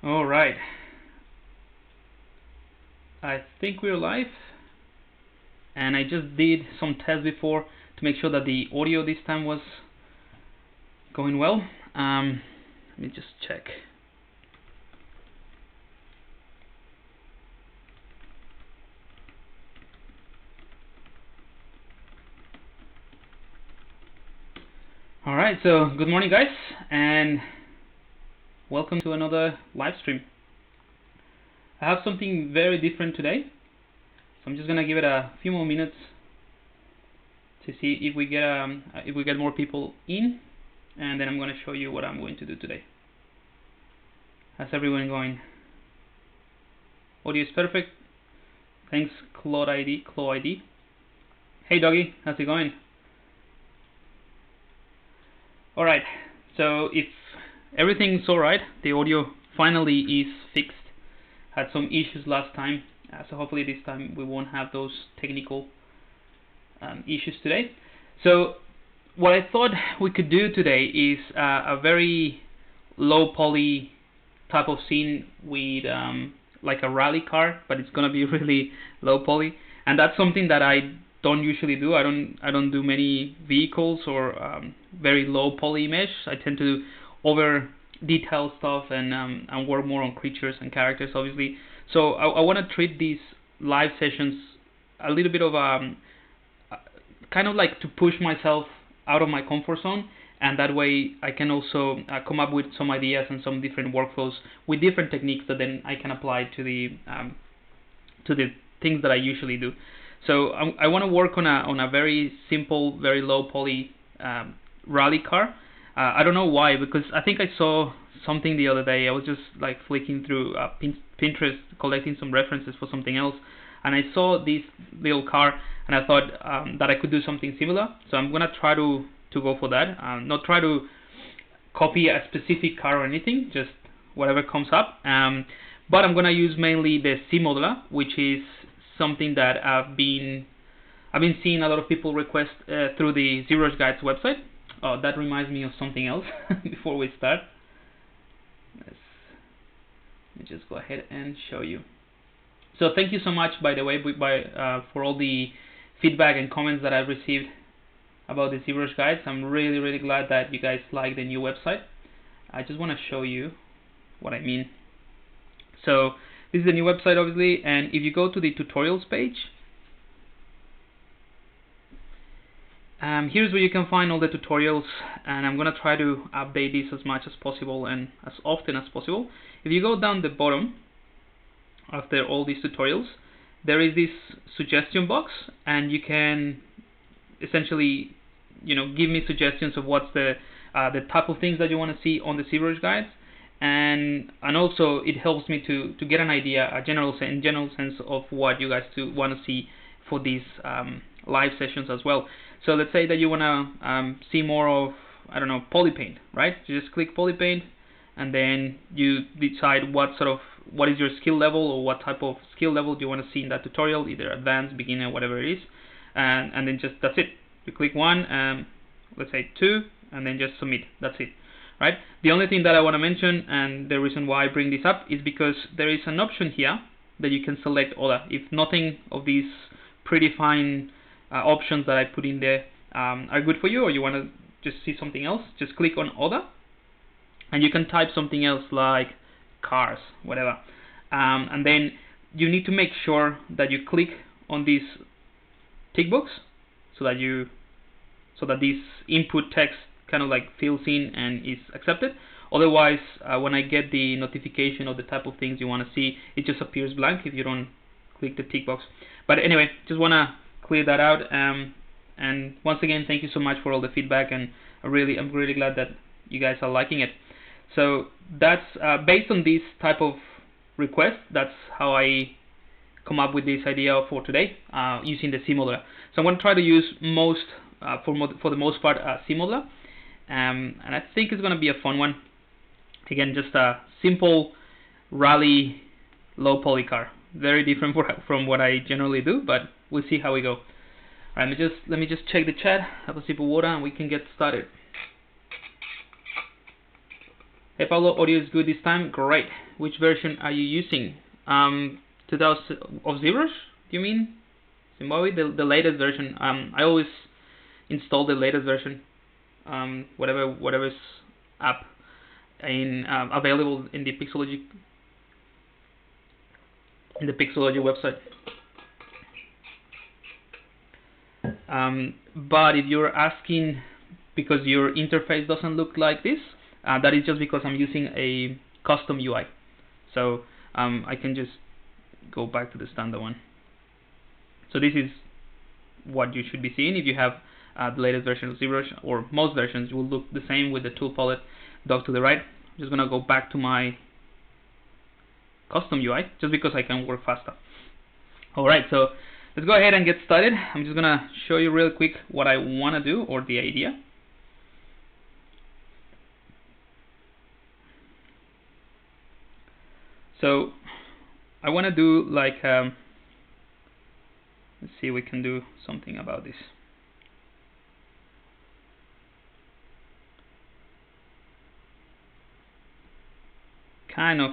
All right. I think we're live, and I just did some tests before to make sure that the audio this time was going well. Let me just check. All right, so good morning, guys, and welcome to another live stream. I have something very different today, so I'm just gonna give it a few more minutes to see if we get more people in, and then I'm gonna show you what I'm going to do today. How's everyone going? Audio is perfect. Thanks, Claude ID. Hey, doggy, how's it going? All right. So if everything's all right, the audio finally is fixed. Had some issues last time, so hopefully this time we won't have those technical issues today. So what I thought we could do today is a very low poly type of scene with like a rally car, but it's gonna be really low poly, and that's something that I don't usually do. I don't do many vehicles or very low poly mesh. I tend to over detail stuff and work more on creatures and characters, obviously. So I want to treat these live sessions a little bit of kind of like to push myself out of my comfort zone, and that way I can also come up with some ideas and some different workflows with different techniques that then I can apply to the things that I usually do. So I want to work on a very simple, very low poly rally car. I don't know why, because I think I saw something the other day. I was just like flicking through Pinterest, collecting some references for something else, and I saw this little car, and I thought that I could do something similar. So I'm gonna try to go for that. Not try to copy a specific car or anything, just whatever comes up. But I'm gonna use mainly the C modeler, which is something that I've been seeing a lot of people request through the ZBrush Guides website. Oh, that reminds me of something else before we start. Let me just go ahead and show you. So thank you so much, by the way, for all the feedback and comments that I've received about the ZBrush Guides. I'm really, really glad that you guys like the new website. I just want to show you what I mean. So this is the new website, obviously, and if you go to the tutorials page, here's where you can find all the tutorials, and I'm going to try to update this as much as possible and as often as possible. If you go down the bottom after all these tutorials, there is this suggestion box, and you can essentially, give me suggestions of what's the type of things that you want to see on the ZBrush Guides, and also it helps me to get an idea, a general sense of what you guys want to see for these live sessions as well. So let's say that you want to see more of, I don't know, poly paint, right? You just click poly paint, and then you decide what is your skill level, or what type of skill level do you want to see in that tutorial, either advanced, beginner, whatever it is, and then just that's it. You click one, let's say 2, and then just submit. That's it, right? The only thing that I want to mention, and the reason why I bring this up, is because there is an option here that you can select other. If nothing of these predefined options that I put in there are good for you, or you want to just see something else, just click on other, and you can type something else like cars, whatever, and then you need to make sure that you click on this tick box so that this input text kind of like fills in and is accepted. Otherwise, when I get the notification of the type of things you want to see, it just appears blank if you don't click the tick box. But anyway, just want to clear that out, and once again, thank you so much for all the feedback, and I'm really glad that you guys are liking it. So that's based on this type of request. That's how I come up with this idea for today, using the C modeler. So I'm going to try to use for the most part C modeler, and I think it's going to be a fun one. Again, just a simple rally low poly car. Very different from what I generally do, but we'll see how we go. All right, let me just check the chat, have a sip of water, and we can get started. Hey Pablo, audio is good this time. Great. Which version are you using? 2000 of ZBrush? Do you mean? Zimbabwe, the latest version. I always install the latest version. Whatever's up in available in the Pixology website. But if you're asking because your interface doesn't look like this, that is just because I'm using a custom UI. So I can just go back to the standard one. So this is what you should be seeing if you have the latest version of ZBrush, or most versions will look the same with the tool palette dock to the right. I'm just gonna go back to my custom UI just because I can work faster. Alright, so let's go ahead and get started. I'm just gonna show you real quick what I wanna do, or the idea. So I wanna do like let's see if we can do something about this. Kind of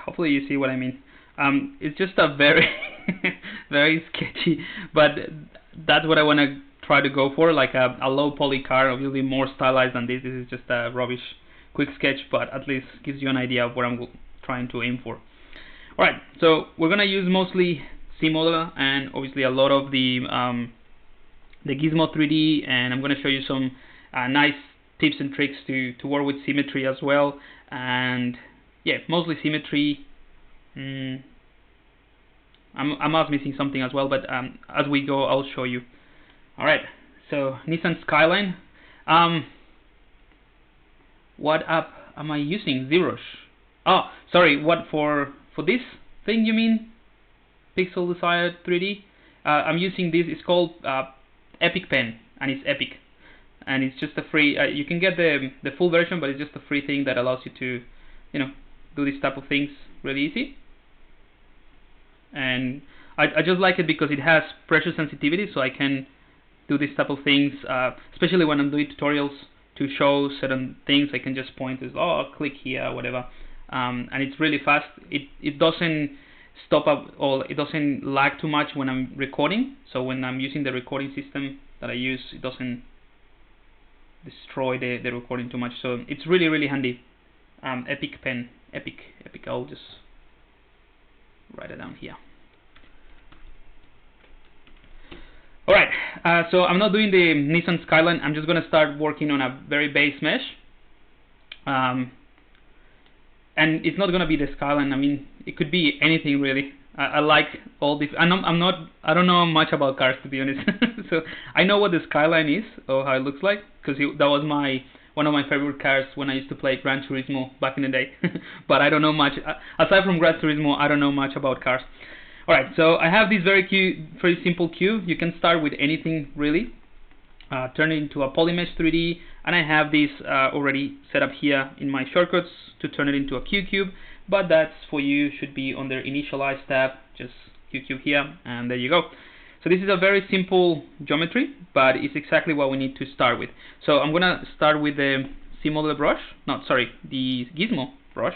hopefully you see what I mean. It's just a very very sketchy, but that's what I want to try to go for, like a low poly car, obviously more stylized than this. This is just a rubbish quick sketch, but at least gives you an idea of what I'm trying to aim for. Alright, so we're gonna use mostly C-Modeler and obviously a lot of the Gizmo 3D, and I'm gonna show you some nice tips and tricks to work with symmetry as well. And yeah, mostly symmetry. I must be missing something as well, but as we go, I'll show you. Alright, so Nissan Skyline. What app am I using? ZBrush. Oh, sorry, what for this thing you mean? Pixel Desired 3D? I'm using this, it's called Epic Pen, and it's Epic. And it's just a free, you can get the full version, but it's just a free thing that allows you to, you know, do this type of things really easy. And I just like it because it has pressure sensitivity, so I can do this type of things, especially when I'm doing tutorials to show certain things. I can just point as, oh, click here, whatever, and it's really fast. It doesn't stop up, or it doesn't lag too much when I'm recording. So when I'm using the recording system that I use, it doesn't destroy the recording too much. So it's really, really handy. Epic Pen, Epic. I'll just write it down here. Alright, so I'm not doing the Nissan Skyline. I'm just going to start working on a very base mesh. And it's not going to be the Skyline. I mean, it could be anything really. I like all this. I don't know much about cars, to be honest. So I know what the Skyline is, or how it looks like, because that was one of my favorite cars when I used to play Gran Turismo back in the day. But I don't know much. Aside from Gran Turismo, I don't know much about cars. Alright, so I have this very simple cube. You can start with anything really. Turn it into a polymesh 3D, and I have this already set up here in my shortcuts to turn it into a Q-cube. But that's for you, should be on the Initialize tab, just Q-cube here, and there you go. So this is a very simple geometry, but it's exactly what we need to start with. So I'm gonna start with the C-Modeler brush, the Gizmo brush,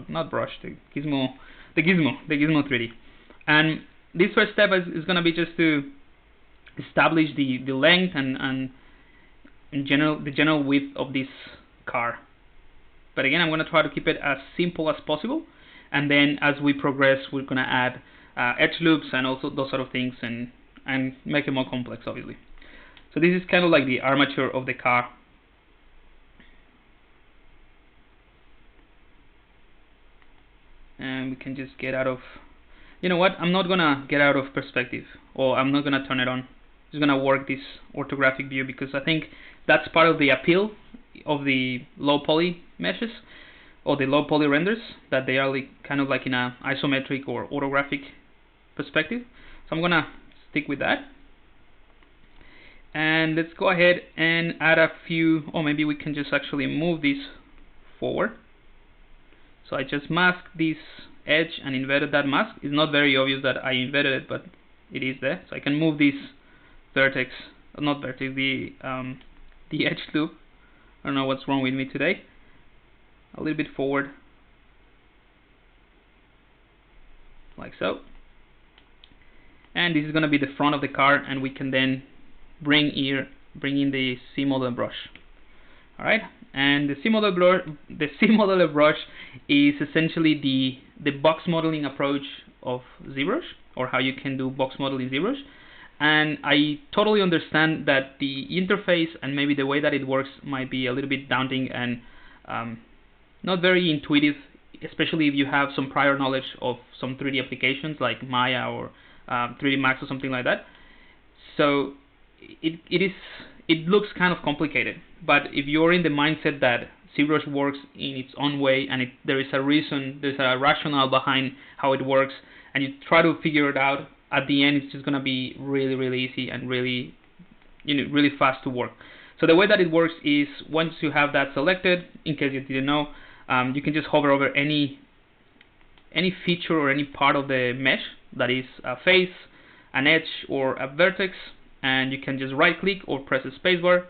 not brush, the Gizmo 3D. And this first step is gonna be just to establish the length and in general the general width of this car. But again, I'm gonna try to keep it as simple as possible, and then as we progress, we're gonna add edge loops and also those sort of things, and make it more complex, obviously. So this is kind of like the armature of the car. And we can just get out of, you know what, I'm not gonna get out of perspective, or I'm not gonna turn it on. I'm just gonna work this orthographic view, because I think that's part of the appeal of the low poly meshes, or the low poly renders, that they are kind of like in a isometric or orthographic perspective. So I'm gonna stick with that. And let's go ahead and add a few, or maybe we can just actually move this forward. So I just masked this edge and inverted that mask. It's not very obvious that I inverted it, but it is there. So I can move this vertex, not vertex, the edge loop. I don't know what's wrong with me today. A little bit forward, like so. And this is going to be the front of the car, and we can then bring in the C modeler brush. All right, and the C modeler brush is essentially the box modeling approach of ZBrush, or how you can do box modeling in ZBrush. And I totally understand that the interface and maybe the way that it works might be a little bit daunting and not very intuitive, especially if you have some prior knowledge of some 3D applications like Maya or 3D Max or something like that. So it looks kind of complicated. But if you're in the mindset that ZBrush works in its own way, and there is a reason, there's a rationale behind how it works, and you try to figure it out, at the end it's just going to be really, really easy and really, really fast to work. So the way that it works is, once you have that selected, in case you didn't know, you can just hover over any feature or any part of the mesh that is a face, an edge, or a vertex, and you can just right click or press the spacebar.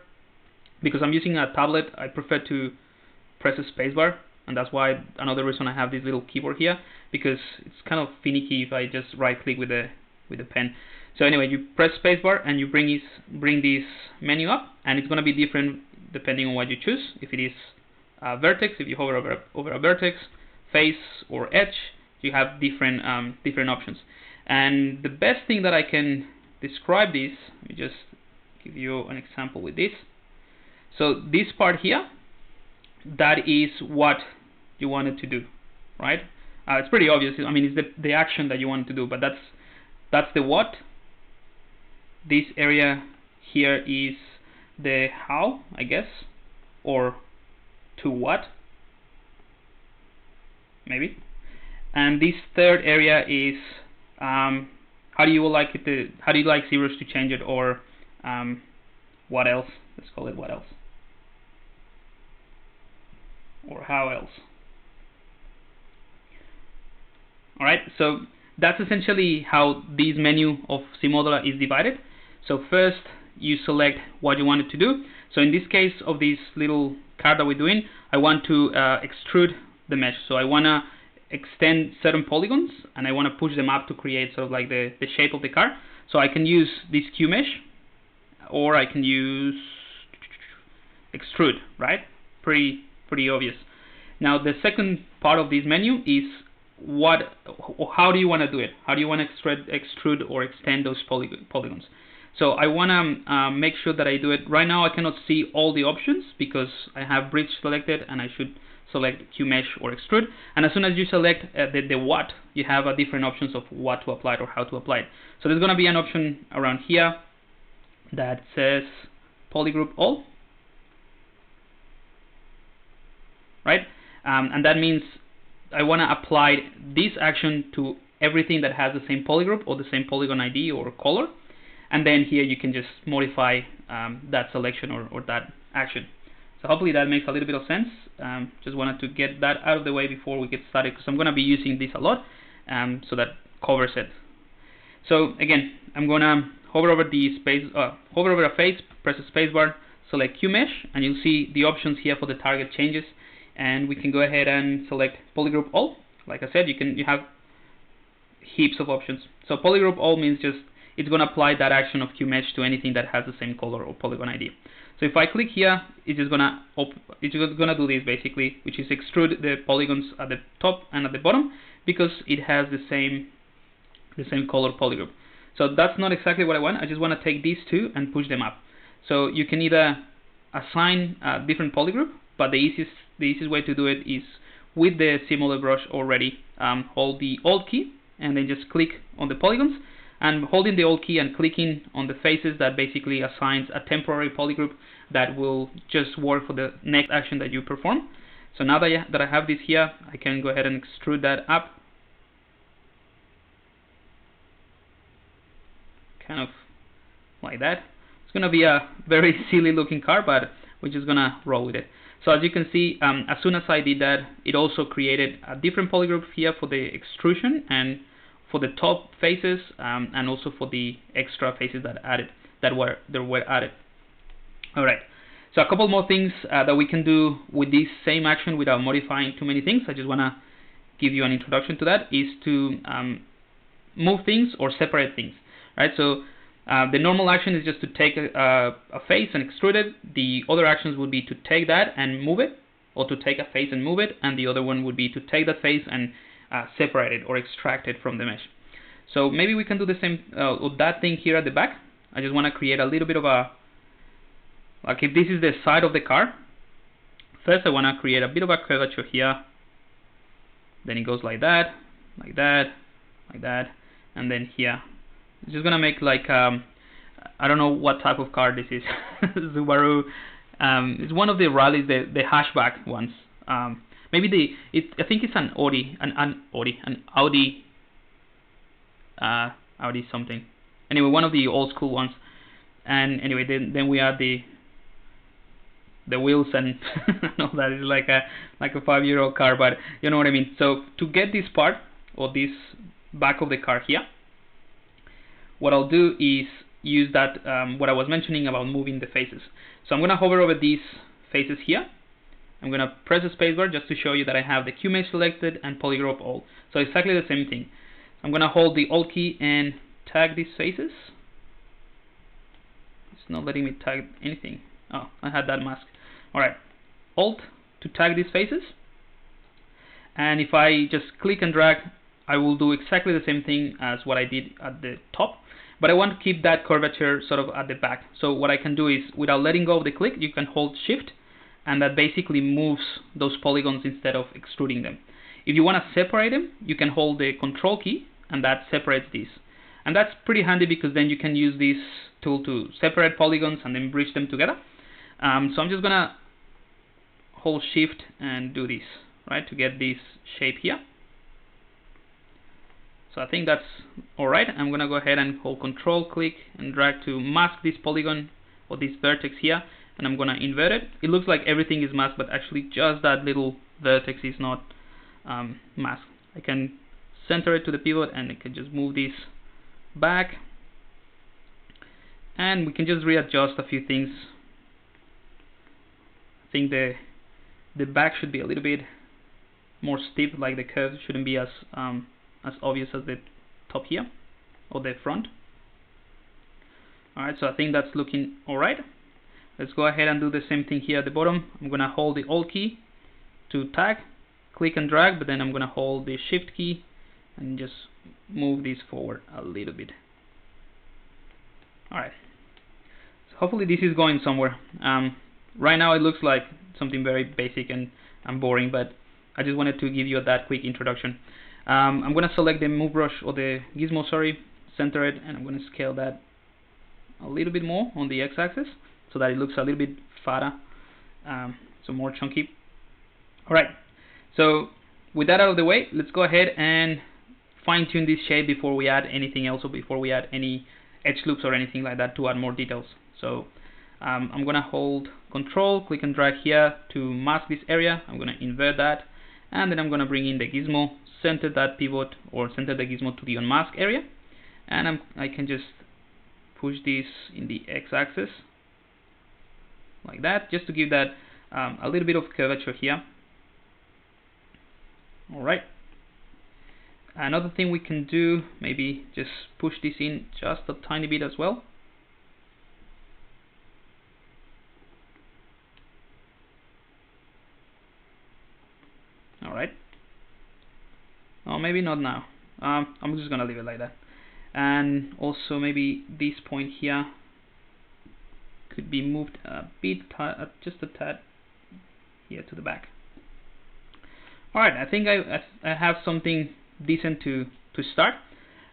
Because I'm using a tablet, I prefer to press the spacebar, and that's why another reason I have this little keyboard here, because it's kind of finicky if I just right click with the pen. So anyway, you press spacebar and you bring this menu up, and it's going to be different depending on what you choose. If it is a vertex, if you hover over a vertex, face, or edge, you have different options. And the best thing that I can describe this, let me just give you an example with this. So this part here, that is what you wanted to do, right? It's pretty obvious. I mean, it's the action that you want to do, but that's the what. This area here is the how, I guess, or to what, maybe. And this third area is how do you like ZBrush to change it, or what else? Let's call it what else, or how else. Alright, so that's essentially how this menu of CModeler is divided. So first you select what you want it to do. So in this case of this little car that we're doing, I want to extrude the mesh. So I want to extend certain polygons, and I want to push them up to create sort of like the shape of the car. So I can use this Q mesh, or I can use extrude, right? Pretty obvious. Now the second part of this menu is how do you want to do it? How do you want to extrude or extend those polygons? So I want to make sure that I do it. Right now I cannot see all the options because I have bridge selected, and I should select Q mesh or extrude. And as soon as you select the what, you have different options of what to apply or how to apply it. So there's going to be an option around here that says polygroup all, right? And that means I want to apply this action to everything that has the same polygroup or the same polygon ID or color. And then here you can just modify that selection or that action. So hopefully that makes a little bit of sense. Just wanted to get that out of the way before we get started, because I'm going to be using this a lot, so that covers it. So again, I'm going to hover over a face, press the spacebar, select Q mesh, and you'll see the options here for the target changes. And we can go ahead and select polygroup all. Like I said, you have heaps of options. So polygroup all means just it's going to apply that action of Q mesh to anything that has the same color or polygon ID. So if I click here, it's just going to do this basically, which is extrude the polygons at the top and at the bottom, because it has the same color polygroup. So that's not exactly what I want. I just want to take these two and push them up. So you can either assign a different polygroup, but the easiest way to do it is with the CModeler brush already. Hold the Alt key and then just click on the polygons, and holding the Alt key and clicking on the faces, that basically assigns a temporary polygroup that will just work for the next action that you perform. So now that I have this here, I can go ahead and extrude that up. kind of like that. It's going to be a very silly looking car, but we're just going to roll with it. So as you can see, as soon as I did that, it also created a different polygroup here for the extrusion and for the top faces, and also for the extra faces that were added. All right. So a couple more things that we can do with this same action without modifying too many things. I just want to give you an introduction to that. Is to move things or separate things. Right. So the normal action is just to take a face and extrude it. The other actions would be to take that and move it, or to take a face and move it, and the other one would be to take that face and separate it or extract it from the mesh. So maybe we can do the same with that thing here at the back. I just want to create a little bit of a, like if this is the side of the car, first I want to create a bit of a curvature here. Then it goes like that, like that, like that, and then here. It's just gonna make like I don't know what type of car this is. Subaru. It's one of the rallies, the hatchback ones. Maybe I think it's an Audi, Audi something. Anyway, one of the old school ones. And anyway, then we add the wheels and all that. Is like a 5-year-old car, but you know what I mean. So to get this part or this back of the car here, what I'll do is use that what I was mentioning about moving the faces. So I'm going to hover over these faces here. I'm going to press the spacebar just to show you that I have the Q mesh selected and polygroup all. So exactly the same thing. I'm going to hold the Alt key and tag these faces. It's not letting me tag anything. Oh, I had that mask. Alright, Alt to tag these faces. And if I just click and drag, I will do exactly the same thing as what I did at the top. But I want to keep that curvature sort of at the back. So what I can do is, without letting go of the click, you can hold Shift, and that basically moves those polygons instead of extruding them. If you want to separate them, you can hold the Control key, and that separates these. And that's pretty handy because then you can use this tool to separate polygons and then bridge them together. So I'm just gonna hold Shift and do this, right, to get this shape here. So I think that's alright. I'm gonna go ahead and hold Control, click, and drag to mask this polygon or this vertex here, and I'm gonna invert it. It looks like everything is masked, but actually just that little vertex is not masked. I can center it to the pivot, and I can just move this back, and we can just readjust a few things. I think the back should be a little bit more steep, like the curve shouldn't be as obvious as the top here or the front. Alright, so I think that's looking alright. Let's go ahead and do the same thing here at the bottom. I'm gonna hold the Alt key to tag, click and drag, but then I'm gonna hold the Shift key and just move this forward a little bit. Alright, so hopefully this is going somewhere. Right now it looks like something very basic and boring, but I just wanted to give you that quick introduction. I'm going to select the move brush, or the gizmo, sorry, center it, and I'm going to scale that a little bit more on the x-axis so that it looks a little bit fatter, so more chunky. Alright, so with that out of the way, let's go ahead and fine-tune this shape before we add anything else, or before we add any edge loops or anything like that to add more details. So I'm going to hold Control, click and drag here to mask this area. I'm going to invert that, and then I'm going to bring in the gizmo, center that pivot, or center the gizmo to the unmask area, and I can just push this in the x-axis like that, just to give that a little bit of curvature here. Alright, another thing we can do, maybe just push this in just a tiny bit as well. Alright, or maybe not now. I'm just gonna leave it like that. And also maybe this point here could be moved a bit, just a tad here to the back. Alright, I think I have something decent to start.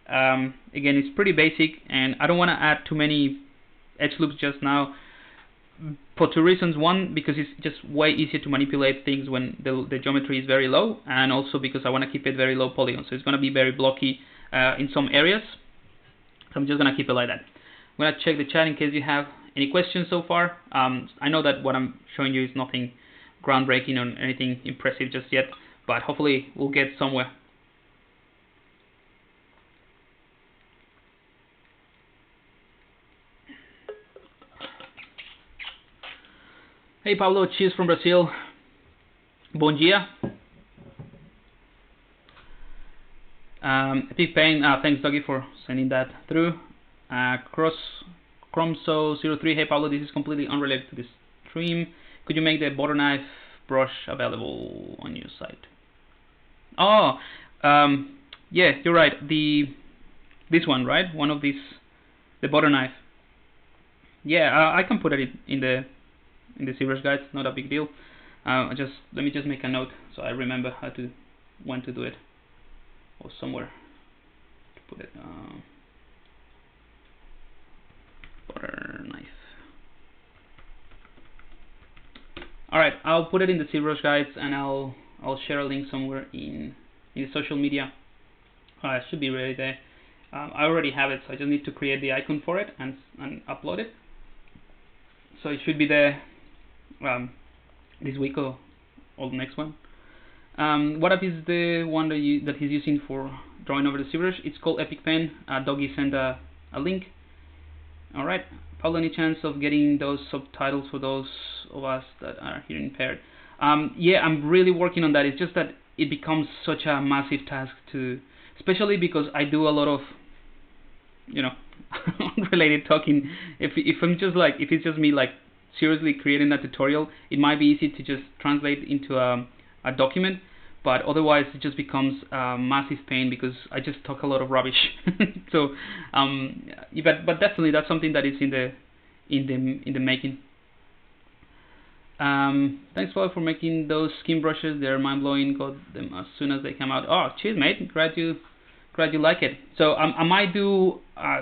Again, it's pretty basic, and I don't want to add too many edge loops just now, for two reasons. One, because it's just way easier to manipulate things when the geometry is very low, and also because I want to keep it very low polygon, so it's going to be very blocky in some areas. So I'm just gonna keep it like that. I'm gonna check the chat in case you have any questions so far. I know that what I'm showing you is nothing groundbreaking or anything impressive just yet, but hopefully we'll get somewhere. Hey Pablo, cheers from Brazil. Bom dia. Epic Pain, thanks Doggy for sending that through. Cromso03, hey Pablo, this is completely unrelated to this stream. Could you make the butter knife brush available on your site? Oh, yeah, you're right. This one, right? One of these, the butter knife. Yeah, I can put it in the ZBrush guides. Not a big deal. Let me just make a note so I remember when to do it, or somewhere to put it. Butter knife. All right, I'll put it in the ZBrush guides, and I'll share a link somewhere in the social media. It should be ready there. I already have it, so I just need to create the icon for it and upload it. So it should be there this week or the next one. What is the one that he's using for drawing over the ZBrush? It's called Epic Pen. Doggy sent a link. All right, Pablo, any chance of getting those subtitles for those of us that are hearing impaired? Yeah, I'm really working on that. It's just that it becomes such a massive task especially because I do a lot of, unrelated talking. If it's just me seriously creating that tutorial, it might be easy to just translate into a document, but otherwise it just becomes a massive pain because I just talk a lot of rubbish. So, but definitely that's something that is in the making. Thanks for making those skin brushes. They're mind blowing. Got them as soon as they come out. Oh, cheers, mate. Glad you like it. So I might do a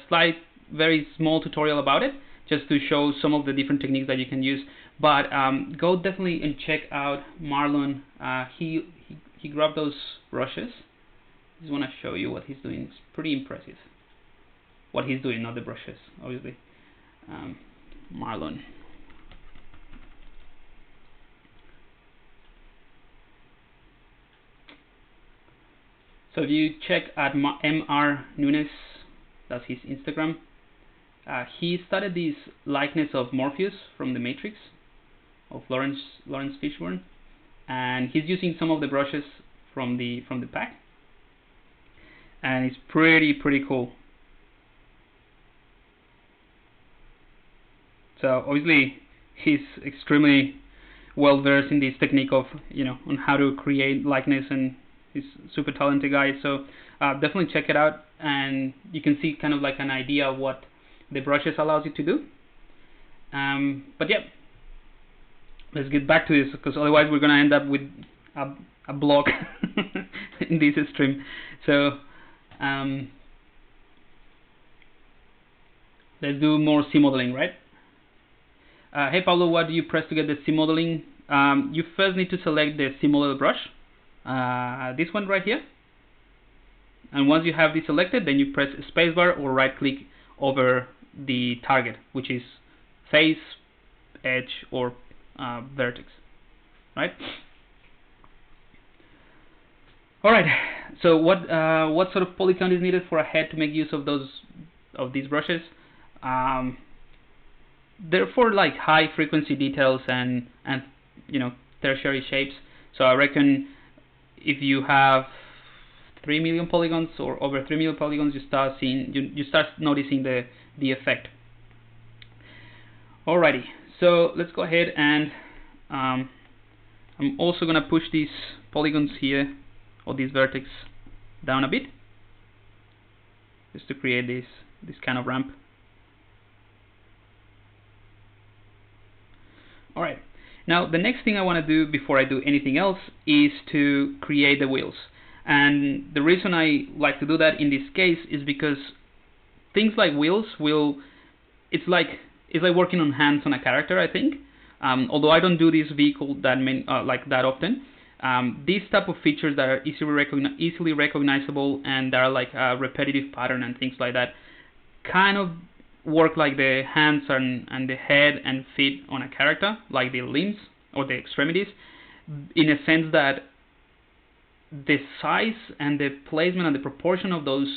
slight, very small tutorial about it, just to show some of the different techniques that you can use. But go definitely and check out Marlon. He grabbed those brushes. I just want to show you what he's doing. It's pretty impressive. What he's doing, not the brushes, obviously. Marlon. So if you check at MR Nunes, that's his Instagram. He started this likeness of Morpheus from the Matrix, of Lawrence Fishburne, and he's using some of the brushes from the pack, and it's pretty cool. So obviously he's extremely well versed in this technique of on how to create likeness, and he's a super talented guy. So definitely check it out, and you can see kind of like an idea of what the brushes allows you to do. But yeah, let's get back to this, because otherwise we're gonna end up with a block in this stream. So let's do more C modeling, right? Hey Pablo, what do you press to get the C modeling? You first need to select the C model brush, this one right here, and once you have this selected, then you press spacebar or right click over the target, which is face, edge, or vertex, right? All right. So what sort of polygon is needed for a head to make use of these brushes? They're for like high frequency details and tertiary shapes. So I reckon if you have 3 million polygons or over 3 million polygons, you start noticing the effect. Alrighty, so let's go ahead and I'm also gonna push these polygons here, or this vertex, down a bit, just to create this kind of ramp. Alright, now the next thing I want to do before I do anything else is to create the wheels. And the reason I like to do that in this case is because things like wheels it's like working on hands on a character, I think. Although I don't do this vehicle that often, These type of features that are easily recognizable and that are like a repetitive pattern and things like that kind of work like the hands and the head and feet on a character, like the limbs or the extremities, in a sense that the size and the placement and the proportion of those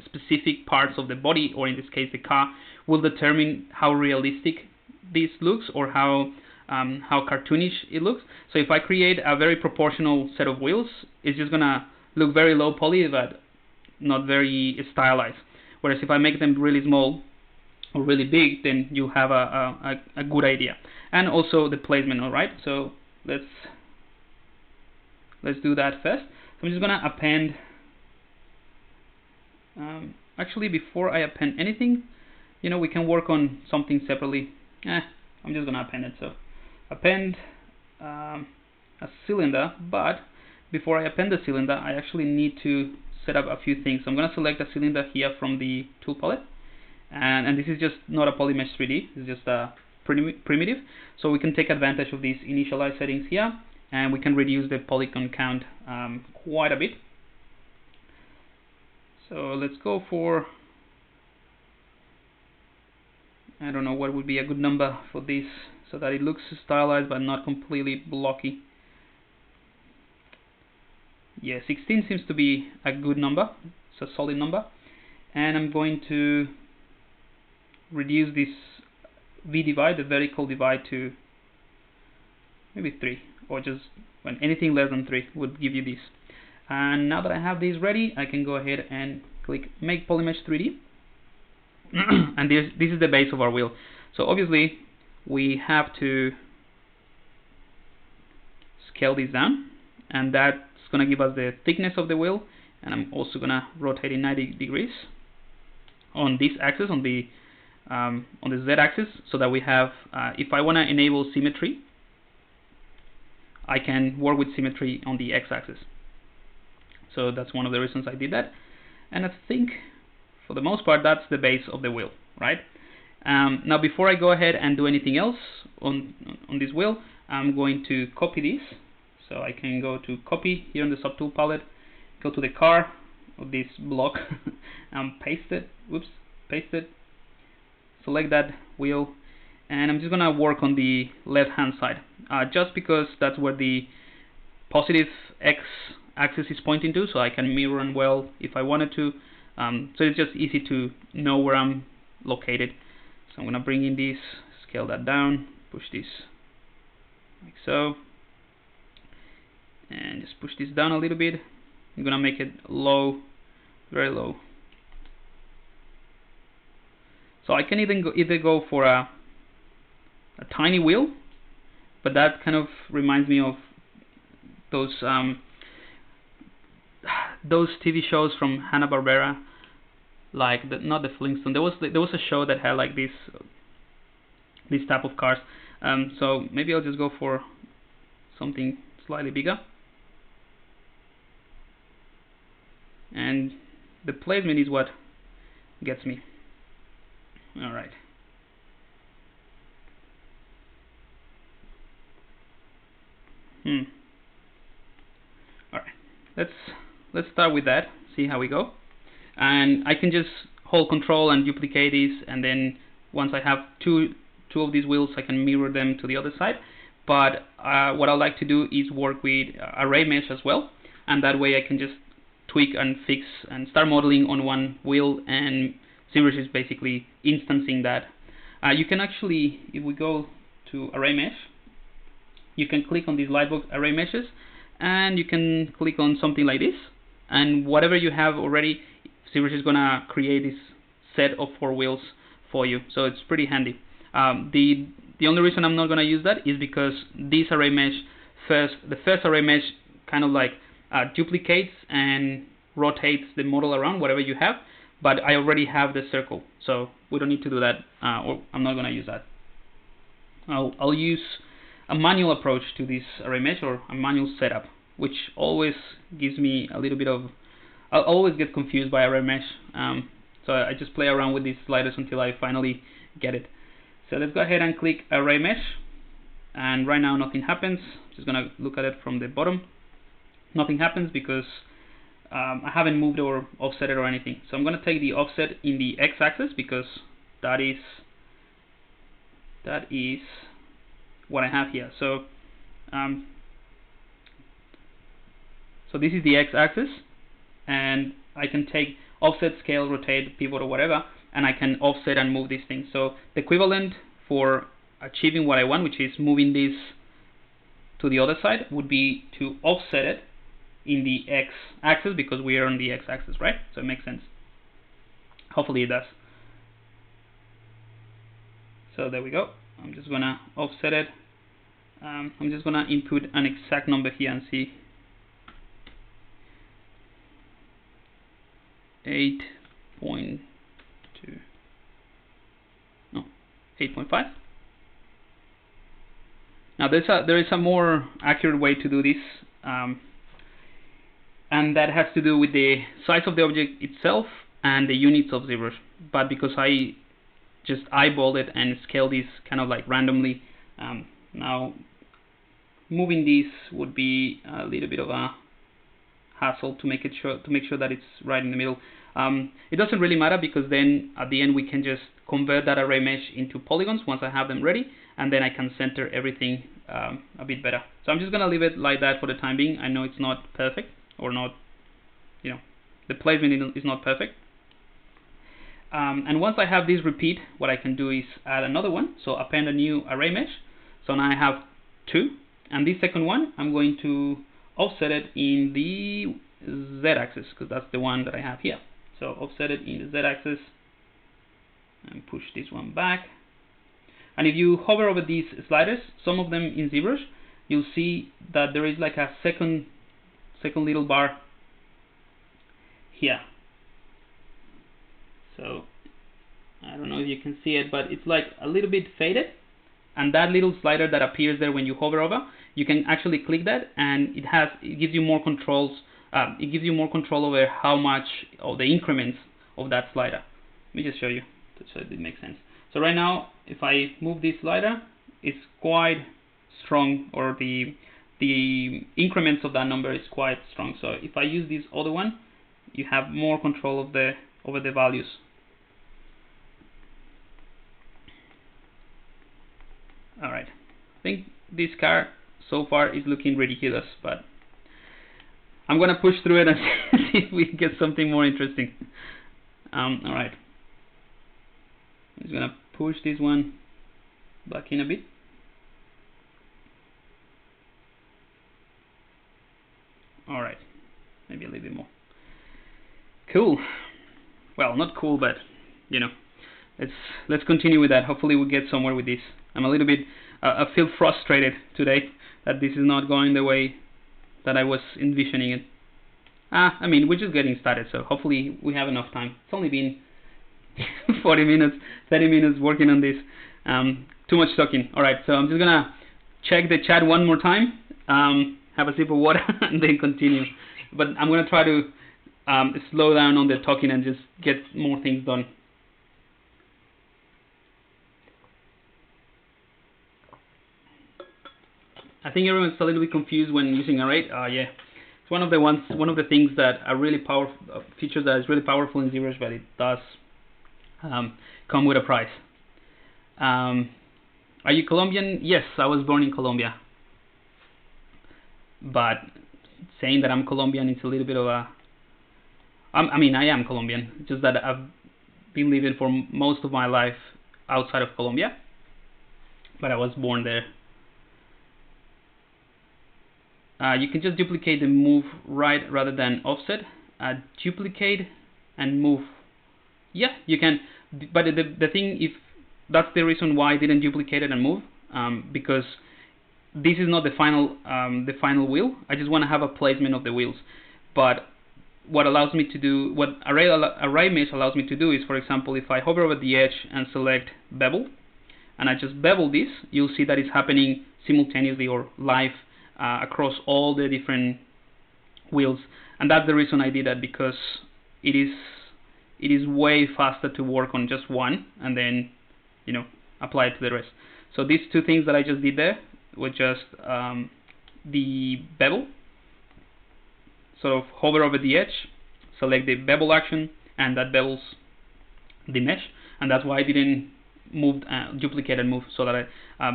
specific parts of the body, or in this case the car, will determine how realistic this looks or how cartoonish it looks. So if I create a very proportional set of wheels, it's just gonna look very low poly but not very stylized. Whereas if I make them really small or really big, then you have a good idea. And also the placement, alright? So let's do that first. So I'm just gonna append. Actually, before I append anything, we can work on something separately. I'm just gonna append it. So append a cylinder, but before I append the cylinder, I actually need to set up a few things. So I'm gonna select a cylinder here from the tool palette, and this is just not a Polymesh 3D. It's just a primitive. So we can take advantage of these initialize settings here, and we can reduce the polygon count quite a bit. So let's go for, I don't know what would be a good number for this so that it looks stylized but not completely blocky. Yeah, 16 seems to be a good number. It's a solid number. And I'm going to reduce this V divide, the vertical divide, to maybe 3, or just when anything less than 3 would give you this. And now that I have these ready, I can go ahead and click Make Polymesh 3D. And this is the base of our wheel. So obviously we have to scale this down, and that's going to give us the thickness of the wheel. And I'm also going to rotate it 90 degrees on this axis, on the Z-axis, so that we have, if I want to enable symmetry, I can work with symmetry on the X-axis. So that's one of the reasons I did that. And I think, for the most part, that's the base of the wheel, right? Now, before I go ahead and do anything else on this wheel, I'm going to copy this. So I can go to Copy here in the Subtool palette, go to the car of this block, and paste it. Whoops, paste it. Select that wheel, and I'm just gonna work on the left-hand side, just because that's where the positive X-axis is pointing to, so I can mirror and well if I wanted to. So it's just easy to know where I'm located. So I'm gonna bring in this, scale that down, push this like so, and just push this down a little bit. I'm gonna make it low, very low. So I can either go for a tiny wheel, but that kind of reminds me of those TV shows from Hanna-Barbera, like not the Flintstones. There was a show that had like this type of cars. So maybe I'll just go for something slightly bigger, and the placement is what gets me. All right. All right. Let's start with that. See how we go. And I can just hold Control and duplicate these, and then once I have two of these wheels, I can mirror them to the other side. But what I like to do is work with array mesh as well, and that way I can just tweak and fix and start modeling on one wheel, and ZBrush is basically instancing that. You can actually, if we go to array mesh, you can click on these lightbox array meshes, and you can click on something like this, and whatever you have already, ZBrush is gonna create this set of 4 wheels for you. So it's pretty handy. The only reason I'm not gonna use that is because this array mesh the first array mesh kind of like duplicates and rotates the model around whatever you have, but I already have the circle, so we don't need to do that, or I'm not gonna use that. I'll use a manual approach to this array mesh, or a manual setup, which always gives me a little bit of, I'll always get confused by array mesh, so I just play around with these sliders until I finally get it. So let's go ahead and click array mesh, and right now nothing happens. just gonna look at it from the bottom. Nothing happens because I haven't moved or offset it or anything. So I'm gonna take the offset in the x-axis because that is what I have here. So so this is the x-axis, and I can take offset, scale, rotate, pivot, or whatever, and I can offset and move these things. So the equivalent for achieving what I want, which is moving this to the other side, would be to offset it in the x-axis because we are on the x-axis, right? So it makes sense. Hopefully it does. So there we go. I'm just gonna offset it. I'm just gonna input an exact number here and see. 8.2. No, 8.5. Now there is a more accurate way to do this, and that has to do with the size of the object itself and the units of ZBrush. But because I just eyeballed it and scaled this kind of like randomly, now moving this would be a little bit of a hassle to make sure that it's right in the middle. It doesn't really matter because then at the end we can just convert that array mesh into polygons once I have them ready, and then I can center everything a bit better. So I'm just gonna leave it like that for the time being. I know it's not perfect, or not, you know, the placement is not perfect. And once I have this repeat, what I can do is add another one. So append a new array mesh. So now I have 2, and this second one I'm going to offset it in the z-axis because that's the one that I have here. So offset it in the z-axis and push this one back. And if you hover over these sliders, some of them in ZBrush, you'll see that there is like a second little bar here. So I don't know if you can see it, but it's like a little bit faded, and that little slider that appears there when you hover over, you can actually click that, and it gives you more controls. It gives you more control over how much of the increments of that slider. Let me just show you so it makes sense. So right now, if I move this slider, it's quite strong, or the increments of that number is quite strong. So if I use this other one, you have more control of over the values. All right, I think this car so far is looking ridiculous, but I'm gonna push through it and see if we can get something more interesting. All right, I'm just gonna push this one back in a bit. All right, maybe a little bit more. Cool. Well, not cool, but you know, let's continue with that. Hopefully we'll get somewhere with this. I'm a little bit, I feel frustrated today that this is not going the way that I was envisioning it. I mean, we're just getting started, so hopefully we have enough time. It's only been 40 minutes, 30 minutes working on this. Too much talking. Alright, so I'm just gonna check the chat one more time, have a sip of water, and then continue. But I'm gonna try to slow down on the talking and just get more things done. I think everyone's a little bit confused when using array. Yeah, it's one of the things that are really powerful, features that is really powerful in ZBrush, but it does come with a price. Are you Colombian? Yes, I was born in Colombia. But saying that I'm Colombian is a little bit of a... I mean, I am Colombian. It's just that I've been living for most of my life outside of Colombia. But I was born there. You can just duplicate and move right rather than offset. Duplicate and move. Yeah, you can. But the thing, if that's the reason why I didn't duplicate it and move, because this is not the final wheel. I just want to have a placement of the wheels. But what allows me to do, what array mesh allows me to do is, for example, if I hover over the edge and select bevel, and I just bevel this, you'll see that it's happening simultaneously or live across all the different wheels. And that's the reason I did that, because it is way faster to work on just one and then, you know, apply it to the rest. So these two things that I just did there were just the bevel, sort of hover over the edge, select the bevel action, and that bevels the mesh, and that's why I didn't move, duplicate and move, so that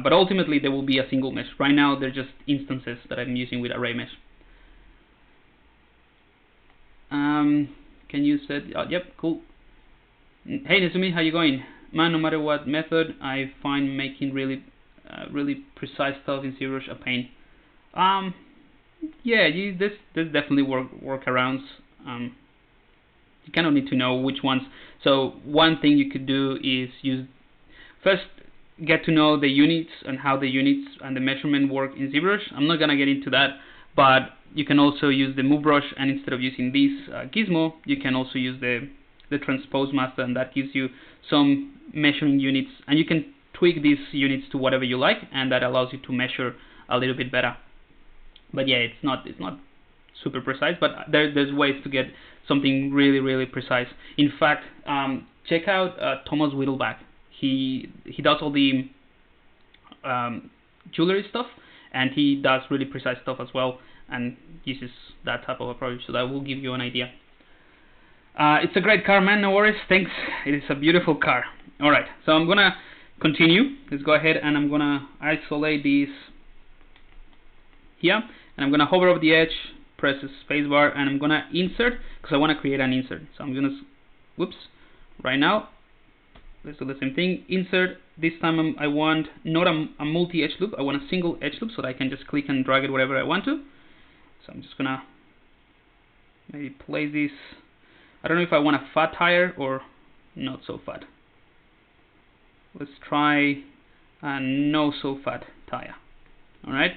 but ultimately there will be a single mesh. Right now they're just instances that I'm using with array mesh. Can you set? Yep, cool. Hey Nezumi, how you going? Man, no matter what method, I find making really precise stuff in ZBrush a pain. Yeah, there's definitely workarounds. You kind of need to know which ones. So one thing you could do is first get to know the units and how the units and the measurement work in ZBrush. I'm not gonna get into that, but you can also use the move brush, and instead of using this gizmo, you can also use the transpose master, and that gives you some measuring units, and you can tweak these units to whatever you like, and that allows you to measure a little bit better. But yeah, it's not super precise, but there's ways to get something really precise. In fact, check out Thomas Whittleback. He does all the jewelry stuff, and he does really precise stuff as well, and uses that type of approach, so that will give you an idea. It's a great car, man, no worries, thanks. It is a beautiful car. Alright, so I'm gonna continue. Let's go ahead and I'm gonna isolate these here, and I'm gonna hover over the edge, press the spacebar, and I'm gonna insert, because I want to create an insert. So I'm gonna, whoops, right now, let's do the same thing, insert. This time I want not a multi-edge loop, I want a single edge loop, so that I can just click and drag it wherever I want to. So I'm just gonna maybe place this. I don't know if I want a fat tire or not so fat. Let's try a no so fat tire. Alright,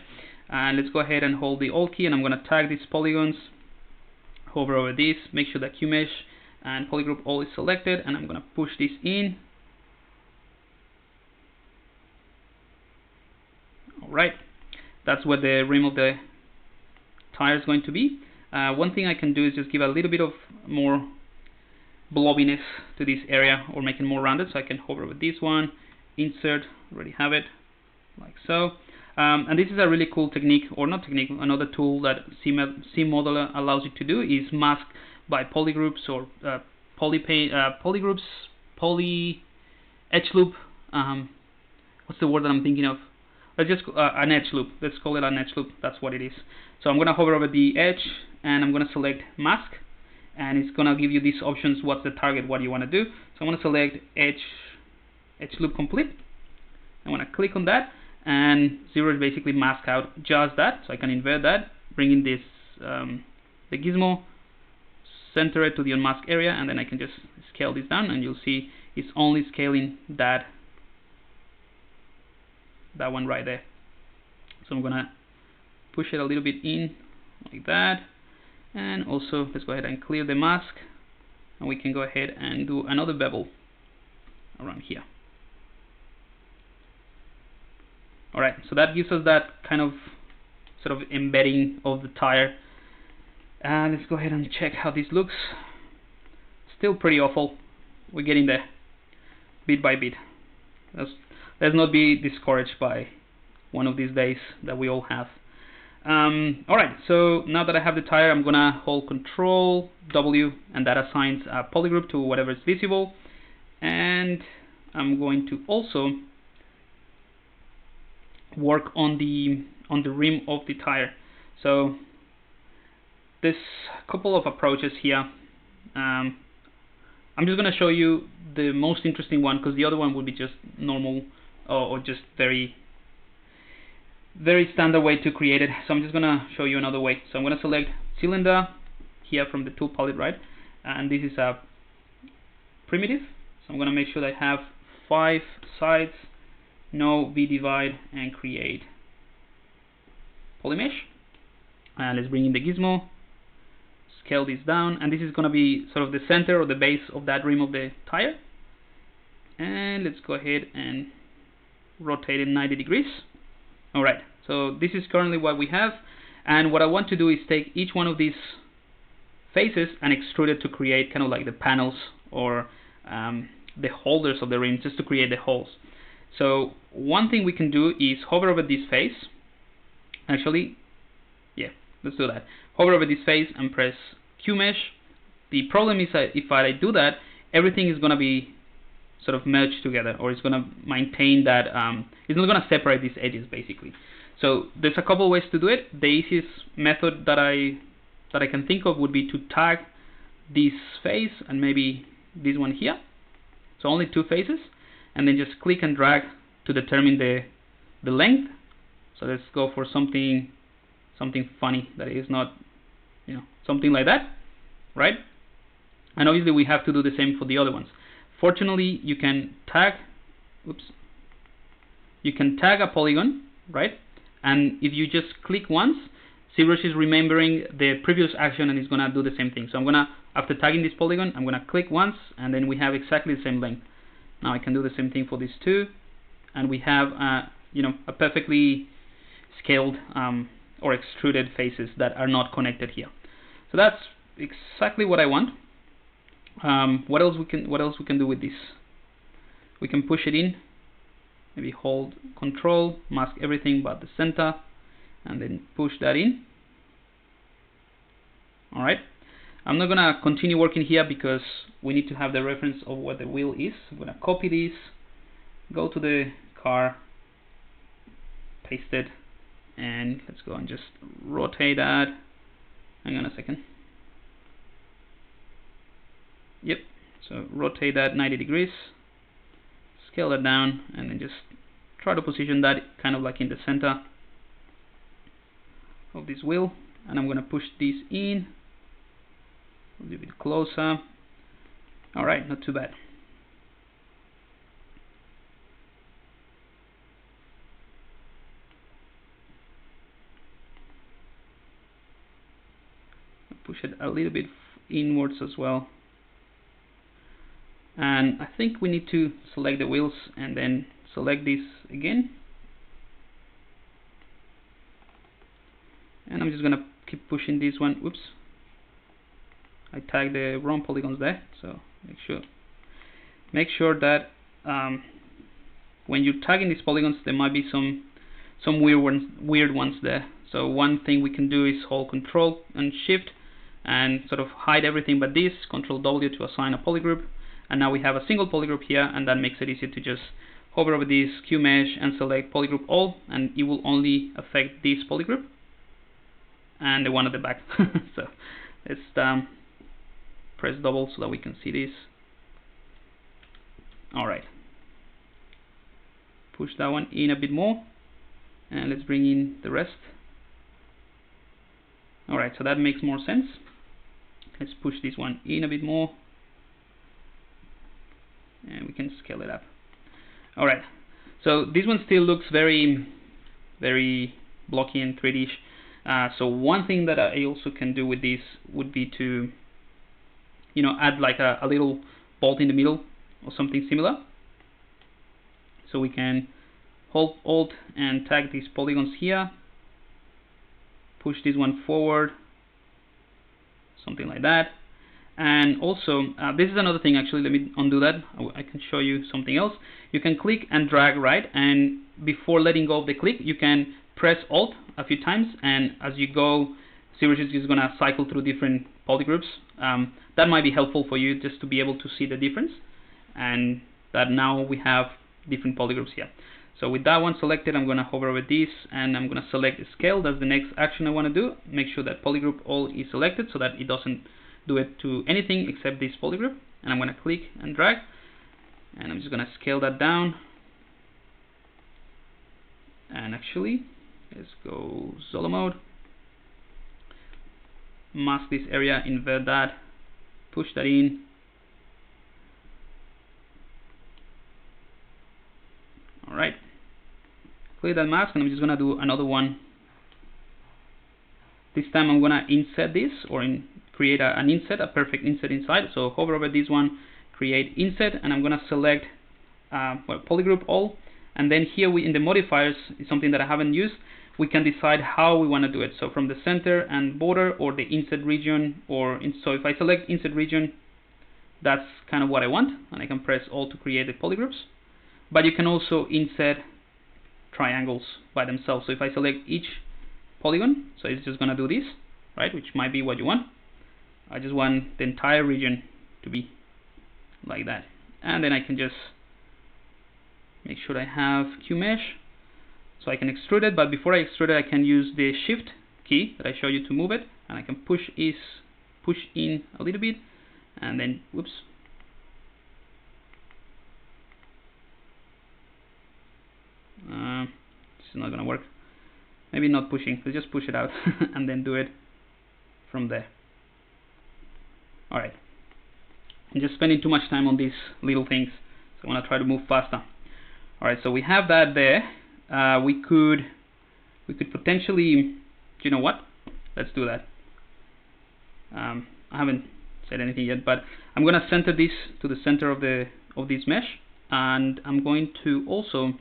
and let's go ahead and hold the Alt key, and I'm going to tag these polygons, hover over this, make sure that QMesh and Polygroup all is selected, and I'm going to push this in. Alright, that's where the rim of the tire is going to be. One thing I can do is just give a little bit of more blobbiness to this area, or make it more rounded, so I can hover with this one, insert, already have it, like so. And this is a really cool technique, or not technique, another tool that CModeler allows you to do is mask by polygroups or polygroups, poly edge loop. What's the word that I'm thinking of? Let's just an edge loop. Let's call it an edge loop. That's what it is. So I'm going to hover over the edge, and I'm going to select mask, and it's going to give you these options. What's the target? What do you want to do? So I'm going to select edge loop complete. I want to click on that, and ZBrush basically mask out just that. So I can invert that, bring in this the gizmo, center it to the unmasked area, and then I can just scale this down, and you'll see it's only scaling that one right there. So I'm gonna push it a little bit in like that, and also let's go ahead and clear the mask, and we can go ahead and do another bevel around here. Alright, so that gives us that kind of sort of embedding of the tire. And let's go ahead and check how this looks. Still pretty awful. We're getting there bit by bit. Let's not be discouraged by one of these days that we all have. Alright, so now that I have the tire, I'm gonna hold Control W, and that assigns a polygroup to whatever is visible. And I'm going to also work on the rim of the tire. So there's a couple of approaches here. I'm just going to show you the most interesting one, because the other one would be just normal or just very standard way to create it. So I'm just going to show you another way. So I'm going to select cylinder here from the tool palette, right? And this is a primitive. So I'm going to make sure that I have 5 sides, no V divide, and create polymesh. And let's bring in the gizmo, scale this down, and this is going to be sort of the center or the base of that rim of the tire. And let's go ahead and rotate it 90 degrees. Alright, so this is currently what we have, and what I want to do is take each one of these faces and extrude it to create kind of like the panels or the holders of the rim, just to create the holes. So one thing we can do is hover over this face. Actually, Yeah, let's do that. Hover over this face and press Q mesh. The problem is that if I do that, everything is going to be sort of merged together, or it's going to maintain that, it's not going to separate these edges basically. So there's a couple ways to do it. The easiest method that I can think of would be to tag this face and maybe this one here. So only two faces, and then just click and drag to determine the length. So let's go for something funny that is not, you know, something like that, right? And obviously we have to do the same for the other ones. Fortunately, you can tag, you can tag a polygon, right? And if you just click once, ZBrush is remembering the previous action and it's gonna do the same thing. So I'm gonna, after tagging this polygon, I'm gonna click once, and then we have exactly the same length. Now I can do the same thing for these two, and we have, you know, a perfectly scaled or extruded faces that are not connected here. So that's exactly what I want. What else we can do with this? We can push it in. Maybe hold Control, mask everything but the center, and then push that in. All right. I'm not gonna continue working here because we need to have the reference of what the wheel is. I'm gonna copy this, go to the car, paste it, and let's go and just rotate that. Hang on a second. Yep, so rotate that 90 degrees, scale that down, and then just try to position that kind of like in the center of this wheel. And I'm gonna push this in a little bit closer. Alright, not too bad. Push it a little bit inwards as well. And I think we need to select the wheels and then select this again. And I'm just gonna keep pushing this one. Oops, I tagged the wrong polygons there. So make sure that when you're tagging these polygons, there might be some weird ones there. So one thing we can do is hold Control and Shift and sort of hide everything but this. Control W to assign a polygroup. And now we have a single polygroup here, and that makes it easy to just hover over this Q mesh and select polygroup all, and it will only affect this polygroup and the one at the back. So let's press double so that we can see this. Alright, push that one in a bit more, and let's bring in the rest. Alright, so that makes more sense. Let's push this one in a bit more, and we can scale it up. Alright, so this one still looks very blocky and 3D-ish. So one thing that I also can do with this would be to, you know, add like a little bolt in the middle or something similar. So we can hold Alt and tag these polygons here, push this one forward, something like that. And also, this is another thing actually, let me undo that. I can show you something else. You can click and drag, right? And before letting go of the click, you can press Alt a few times, and as you go, ZBrush is just going to cycle through different polygroups. That might be helpful for you just to be able to see the difference, and that now we have different polygroups here. So with that one selected, I'm going to hover over this, and I'm going to select the scale. That's the next action I want to do. Make sure that polygroup all is selected so that it doesn't do it to anything except this polygroup. And I'm going to click and drag, and I'm just going to scale that down. And actually, let's go solo mode, mask this area, invert that, push that in. Alright, clear that mask, and I'm just going to do another one. This time I'm going to inset this, or create an inset, a perfect inset inside. So hover over this one, create inset, and I'm going to select polygroup all. And then here in the modifiers is something that I haven't used. We can decide how we want to do it. So from the center and border, or the inset region, so if I select inset region, that's kind of what I want, and I can press Alt to create the polygroups. But you can also inset triangles by themselves. So if I select each polygon, so it's just gonna do this, right, which might be what you want. I just want the entire region to be like that, and then I can just make sure I have QMesh, so I can extrude it. But before I extrude it, I can use the Shift key that I show you to move it, and I can push in a little bit, and then whoops. This is not gonna work. Maybe not pushing. Let's just push it out and then do it from there. Alright. I'm just spending too much time on these little things, so I want to try to move faster. Alright, so we have that there. We could potentially, you know what? Let's do that. I haven't said anything yet, but I'm gonna center this to the center of this mesh, and I'm going to also.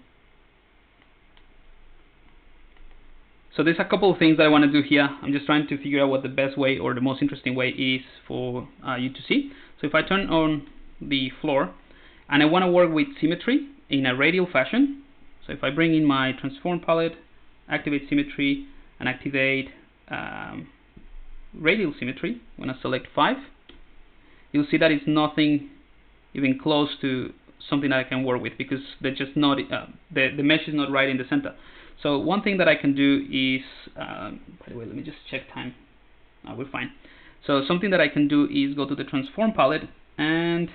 So there's a couple of things that I want to do here. I'm just trying to figure out what the best way or the most interesting way is for you to see. So if I turn on the floor and I want to work with symmetry in a radial fashion, so if I bring in my transform palette, activate symmetry, and activate radial symmetry, I'm going to select 5, you'll see that it's nothing even close to something that I can work with, because they're just not the mesh is not right in the center. So one thing that I can do is, by the way, let me just check time. We're fine. So something that I can do is go to the transform palette, and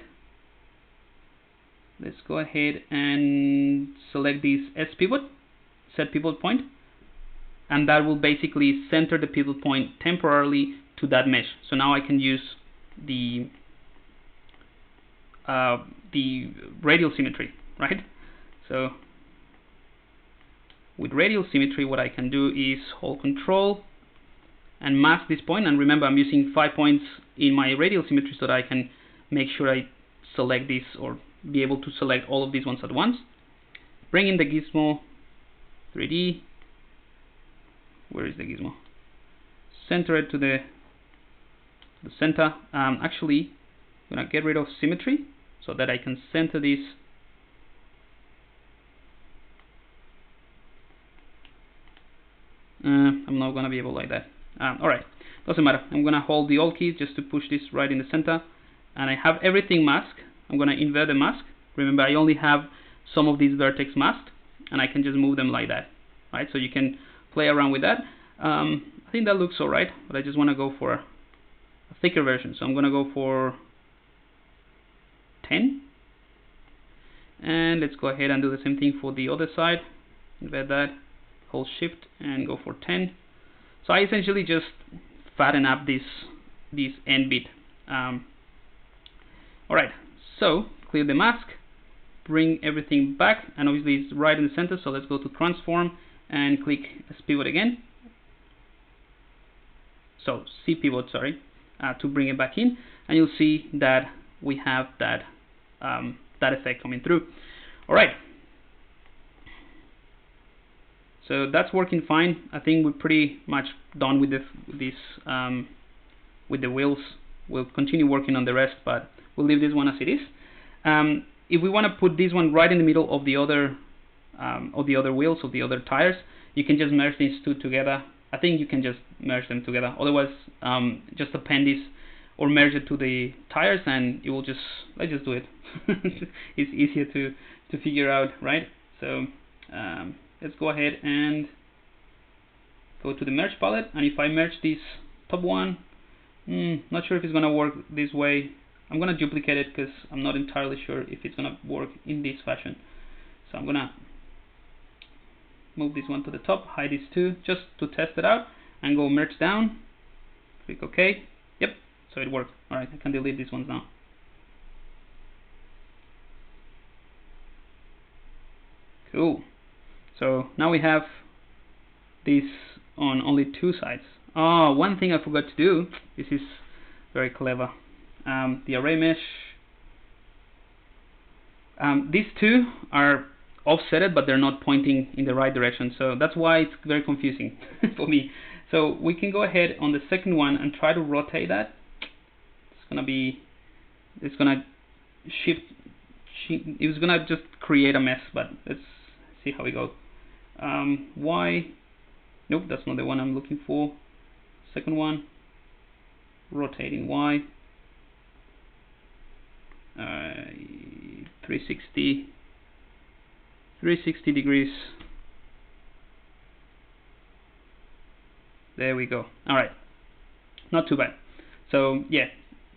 let's go ahead and select this S pivot, set pivot point, and that will basically center the pivot point temporarily to that mesh. So now I can use the radial symmetry, right? So with radial symmetry, what I can do is hold Control and mask this point. And remember, I'm using 5 points in my radial symmetry so that I can make sure I select this, or be able to select all of these ones at once. Bring in the gizmo 3D. Where is the gizmo? Center it to the center. Actually, I'm gonna get rid of symmetry so that I can center this. I'm not gonna be able like that. Alright, doesn't matter. I'm gonna hold the Alt key just to push this right in the center, and I have everything masked. I'm gonna invert the mask. Remember, I only have some of these vertex masked, and I can just move them like that. Right, so you can play around with that. I think that looks alright, but I just want to go for a thicker version, so I'm gonna go for 10, and let's go ahead and do the same thing for the other side. Invert that, hold Shift and go for 10. So I essentially just fatten up this end bit. Alright, so clear the mask, bring everything back, and obviously it's right in the center, so let's go to transform and click S pivot again. So C pivot, sorry, to bring it back in, and you'll see that we have that that effect coming through. Alright, so that's working fine. I think we're pretty much done with with the wheels. We'll continue working on the rest, but we'll leave this one as it is. If we want to put this one right in the middle of the other wheels, of the other tires, you can just merge these two together. I think you can just merge them together. Otherwise, just append this or merge it to the tires, and it will just, let's just do it. It's easier to figure out, right? So let's go ahead and go to the merge palette, and if I merge this top one, not sure if it's gonna work this way. I'm gonna duplicate it because I'm not entirely sure if it's gonna work in this fashion. So I'm gonna move this one to the top, hide these two just to test it out, and go merge down. Click OK. Yep, so it worked. Alright, I can delete these ones now. Cool. So now we have this on only two sides. Oh, one thing I forgot to do. This is very clever. The array mesh. These two are offsetted, but they're not pointing in the right direction. So that's why it's very confusing for me. So we can go ahead on the second one and try to rotate that. It's gonna shift. It was gonna just create a mess, but let's see how we go. Y. Nope, that's not the one I'm looking for. Second one, rotating Y, 360 degrees. There we go. All right, not too bad. So yeah,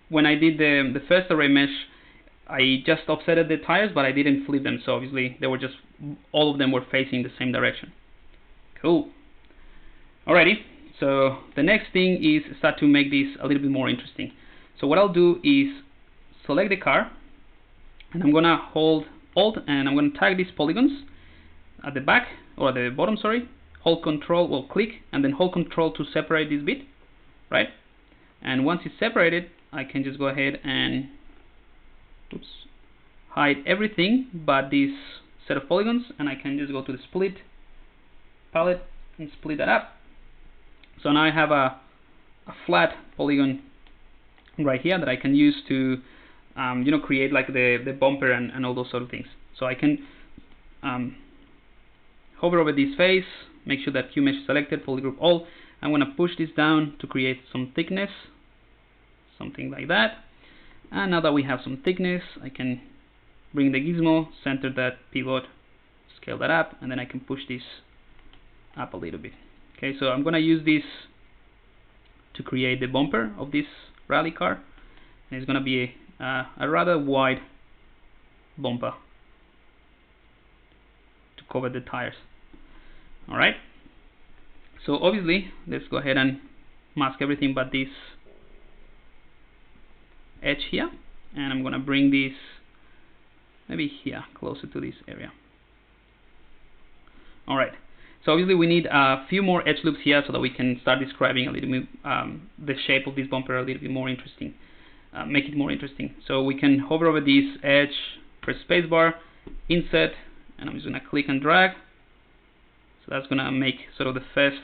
when I did the first array mesh, I just offsetted the tires, but I didn't flip them, so obviously they were just, all of them were facing the same direction. Cool. Alrighty, so the next thing is start to make this a little bit more interesting. So what I'll do is select the car, and I'm gonna hold Alt, and I'm gonna tag these polygons at the back, or at the bottom, sorry. Hold Control, well, click, and then hold Control to separate this bit, right? And once it's separated, I can just go ahead and hide everything but this set of polygons, and I can just go to the split palette and split that up. So now I have a flat polygon right here that I can use to you know, create like the bumper and all those sort of things. So I can hover over this face, make sure that Q mesh is selected, polygroup all. I'm going to push this down to create some thickness, something like that. And now that we have some thickness, I can bring the gizmo, center that pivot, scale that up, and then I can push this up a little bit. Okay, so I'm going to use this to create the bumper of this rally car, and it's going to be a rather wide bumper to cover the tires. Alright, so obviously let's go ahead and mask everything but this edge here, and I'm going to bring this maybe here, closer to this area. Alright, so obviously we need a few more edge loops here so that we can start describing a little bit the shape of this bumper a little bit more interesting, make it more interesting. So we can hover over this edge, press spacebar, insert, and I'm just going to click and drag. So that's going to make sort of the first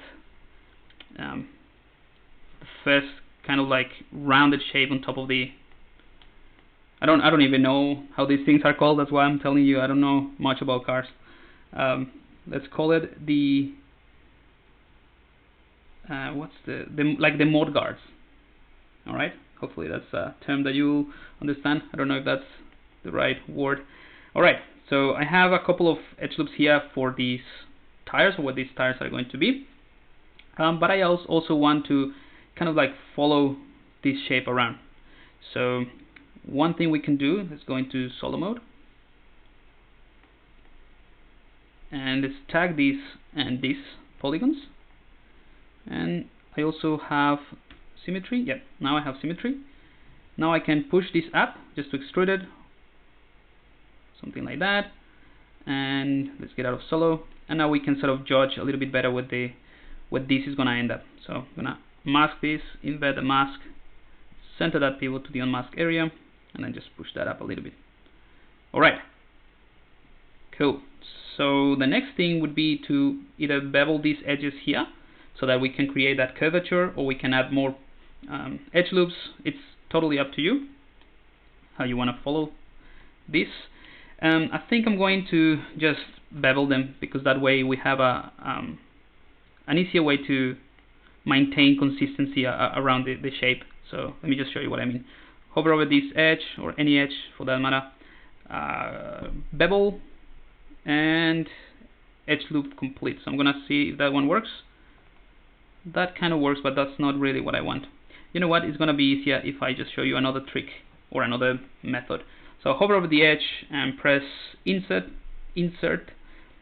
kind of like rounded shape on top of the, I don't even know how these things are called. That's why I'm telling you I don't know much about cars. Let's call it the what's the like the mod guards. All right. Hopefully that's a term that you understand. I don't know if that's the right word. All right. So I have a couple of edge loops here for these tires, or what these tires are going to be. But I also want to kind of like follow this shape around. So one thing we can do is go into solo mode, and let's tag these and these polygons. And I also have symmetry. Yep, now I have symmetry. Now I can push this up just to extrude it, something like that. And let's get out of solo. And now we can sort of judge a little bit better what this is going to end up. So I'm going to mask this, invert the mask, center that pivot to the unmasked area, and then just push that up a little bit. Alright, cool. So the next thing would be to either bevel these edges here so that we can create that curvature, or we can add more edge loops. It's totally up to you how you want to follow this. I think I'm going to just bevel them, because that way we have an easier way to maintain consistency around the shape. So let me just show you what I mean. Hover over this edge, or any edge for that matter, bevel, and edge loop complete. So I'm gonna see if that one works. That kind of works, but that's not really what I want. You know what, it's gonna be easier if I just show you another trick or another method. So hover over the edge and press insert,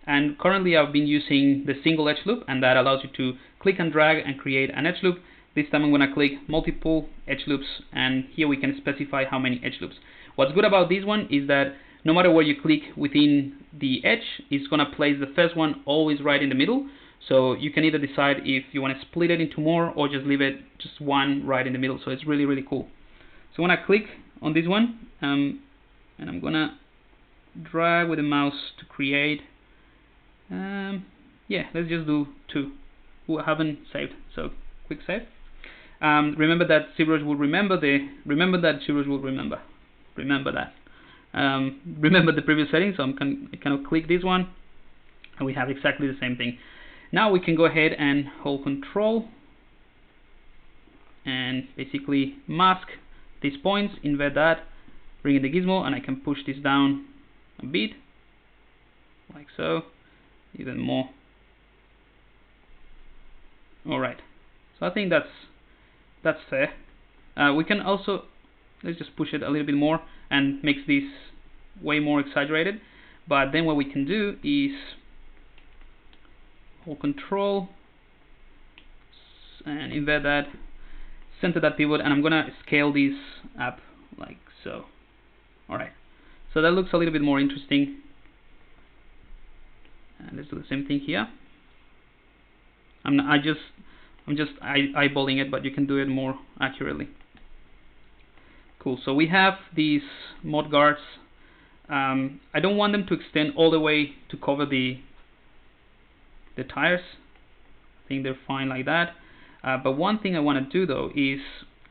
and currently I've been using the single edge loop, and that allows you to click and drag and create an edge loop. This time I'm going to click multiple edge loops, and here we can specify how many edge loops. What's good about this one is that no matter where you click within the edge, it's going to place the first one always right in the middle. So you can either decide if you want to split it into more, or just leave it just one right in the middle. So it's really, really cool. So when I click on this one, and I'm going to drag with the mouse to create, yeah, let's just do 2. We haven't saved, so quick save. Remember that ZBrush will remember that ZBrush will remember that. Remember the previous settings, so I kind of click this one, and we have exactly the same thing. Now we can go ahead and hold Control and basically mask these points, invert that, bring in the gizmo, and I can push this down a bit, like so, even more. Alright, so I think that's fair. We can also, let's just push it a little bit more and makes this way more exaggerated. But then what we can do is hold Control and invert that, center that pivot, and I'm gonna scale this up like so. Alright, so that looks a little bit more interesting. And let's do the same thing here. I'm just eyeballing it, but you can do it more accurately. Cool. So we have these mod guards. I don't want them to extend all the way to cover the tires. I think they're fine like that. But one thing I want to do though is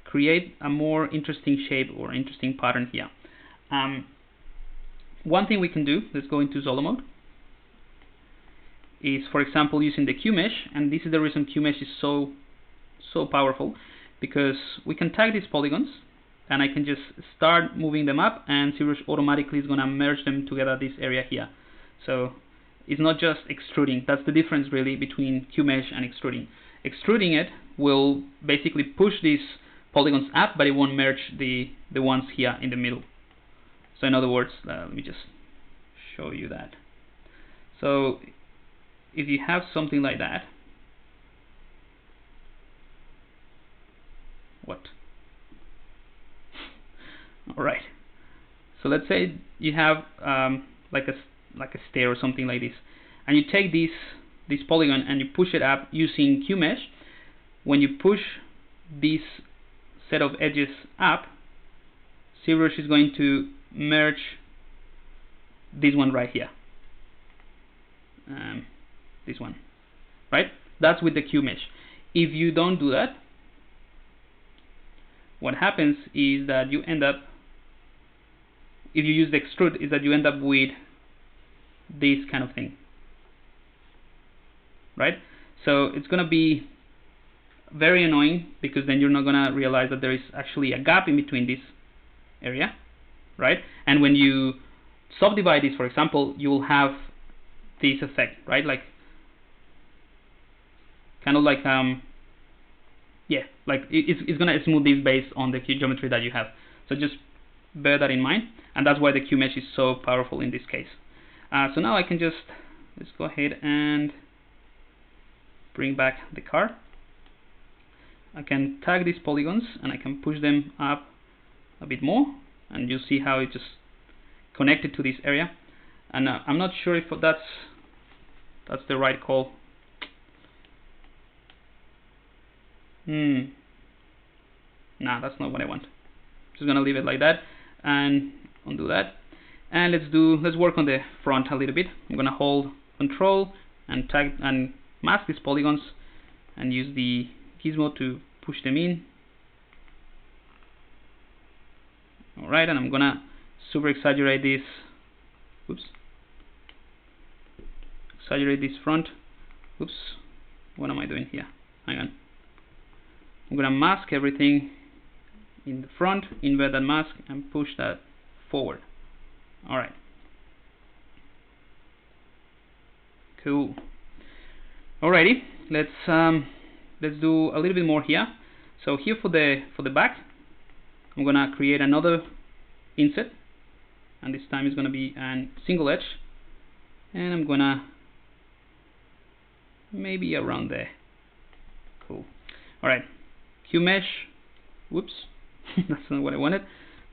create a more interesting shape or interesting pattern here. One thing we can do, let's go into Zolo mode, is for example using the Q mesh, and this is the reason Q mesh is so powerful, because we can tag these polygons and I can just start moving them up, and ZBrush automatically is going to merge them together this area here. So it's not just extruding. That's the difference really between Q mesh and extruding. Extruding it will basically push these polygons up, but it won't merge the ones here in the middle. So in other words, let me just show you that. So if you have something like that, what? All right. So let's say you have like a stair or something like this, and you take this polygon and you push it up using Q mesh. When you push this set of edges up, ZBrush is going to merge this one right here. This one, right? That's with the Q mesh. If you don't do that, what happens is that you end up, if you use the extrude, is that you end up with this kind of thing, right? So it's gonna be very annoying, because then you're not gonna realize that there is actually a gap in between this area, right? And when you subdivide this, for example, you will have this effect, right? Like kind of like yeah, like it's gonna smooth this based on the geometry that you have. So just bear that in mind, and that's why the Q mesh is so powerful in this case. So now I can just, let's go ahead and bring back the car. I can tag these polygons and I can push them up a bit more, and you'll see how it just connected to this area. And I'm not sure if that's the right call. Nah, that's not what I want. Just gonna leave it like that and undo that. And let's work on the front a little bit. I'm gonna hold Control and tag and mask these polygons and use the gizmo to push them in. Alright, and I'm gonna super exaggerate this. Oops. Exaggerate this front. Oops. What am I doing here? Hang on. I'm gonna mask everything in the front, invert that mask, and push that forward. Alright. Cool. Alrighty, let's do a little bit more here. So here for the back, I'm gonna create another inset, and this time it's gonna be a single edge, and I'm gonna maybe around there. Cool. Alright, Q mesh. Whoops, that's not what I wanted.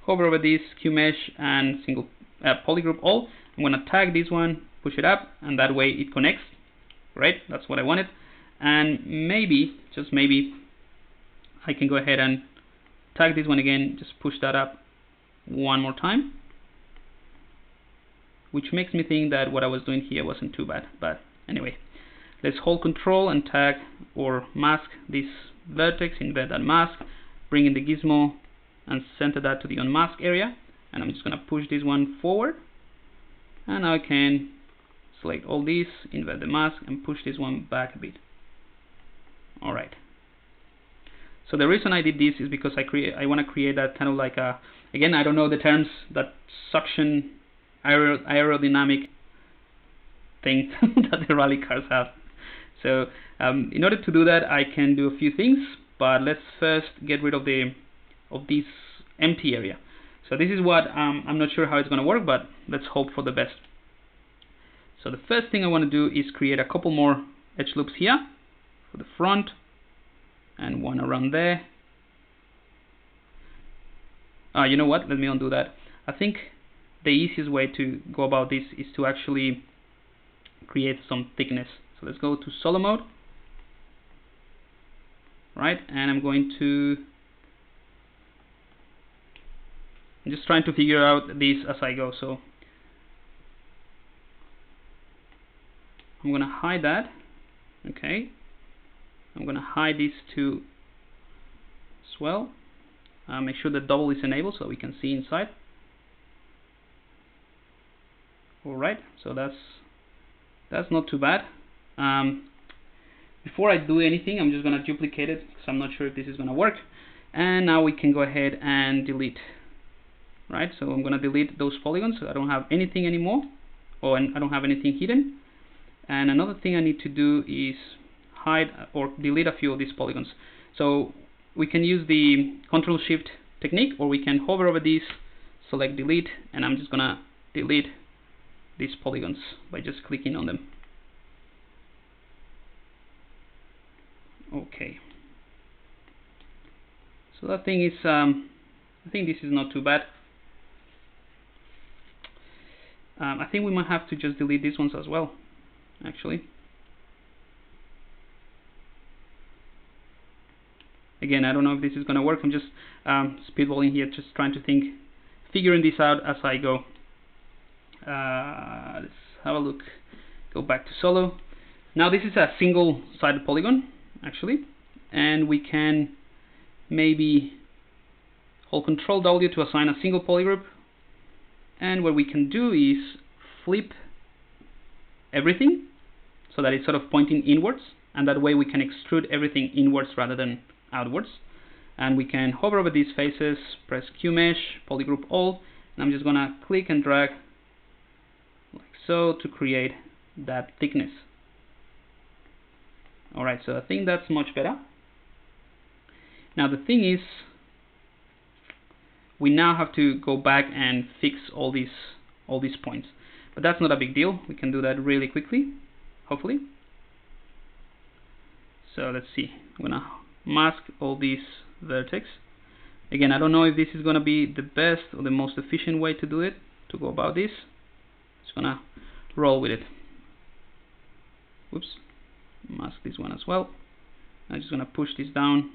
Hover over this Q mesh and single polygroup all. I'm gonna tag this one, push it up, and that way it connects. Right, that's what I wanted. And maybe, just maybe, I can go ahead and tag this one again, just push that up one more time, which makes me think that what I was doing here wasn't too bad. But anyway, let's hold Control and tag or mask this vertex, invert that mask, bring in the gizmo and center that to the unmasked area, and I'm just gonna push this one forward, and now I can select all these, invert the mask, and push this one back a bit. Alright. So the reason I did this is because I want to create that kind of like a, again, I don't know the terms, that suction aerodynamic thing that the rally cars have. So in order to do that, I can do a few things, but let's first get rid of this empty area. So this is what I'm not sure how it's going to work, but let's hope for the best. So the first thing I want to do is create a couple more edge loops here for the front, and one around there. You know what? Let me undo that. I think the easiest way to go about this is to actually create some thickness. So let's go to solo mode, right? And I'm just trying to figure out this as I go. So I'm gonna hide that. Okay. I'm gonna hide these two as well. Make sure the double is enabled so we can see inside. Alright, so that's not too bad. Before I do anything, I'm just gonna duplicate it because I'm not sure if this is gonna work. And now we can go ahead and delete. Right, so I'm gonna delete those polygons so I don't have anything anymore, or I don't have anything hidden. And another thing I need to do is hide or delete a few of these polygons. So we can use the Control-Shift technique, or we can hover over these, select delete, and I'm just gonna delete these polygons by just clicking on them. Okay. So that thing is, I think this is not too bad. I think we might have to just delete these ones as well, actually. Again, I don't know if this is going to work. I'm just speedballing here, just trying to figuring this out as I go. Let's have a look. Go back to solo. Now this is a single-sided polygon, actually, and we can maybe hold Control W to assign a single polygroup. And what we can do is flip everything so that it's sort of pointing inwards, and that way we can extrude everything inwards rather than outwards. And we can hover over these faces, press Q Mesh, Polygroup All, and I'm just gonna click and drag like so to create that thickness. Alright, so I think that's much better. Now the thing is, we now have to go back and fix all these points, but that's not a big deal. We can do that really quickly, hopefully. So let's see. I'm gonna mask all these vertex. Again, I don't know if this is gonna be the best or the most efficient way to do it, to go about this. Just gonna roll with it. Whoops. Mask this one as well. I'm just gonna push this down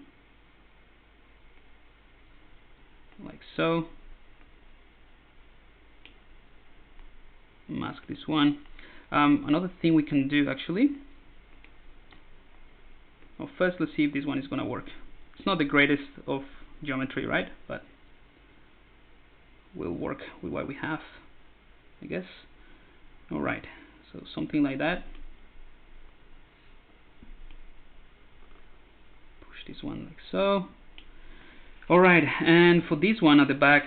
like so. Mask this one. Another thing we can do actually. Well, first let's see if this one is gonna work. It's not the greatest of geometry, right? But will work with what we have, I guess. Alright, so something like that. Push this one like so. Alright, and for this one at the back,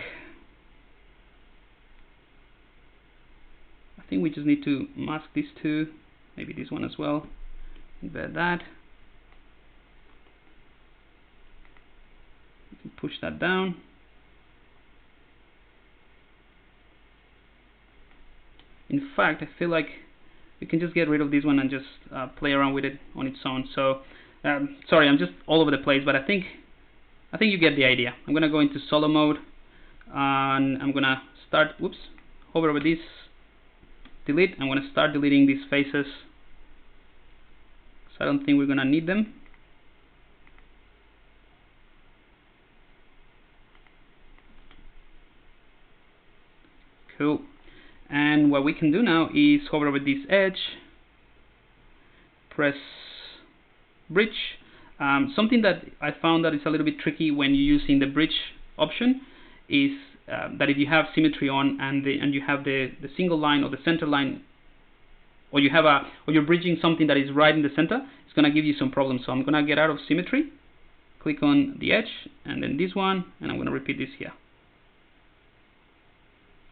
I think we just need to mask these two, maybe this one as well, invert that. You can push that down. In fact, I feel like we can just get rid of this one and just play around with it on its own. So, sorry, I'm just all over the place, but I think you get the idea. I'm gonna go into solo mode, and I'm gonna start. Whoops, hover over this, delete. I'm gonna start deleting these faces. So I don't think we're gonna need them. Cool. And what we can do now is hover over this edge, press bridge. Something that I found that is a little bit tricky when you're using the bridge option is that if you have symmetry on and you have the single line or the center line or you're bridging something that is right in the center, it's gonna give you some problems. So I'm gonna get out of symmetry, click on the edge, and then this one, and I'm gonna repeat this here.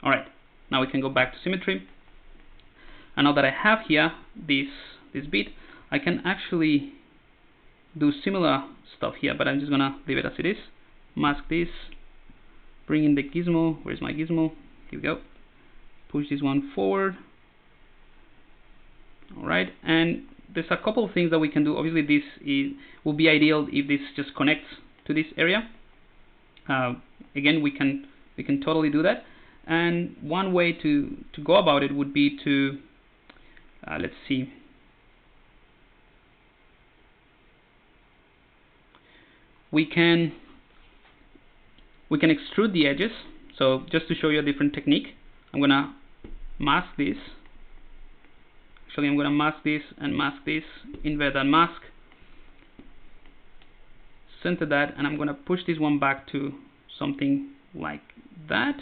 All right, now we can go back to symmetry. And now that I have here this bit, I can actually do similar stuff here, but I'm just gonna leave it as it is. Mask this, bring in the gizmo. Where's my gizmo? Here we go. Push this one forward. All right, and there's a couple of things that we can do. Obviously, this will be ideal if this just connects to this area. Again, we can totally do that. And one way to go about it would be to let's see. We can extrude the edges. So just to show you a different technique, I'm gonna mask this. Actually, I'm gonna mask this and mask this, invert that mask, center that, and I'm gonna push this one back to something like that.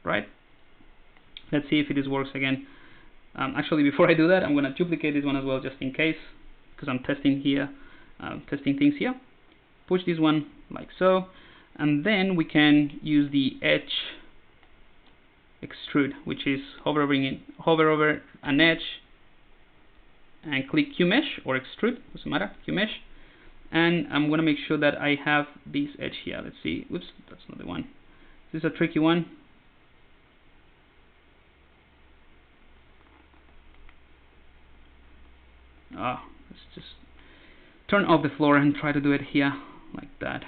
Right? Let's see if it works again. Actually, before I do that, I'm gonna duplicate this one as well, just in case, because I'm testing here, testing things here. Push this one like so, and then we can use the edge extrude, which is hover over an edge and click Q mesh or extrude, doesn't matter, Q mesh, and I'm gonna make sure that I have this edge here. Let's see. Oops, that's not the one. This is a tricky one. Let's just turn off the floor and try to do it here like that.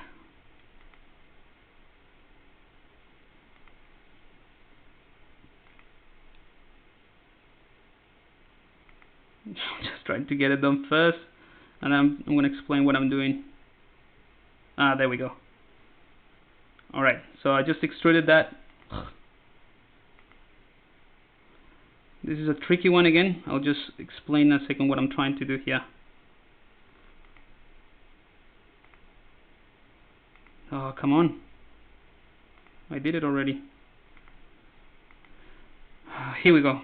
Just trying to get it done first, and I'm going to explain what I'm doing. There we go. Alright, so I just extruded that. This is a tricky one again. I'll just explain in a second what I'm trying to do here. Oh, come on. I did it already. Here we go.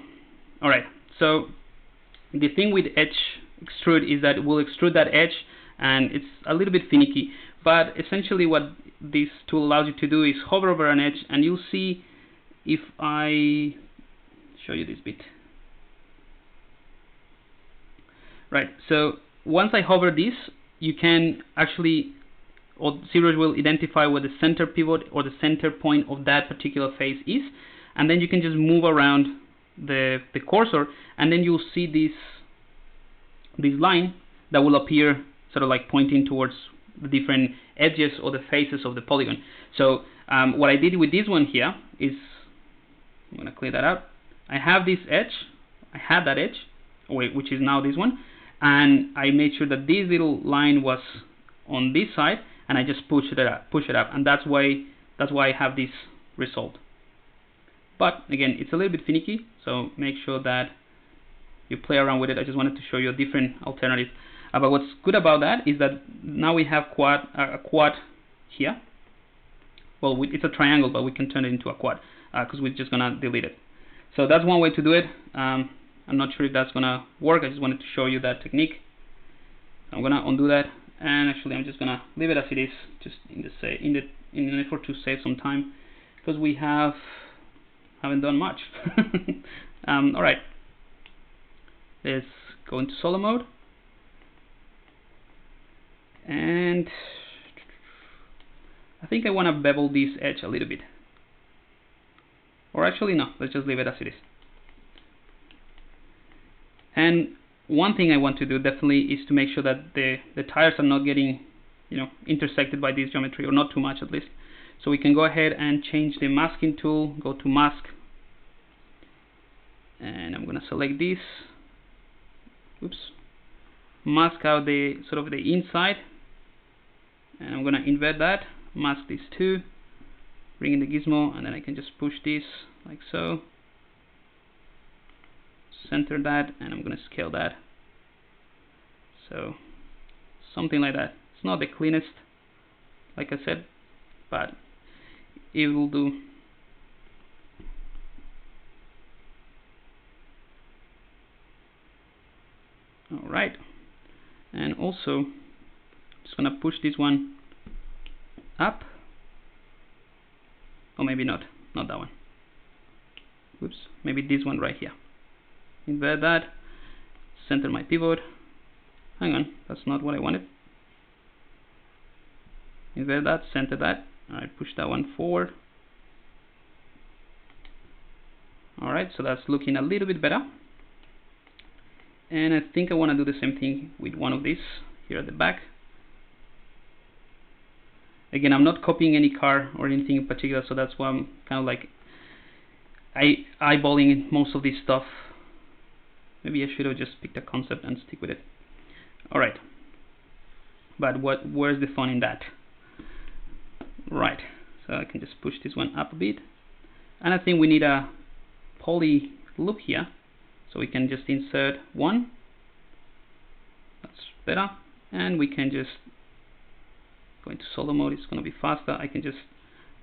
Alright, so the thing with edge extrude is that we'll extrude that edge, and it's a little bit finicky. But essentially what this tool allows you to do is hover over an edge, and you'll see if I show you this bit. Right, so once I hover this, you can actually, or ZBrush will identify where the center pivot or the center point of that particular face is, and then you can just move around the cursor, and then you'll see this line that will appear sort of like pointing towards the different edges or the faces of the polygon. So what I did with this one here is, I'm going to clear that out. I have this edge, I had that edge, which is now this one, and I made sure that this little line was on this side, and I just push it up, and that's why I have this result. But again, it's a little bit finicky, so make sure that you play around with it. I just wanted to show you a different alternative. But what's good about that is that now we have a quad here. Well, it's a triangle, but we can turn it into a quad because we're just gonna delete it. So that's one way to do it. I'm not sure if that's gonna work. I just wanted to show you that technique. I'm gonna undo that, and actually I'm just gonna leave it as it is, just in an effort to save some time, because we haven't done much. All right, let's go into solo mode, and I think I want to bevel this edge a little bit. Or actually no, let's just leave it as it is. And one thing I want to do definitely is to make sure that the tires are not getting, intersected by this geometry, or not too much at least. So we can go ahead and change the masking tool, go to mask, and I'm going to select this. Oops. Mask out the sort of the inside, and I'm going to invert that, mask this too, bring in the gizmo, and then I can just push this like so, center that, and I'm going to scale that. So something like that. It's not the cleanest, like I said, but it will do. right. And also just gonna push this one up, or maybe not that one. Oops, maybe this one right here. Invert that, center my pivot. Hang on, that's not what I wanted. Invert that, center that. Alright, push that one forward. Alright, so that's looking a little bit better. And I think I want to do the same thing with one of these here at the back. Again, I'm not copying any car or anything in particular, so that's why I'm kind of like eyeballing most of this stuff. Maybe I should have just picked a concept and stick with it. Alright, but where's the fun in that? Right, so I can just push this one up a bit, and I think we need a poly look here, so we can just insert one. That's better, and we can just go into solo mode. It's going to be faster. I can just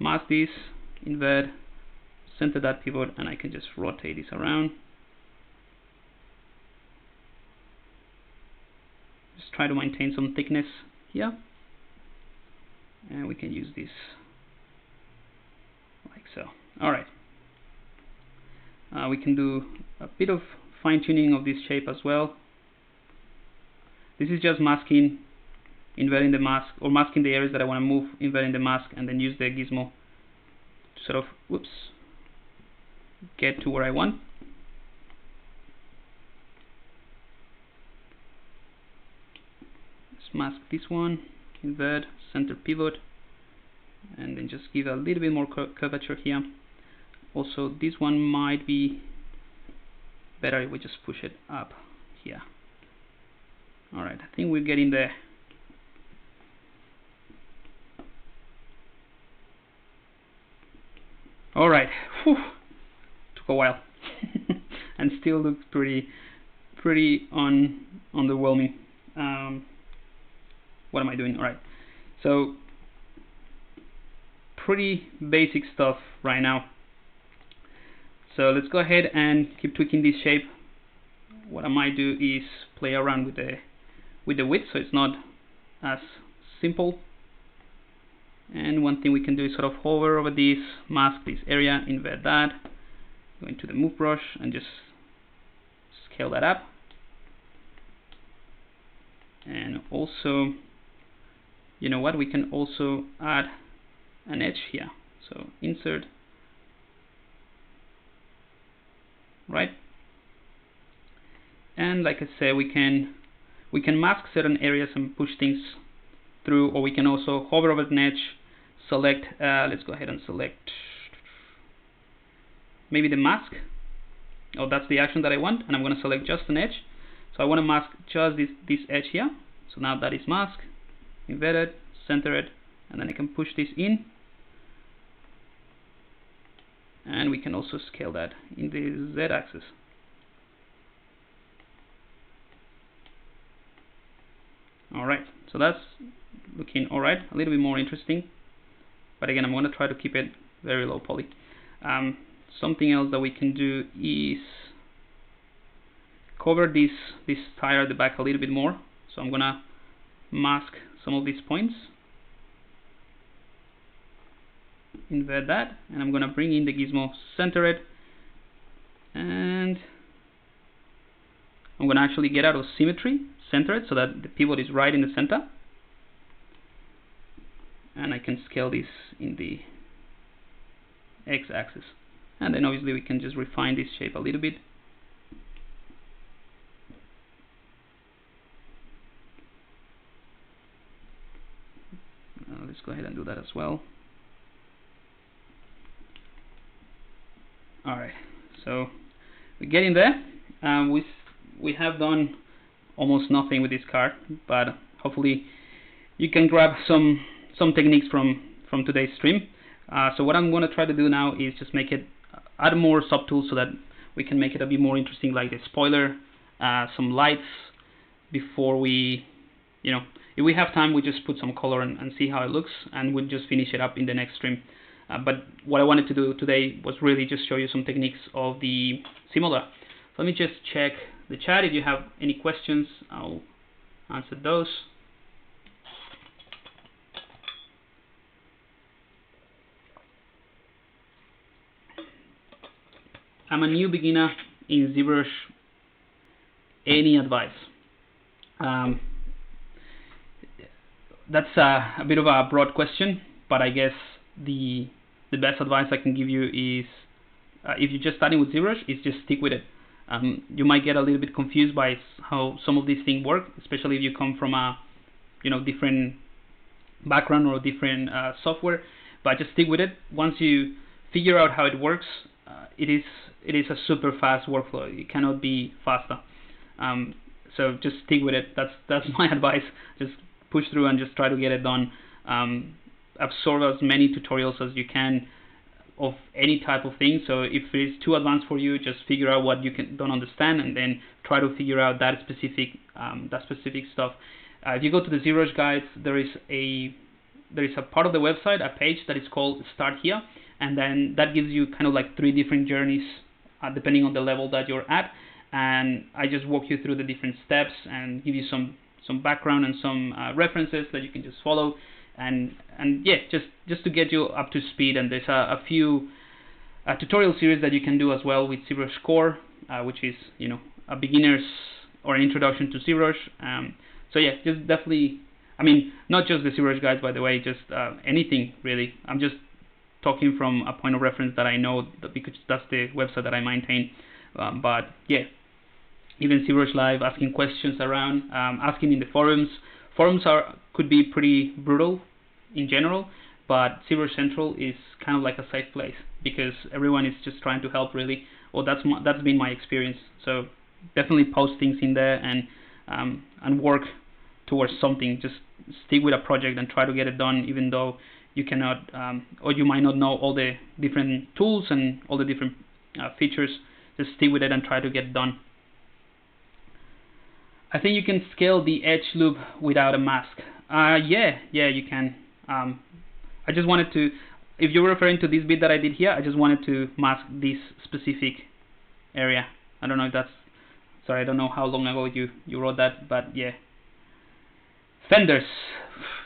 mask this, invert, center that pivot, and I can just rotate this around. Just try to maintain some thickness here, and we can use this like so. Alright, we can do a bit of fine-tuning of this shape as well. This is just masking, inverting the mask, or masking the areas that I want to move, inverting the mask, and then use the gizmo to sort of, whoops, get to where I want. Let's mask this one, invert, center pivot, and then just give a little bit more curvature here. Also, this one might be better if we just push it up here. Alright, I think we're getting there. Alright, took a while and still looks pretty underwhelming. What am I doing? Alright, so pretty basic stuff right now. So let's go ahead and keep tweaking this shape. What I might do is play around with the width, so it's not as simple. And one thing we can do is sort of hover over this, mask this area, invert that, go into the move brush and just scale that up. And also, you know what, we can also add an edge here. So insert, right? And like I said, we can mask certain areas and push things through, or we can also hover over an edge, select, let's go ahead and select maybe the mask. Oh, that's the action that I want, and I'm going to select just an edge. So I want to mask just this edge here. So now that is masked, invert it, center it, and then I can push this in. And we can also scale that in the Z axis. Alright, so that's looking alright, a little bit more interesting. But again, I'm going to try to keep it very low poly. Something else that we can do is cover this tire at the back a little bit more. So I'm going to mask some of these points. Invert that, and I'm going to bring in the gizmo, center it, and I'm going to actually get out of symmetry, center it so that the pivot is right in the center, and I can scale this in the x-axis, and then obviously we can just refine this shape a little bit. Let's go ahead and do that as well. Alright, so we're getting there. We have done almost nothing with this car, but hopefully you can grab some techniques from today's stream. So what I'm going to try to do now is just add more subtools so that we can make it a bit more interesting, like the spoiler, some lights before we, if we have time, we just put some color and see how it looks, and we'll just finish it up in the next stream. But what I wanted to do today was really just show you some techniques of the simulator. Let me just check the chat. If you have any questions, I'll answer those. I'm a new beginner in ZBrush. Any advice? That's a bit of a broad question, but I guess the best advice I can give you is if you're just starting with ZBrush, is just stick with it. You might get a little bit confused by how some of these things work, especially if you come from a different background or different software. But just stick with it. Once you figure out how it works, it is a super fast workflow. It cannot be faster. So just stick with it. That's my advice. Just push through and just try to get it done. Absorb as many tutorials as you can of any type of thing. So if it's too advanced for you, just figure out what you don't understand, and then try to figure out that specific stuff. If you go to the ZBrush guides, there is a part of the website, a page that is called Start Here, and then that gives you kind of like 3 different journeys depending on the level that you're at. And I just walk you through the different steps and give you some background and some references that you can just follow, and yeah, just to get you up to speed. And there's a few tutorial series that you can do as well with ZBrush Core, which is a beginner's or an introduction to ZBrush. So yeah, just definitely, I mean, not just the ZBrush guides, by the way, just anything really. I'm just talking from a point of reference that I know, because that's the website that I maintain. But yeah, even ZBrush Live, asking questions around, asking in the forums. Forums could be pretty brutal in general, but ZBrush Central is kind of like a safe place because everyone is just trying to help, really. Or that's been my experience. So definitely post things in there and work towards something. Just stick with a project and try to get it done, even though you cannot or you might not know all the different tools and all the different features. Just stick with it and try to get it done. I think you can scale the edge loop without a mask. Yeah, you can. I just wanted to, if you're referring to this bit that I did here, I just wanted to mask this specific area. I don't know if that's, sorry, I don't know how long ago you wrote that, but yeah. Fenders.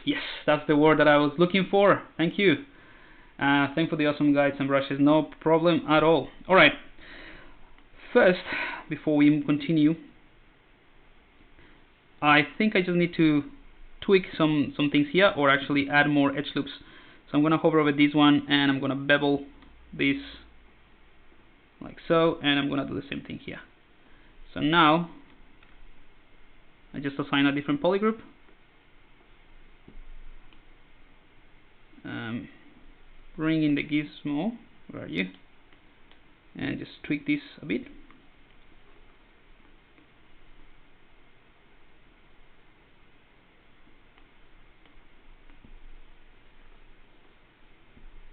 Yes, that's the word that I was looking for. Thank you. Thanks for the awesome guides and brushes. No problem at all. Alright. First, before we continue, I think I just need to tweak some things here, or actually add more edge loops. So I'm going to hover over this one, and I'm going to bevel this like so, and I'm going to do the same thing here. So now I just assign a different polygroup. Bring in the gizmo, where are you? And just tweak this a bit.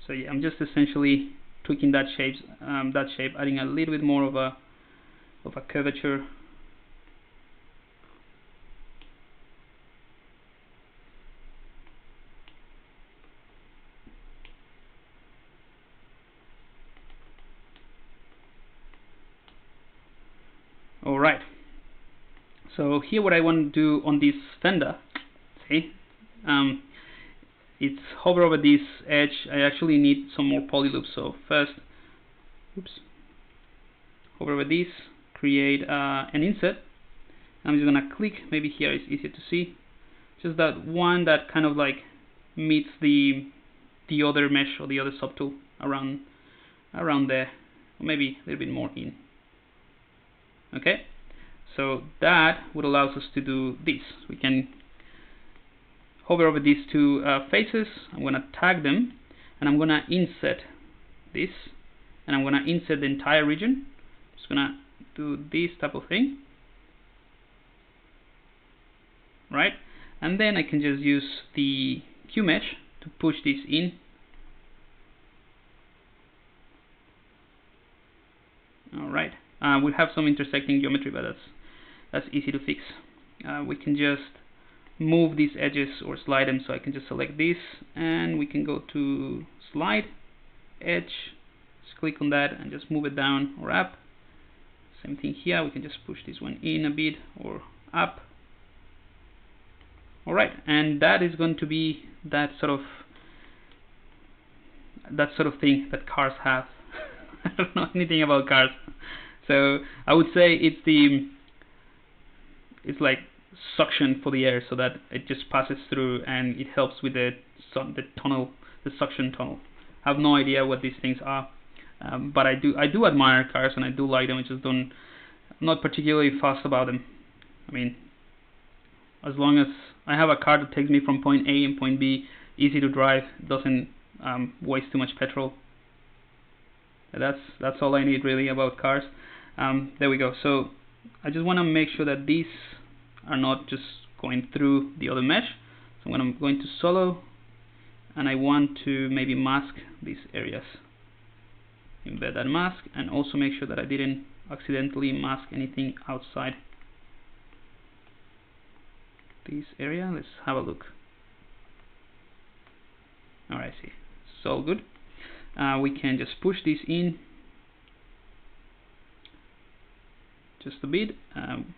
So yeah, I'm just essentially tweaking that shape, adding a little bit more of a curvature. All right. So here, what I want to do on this fender, see, it's hover over this edge. I actually need some more poly loops. So first, hover over this, create an insert. I'm just gonna click. Maybe here it's easier to see. Just that one that kind of like meets the other mesh or the other subtool around there, or maybe a little bit more in. Okay, so that would allow us to do this. We can hover over these two faces. I'm going to tag them, and I'm going to insert this, and I'm going to insert the entire region. Just going to do this type of thing, right? And then I can just use the Q mesh to push this in. All right. We'll have some intersecting geometry, but that's easy to fix. We can just move these edges or slide them. So I can just select this, and we can go to slide edge. Just click on that and just move it down or up. Same thing here, we can just push this one in a bit or up. Alright, and that is going to be that sort of thing that cars have. I don't know anything about cars, so I would say it's like suction for the air, so that it just passes through and it helps with the tunnel, the suction tunnel. I have no idea what these things are, but I do admire cars and I do like them. I'm not particularly fussed about them. I mean, as long as I have a car that takes me from point A and point B, easy to drive, doesn't waste too much petrol. That's all I need really about cars. There we go. So I just want to make sure that these are not just going through the other mesh. So I'm going to solo, and I want to maybe mask these areas. Embed that mask, and also make sure that I didn't accidentally mask anything outside this area. Let's have a look. Alright, see, it's all good. We can just push this in just a bit, and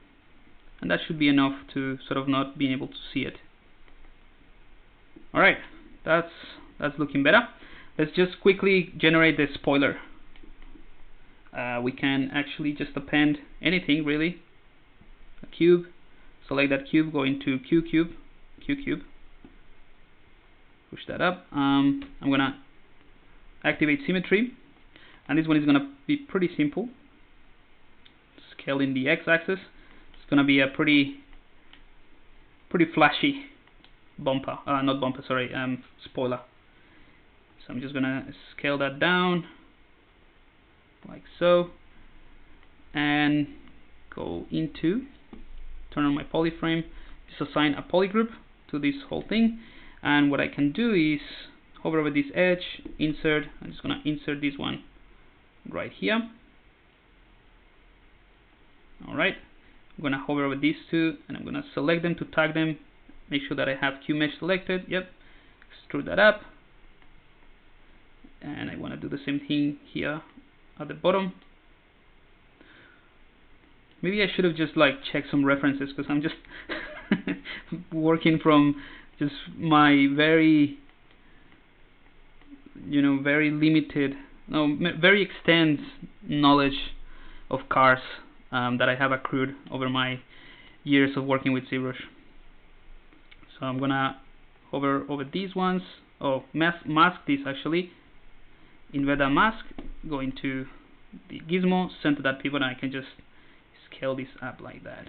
that should be enough to sort of not being able to see it. Alright, that's looking better. Let's just quickly generate the spoiler. We can actually just append anything really. A cube, select that cube, go into Q cube, push that up. I'm gonna activate symmetry, and this one is gonna be pretty simple. Scale in the x-axis. It's gonna be a pretty flashy bumper, not bumper, sorry, spoiler. So I'm just gonna scale that down like so, and go into, turn on my polyframe, just assign a polygroup to this whole thing. And what I can do is hover over this edge, insert. I'm just gonna insert this one right here. Alright, I'm gonna hover over these two, and I'm gonna select them to tag them. Make sure that I have QMesh selected. Yep, extrude that up, and I want to do the same thing here at the bottom. Maybe I should have just like checked some references, because I'm just working from just my very limited, very extensive knowledge of cars that I have accrued over my years of working with ZBrush. So I'm gonna hover over these ones, mask these actually, embed a mask, go into the gizmo, center that pivot, and I can just scale this up like that.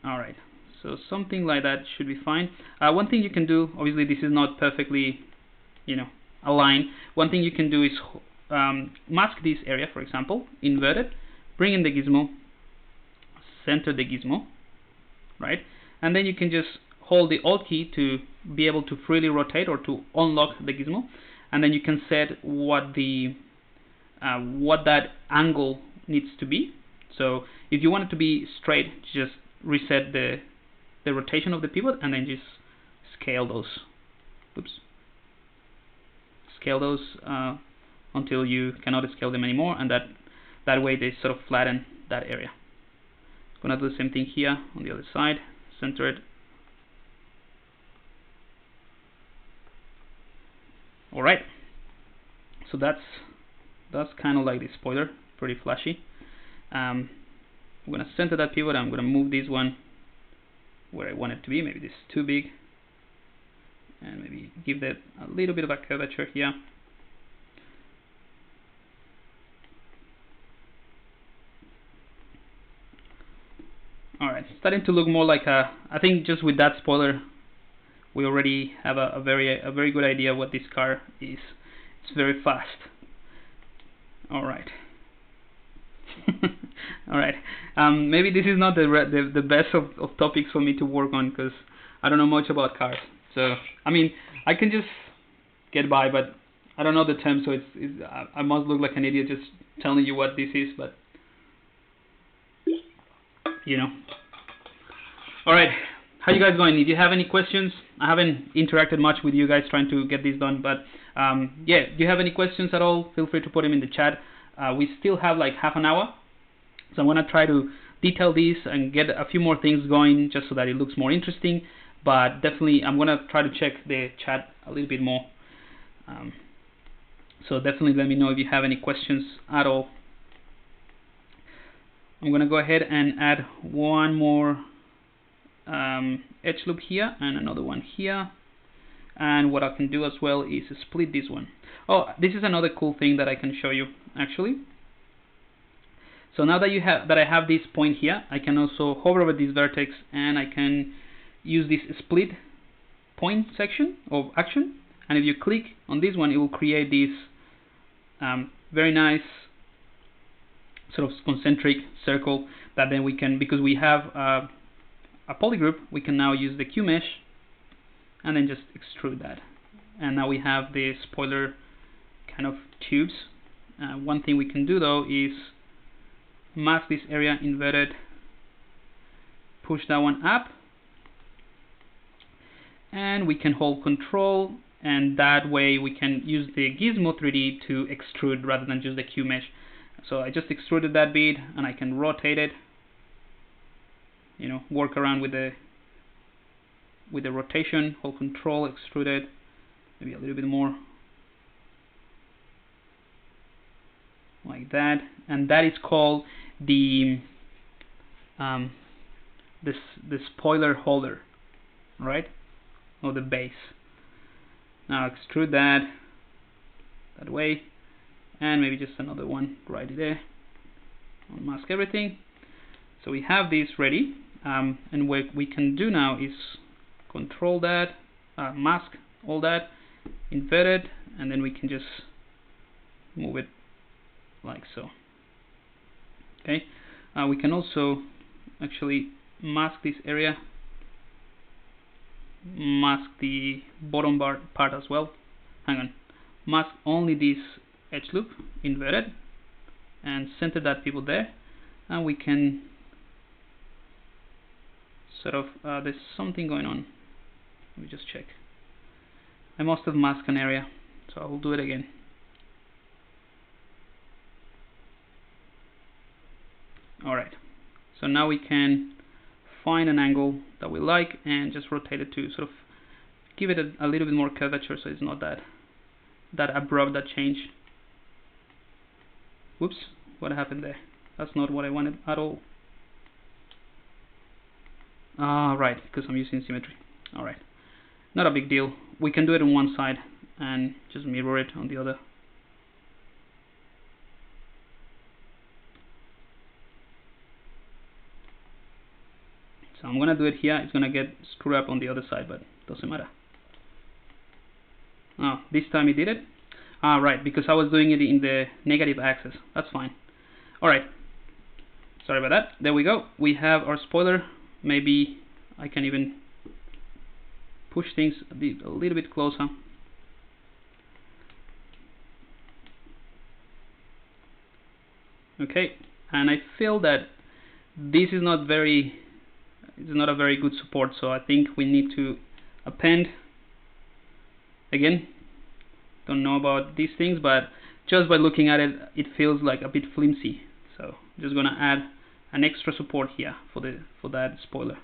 Alright, so something like that should be fine. One thing you can do, obviously this is not perfectly aligned. One thing you can do is mask this area, for example, invert it, bring in the gizmo, center the gizmo, right? And then you can just hold the Alt key to be able to freely rotate or to unlock the gizmo, and then you can set what that angle needs to be. So if you want it to be straight, just reset the rotation of the pivot, and then just scale those. Scale those until you cannot scale them anymore, and that way they sort of flatten that area. I'm gonna do the same thing here on the other side. Center it. Alright, so that's kind of like the spoiler, pretty flashy. I'm gonna center that pivot. I'm gonna move this one where I want it to be. Maybe this is too big, and maybe give that a little bit of a curvature here. Alright, starting to look more like I think just with that spoiler we already have a very good idea what this car is. It's very fast. Alright. Alright. Maybe this is not the best of topics for me to work on, because I don't know much about cars. So I mean, I can just get by, but I don't know the term, so I must look like an idiot just telling you what this is, but Alright, how you guys going? If you have any questions, I haven't interacted much with you guys trying to get this done, but yeah, do you have any questions at all? Feel free to put them in the chat. We still have like half an hour, so I'm gonna try to detail this and get a few more things going just so that it looks more interesting. But definitely, I'm gonna try to check the chat a little bit more. So definitely let me know if you have any questions at all. I'm gonna go ahead and add one more edge loop here and another one here. And what I can do as well is split this one. Oh, this is another cool thing that I can show you actually. So now that I have this point here, I can also hover over this vertex and I can use this split point section of action. And if you click on this one, it will create this very nice sort of concentric circle that then we can, because we have a polygroup, we can now use the Q mesh and then just extrude that. And now we have the spoiler kind of tubes. One thing we can do though is mask this area inverted, push that one up, and we can hold control, and that way we can use the Gizmo 3D to extrude rather than just the Q mesh. So I just extruded that bit and I can rotate it, you know, work around with the rotation, hold control, extrude it, maybe a little bit more like that. And that is called the spoiler holder, right? Or the base. Now extrude that way, and maybe just another one right there. Unmask everything. So we have this ready, and what we can do now is control that, mask all that, invert it, and then we can just move it like so. Okay. We can also actually mask this area, mask the bottom part as well. Hang on. Mask only this edge loop, invert it, and center that pivot there. And we can sort of, there's something going on. Let me just check. I must have masked an area, so I will do it again. Alright, so now we can find an angle that we like and just rotate it to sort of give it a little bit more curvature, so it's not that abrupt, that change. Whoops, what happened there? That's not what I wanted at all. Right, because I'm using symmetry. Alright, not a big deal. We can do it on one side and just mirror it on the other. So I'm gonna do it here. It's gonna get screwed up on the other side, but doesn't matter. Oh, this time it did it. Right, because I was doing it in the negative axis. That's fine. Alright, sorry about that. There we go. We have our spoiler. Maybe I can even push things a little bit closer. Okay, and I feel that this is not a very good support, so I think we need to append. Again, don't know about these things, but just by looking at it, it feels like a bit flimsy. So I'm just gonna add an extra support here for that spoiler.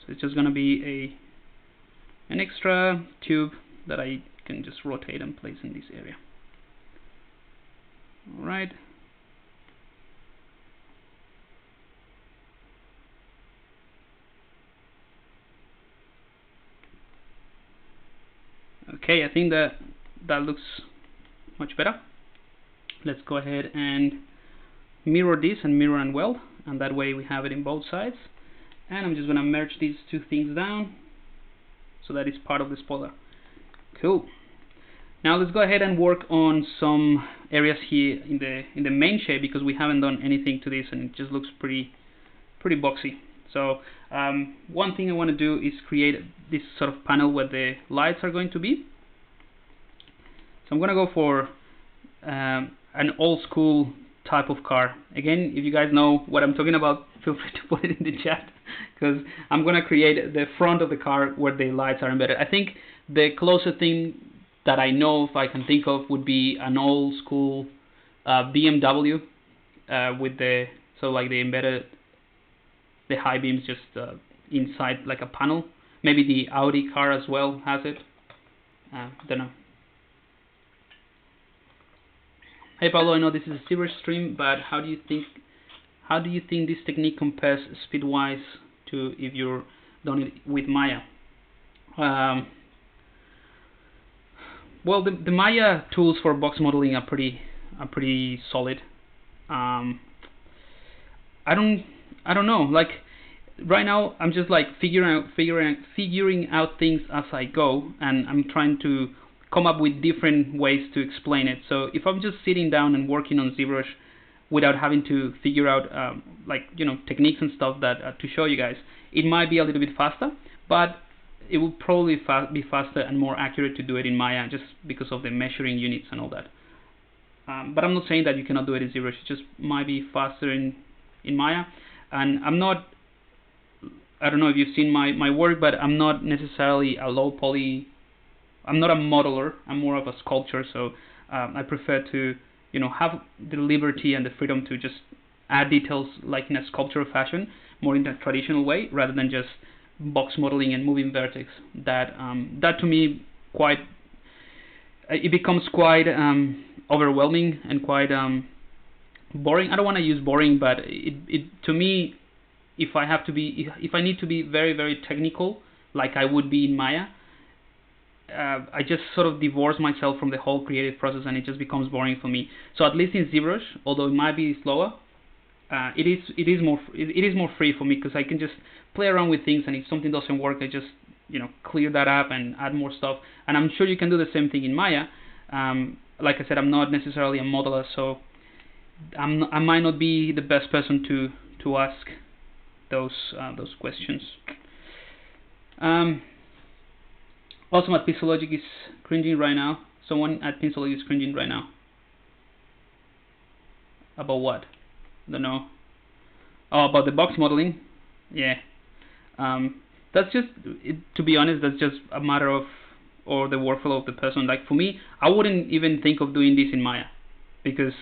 So it's just gonna be an extra tube that I can just rotate and place in this area. Alright. Okay, I think that looks much better. Let's go ahead and mirror this and mirror and weld, and that way we have it in both sides. And I'm just gonna merge these two things down so that it's part of the spoiler. Cool. Now let's go ahead and work on some areas here in the main shape, because we haven't done anything to this and it just looks pretty boxy. So one thing I want to do is create this sort of panel where the lights are going to be. So I'm going to go for a an old school type of car. Again, if you guys know what I'm talking about, feel free to put it in the chat, because I'm gonna create the front of the car where the lights are embedded. I think the closest thing that I know if I can think of would be an old school BMW with the like the embedded, the high beams just inside like a panel. Maybe the Audi car as well has it. Don't know. Hey Pablo, I know this is a ZBrush stream, but how do you think this technique compares speed-wise to if you're done it with Maya? Well, the Maya tools for box modeling are pretty solid. I don't know. Like right now, I'm just like figuring out things as I go, and I'm trying to come up with different ways to explain it. So if I'm just sitting down and working on ZBrush without having to figure out like techniques and stuff that to show you guys, it might be a little bit faster, but it will probably be faster and more accurate to do it in Maya just because of the measuring units and all that. But I'm not saying that you cannot do it in ZBrush. It just might be faster in Maya. And I don't know if you've seen my work, but I'm not necessarily a low poly. I'm not a modeler. I'm more of a sculptor. So I prefer to have the liberty and the freedom to just add details like in a sculptural fashion, more in a traditional way, rather than just box modeling and moving vertex. That to me it becomes quite overwhelming and quite boring. I don't want to use boring, but it to me, if I need to be very, very technical, like I would be in Maya, I just sort of divorce myself from the whole creative process, and it just becomes boring for me. So at least in ZBrush, although it might be slower, it is more free for me, because I can just play around with things, and if something doesn't work, I just clear that up and add more stuff. And I'm sure you can do the same thing in Maya. Like I said, I'm not necessarily a modeler, so I might not be the best person to ask those questions. Also, at Pixelogic is cringing right now. Someone at Pixelogic is cringing right now. About what? Don't know. Oh, about the box modeling. Yeah. That's just, to be honest, that's just a matter of, or the workflow of the person. Like for me, I wouldn't even think of doing this in Maya, because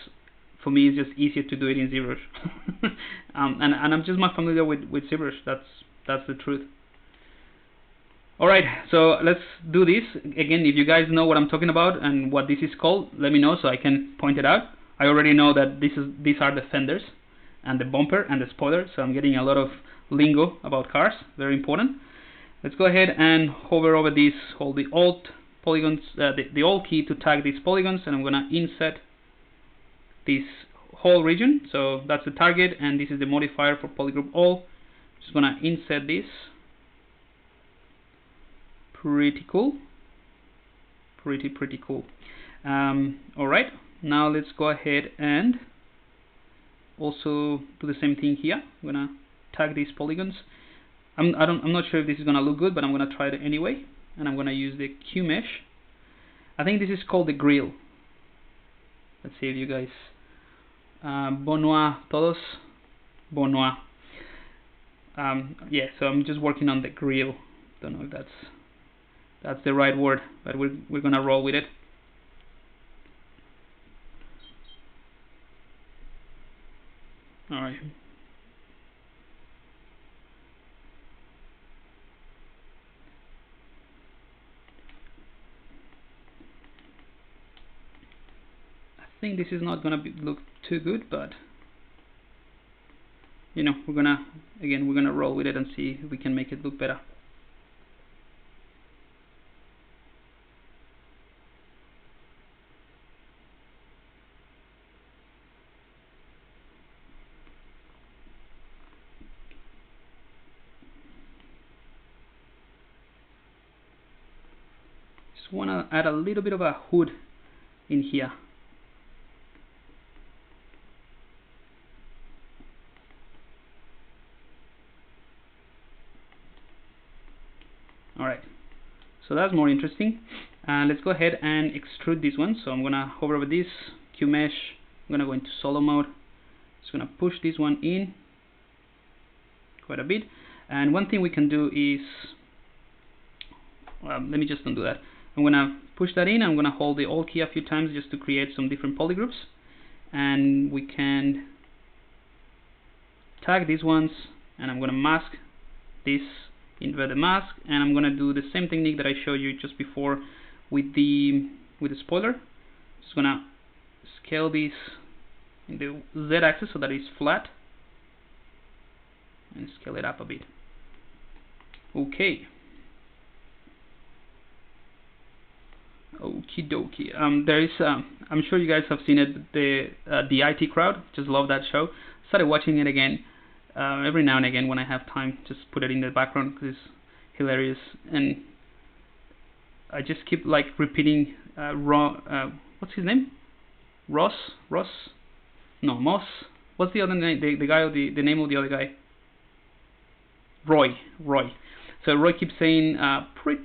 for me it's just easier to do it in ZBrush. And I'm just more familiar with ZBrush. That's the truth. Alright, so let's do this. Again, if you guys know what I'm talking about and what this is called, let me know so I can point it out. I already know that these are the fenders and the bumper and the spoiler, so I'm getting a lot of lingo about cars, very important. Let's go ahead and hover over these, hold the Alt polygons, the Alt key to tag these polygons, and I'm gonna inset this whole region. So that's the target, and this is the modifier for polygroup all. Just gonna inset this. Pretty cool. Pretty cool. Alright, now let's go ahead and also do the same thing here. I'm gonna tag these polygons. I'm not sure if this is gonna look good, but I'm gonna try it anyway, and I'm gonna use the Q mesh. I think this is called the grill. Let's see if you guys bonjour todos. Bonjour. Yeah, so I'm just working on the grill. Don't know if that's the right word, but we're gonna roll with it. All right. I think this is not gonna look too good, but we're gonna roll with it and see if we can make it look better. Just wanna add a little bit of a hood in here. Alright, so that's more interesting. Let's go ahead and extrude this one. So I'm gonna hover over this, Q mesh, I'm gonna go into solo mode. Just gonna push this one in quite a bit. And one thing we can do is, let me just undo that. I'm gonna push that in. I'm gonna hold the Alt key a few times just to create some different polygroups, and we can tag these ones, and I'm gonna mask this, invert the mask, and I'm gonna do the same technique that I showed you just before with the spoiler. Just gonna scale this in the Z-axis so that it's flat, and scale it up a bit. Okay. Okie dokie. There is, I'm sure you guys have seen it, the IT Crowd. Just love that show. Started watching it again every now and again when I have time. Just put it in the background because it's hilarious, and I just keep like repeating. What's his name? Ross? No, Moss. What's the other name? The guy, the name of the other guy? Roy. So Roy keeps saying pretty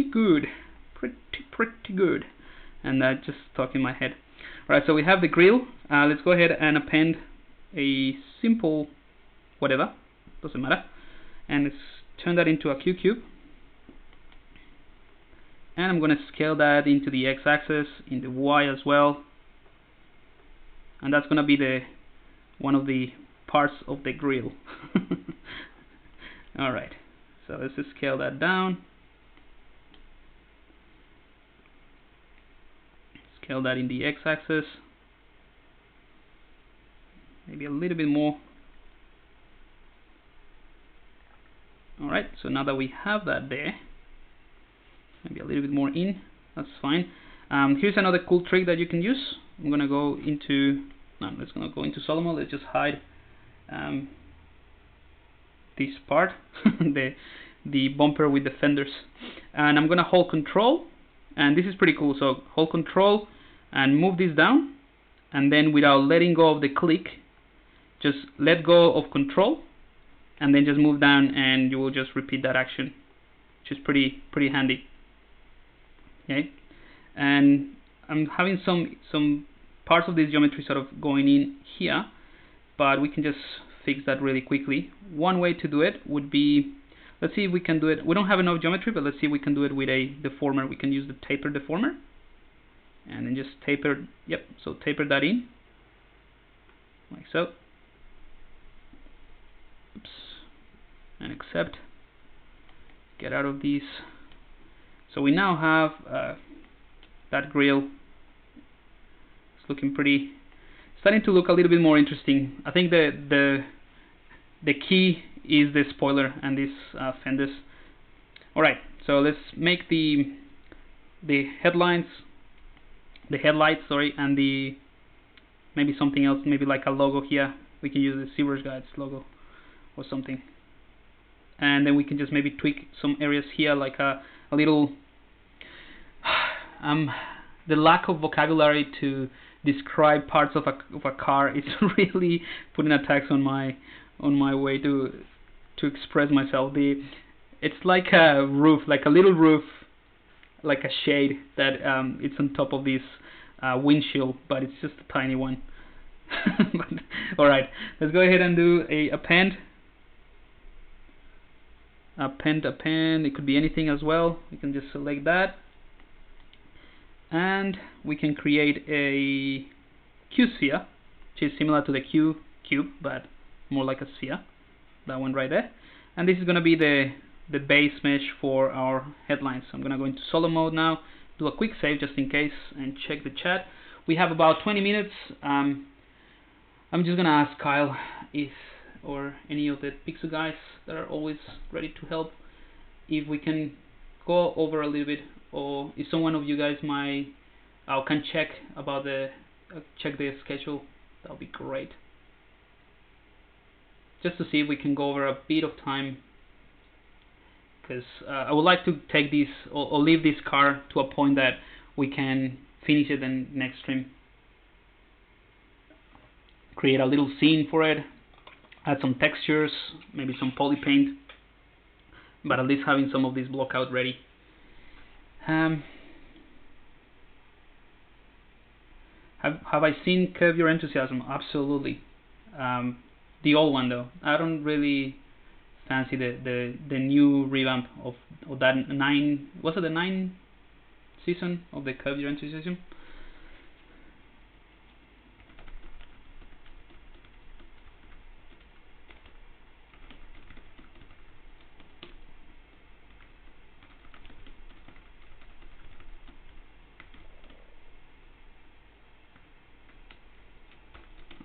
good. Pretty good, and that just stuck in my head. Alright, so we have the grill. Let's go ahead and append a simple whatever, doesn't matter, and let's turn that into a Q-cube, and I'm going to scale that into the X-axis, in the Y as well, and that's going to be the one of the parts of the grill. Alright, so let's just scale that down. Scale that in the X-axis, maybe a little bit more. Alright, so now that we have that there, maybe a little bit more in, that's fine. Here's another cool trick that you can use. I'm gonna go into, let's gonna go into solo mode. Let's just hide this part, the bumper with the fenders, and I'm gonna hold Control, and this is pretty cool. So hold Control and move this down, and then without letting go of the click, just let go of Control, and then just move down, and you will just repeat that action, which is pretty handy. Okay, and I'm having some parts of this geometry sort of going in here, but we can just fix that really quickly. One way to do it would be, let's see if we can do it. We don't have enough geometry, but let's see if we can do it with a deformer. We can use the taper deformer, and then just taper, so taper that in, like so. Oops. And accept. Get out of these. So we now have that grill. It's looking pretty, starting to look a little bit more interesting. I think the key is the spoiler and these fenders. Alright, so let's make the headlights, sorry, and the maybe something else, maybe like a logo here. We can use the ZBrush Guides logo or something, and then we can just maybe tweak some areas here, like a little the lack of vocabulary to describe parts of a car is really putting a tax on my way to express myself. It's like a roof, like a little roof, like a shade that it's on top of this windshield, but it's just a tiny one. Alright, let's go ahead and do a append. Append, it could be anything as well. We can just select that, and we can create a Q sphere, which is similar to the Q cube, but more like a sphere. That one right there. And this is going to be the base mesh for our headlines. So I'm going to go into solo mode now, do a quick save just in case, and check the chat. We have about 20 minutes. I'm just going to ask Kyle or any of the Pixel guys that are always ready to help, if we can go over a little bit, or if someone of you guys can check about check the schedule. That would be great. Just to see if we can go over a bit of time, because I would like to take this or leave this car to a point that we can finish it in next stream. Create a little scene for it, add some textures, maybe some poly paint, but at least having some of this block out ready. Have I seen Curb Your Enthusiasm? Absolutely. The old one though. I don't really fancy the new revamp of that 9. Was it the 9 season of the Curb Your Enthusiasm?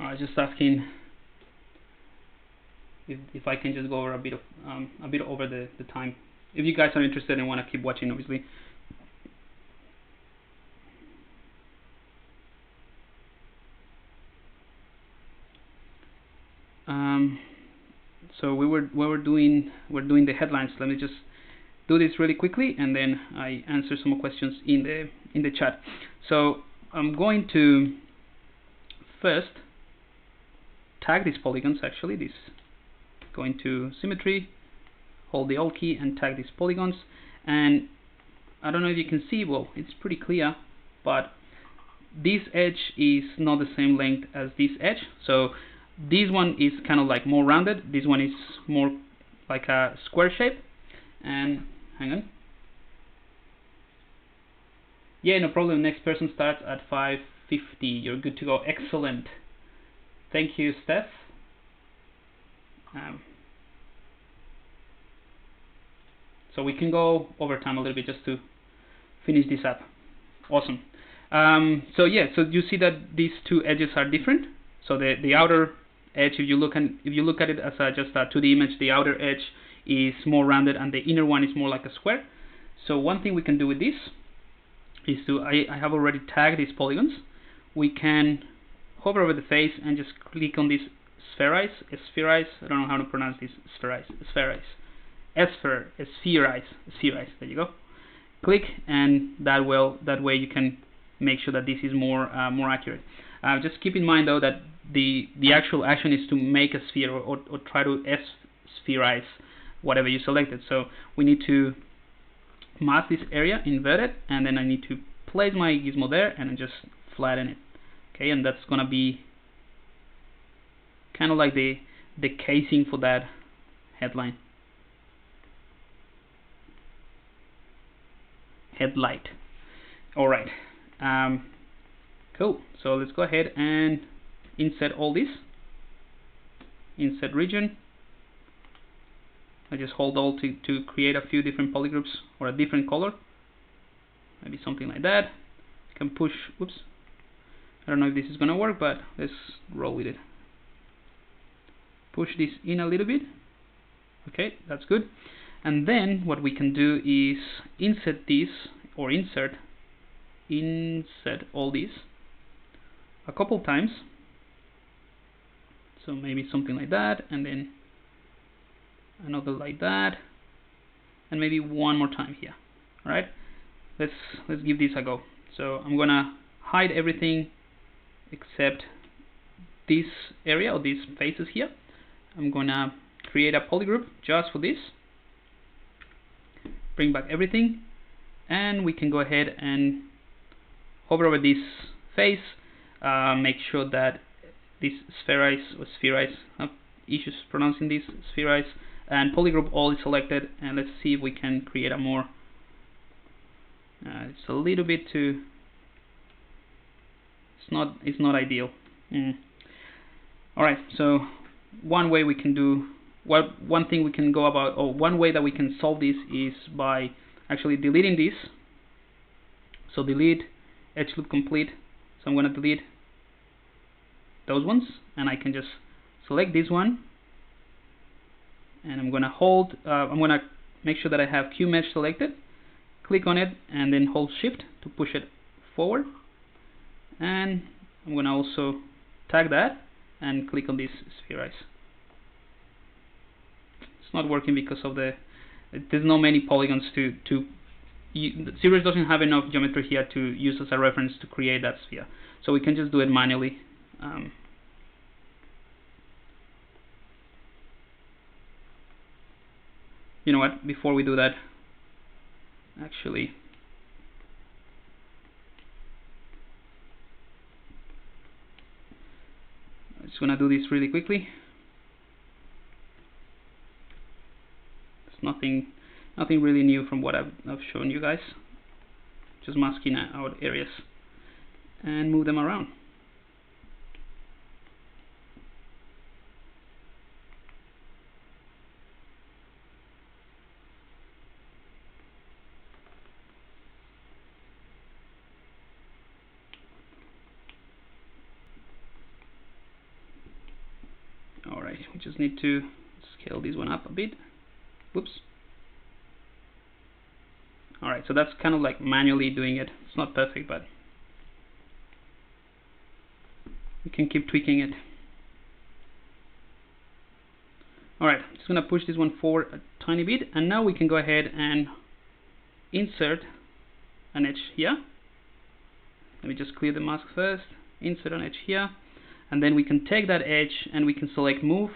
I was just asking if I can just go over a bit over the time. If you guys are interested and want to keep watching, obviously. So we're doing the headlines. Let me just do this really quickly, and then I answer some more questions in the chat. So I'm going to first tag these polygons. Actually, going to symmetry, hold the Alt key, and tag these polygons. And I don't know if you can see. Well, it's pretty clear, but this edge is not the same length as this edge. So this one is kind of like more rounded. This one is more like a square shape. And hang on. Yeah, no problem. Next person starts at 5:50. You're good to go. Excellent. Thank you, Steph. So we can go over time a little bit just to finish this up. Awesome. So yeah, so you see that these two edges are different. So the outer edge, if you look at it as just a 2D image, the outer edge is more rounded and the inner one is more like a square. So one thing we can do with this is I have already tagged these polygons. We can hover over the face and just click on this spherize. I don't know how to pronounce this. Spherize. There you go. Click, and that way you can make sure that this is more accurate. Just keep in mind though that the actual action is to make a sphere or try to spherize whatever you selected. So we need to mask this area, invert it, and then I need to place my gizmo there and then just flatten it. Okay, and that's gonna be kind of like the casing for that headlight. Alright, cool. So let's go ahead and insert all this. Insert region. I just hold Alt to create a few different polygroups or a different color. Maybe something like that. I can push, oops. I don't know if this is gonna work, but let's roll with it. Push this in a little bit. Okay, that's good. And then what we can do is insert this, or insert all these a couple times. So maybe something like that, and then another like that, and maybe one more time here. All right, let's give this a go. So I'm gonna hide everything except this area or these faces here. I'm gonna create a polygroup just for this. Bring back everything, and we can go ahead and hover over this face. Make sure that this spherize, have issues pronouncing this, spherize, and polygroup all is selected. And let's see if we can create a more. It's a little bit too. It's not ideal. All right, so one way we can do. One thing we can go about, or one way that we can solve this is by actually deleting this. So delete edge loop complete. So I'm going to delete those ones, and I can just select this one, and I'm going to hold. I'm going to make sure that I have Q mesh selected. Click on it, and then hold Shift to push it forward. And I'm going to also tag that and click on this spherize. Not working because of there's not many polygons to ZBrush doesn't have enough geometry here to use as a reference to create that sphere, so we can just do it manually. You know what, before we do that, actually just gonna do this really quickly. It's nothing really new from what I've shown you guys. Just masking out areas and move them around. Alright, we just need to scale this one up a bit. Whoops. Alright, so that's kind of like manually doing it. It's not perfect, but we can keep tweaking it. Alright, just gonna push this one forward a tiny bit, and now we can go ahead and insert an edge here. Let me just clear the mask first. Insert an edge here, and then we can take that edge and we can select move,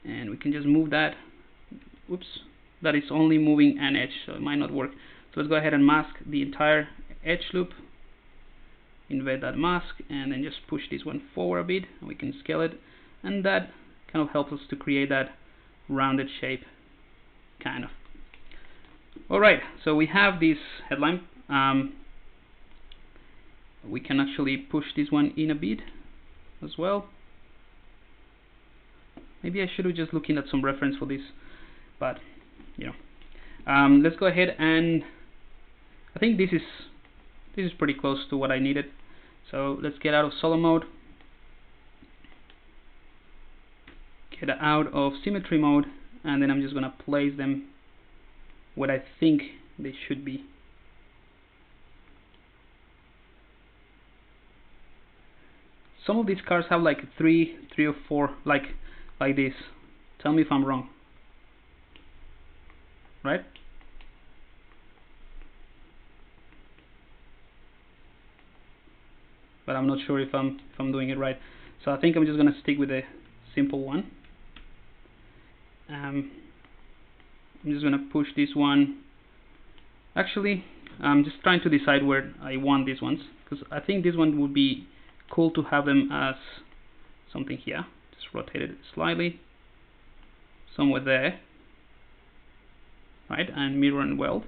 and we can just move that. Oops, that is only moving an edge, so it might not work. So let's go ahead and mask the entire edge loop, invert that mask, and then just push this one forward a bit, and we can scale it, and that kind of helps us to create that rounded shape, kind of. Alright, so we have this headline. We can actually push this one in a bit as well. Maybe I should have just looking at some reference for this, but you know, let's go ahead, and I think this is pretty close to what I needed. So let's get out of solo mode, get out of symmetry mode, and then I'm just gonna place them where I think they should be. Some of these cars have like three or four, like this. Tell me if I'm wrong. Right? But I'm not sure if I'm doing it right. So I think I'm just gonna stick with a simple one. I'm just gonna push this one. Actually, I'm just trying to decide where I want these ones, because I think this one would be cool to have them as something here. Just rotate it slightly, somewhere there, right? And mirror and weld.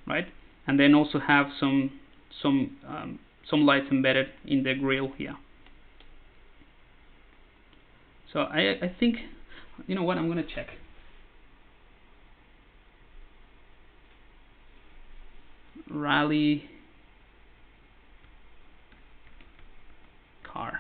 Right, and then also have some lights embedded in the grill here. So I think, you know what, I'm gonna check. Rally car.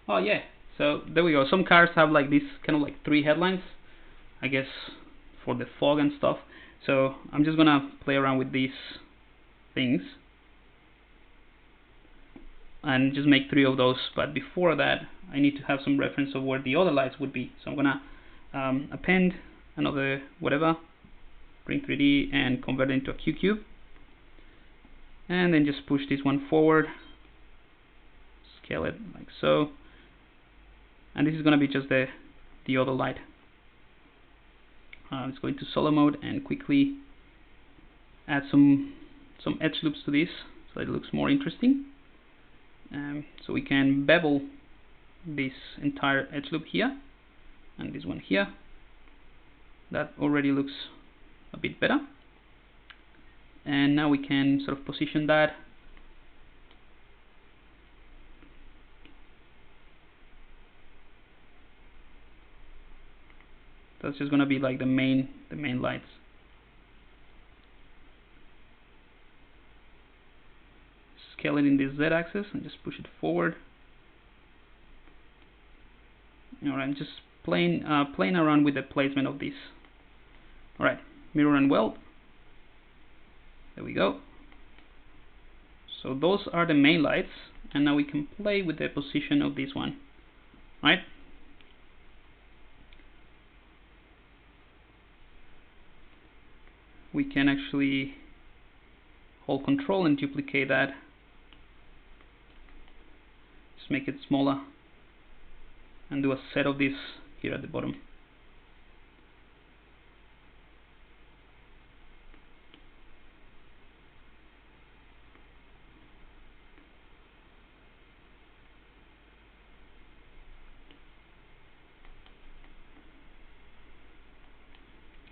Oh yeah, so there we go. Some cars have like this kind of like 3 headlines, I guess, for the fog and stuff. So I'm just gonna play around with these things and just make 3 of those. But before that, I need to have some reference of where the other lights would be. So I'm gonna append another whatever, bring 3D and convert it into a Q-cube, and then just push this one forward, scale it like so, and this is gonna be just the other light. Let's go into solo mode and quickly add some edge loops to this so it looks more interesting. So we can bevel this entire edge loop here and this one here. That already looks a bit better. And now we can sort of position that. That's just gonna be like the main lights. Scale it in this Z-axis and just push it forward. Alright, I'm just playing around with the placement of this. Alright, mirror and weld. There we go. So those are the main lights, and now we can play with the position of this one. Right? We can actually hold control and duplicate that. Just make it smaller. and do a set of this here at the bottom.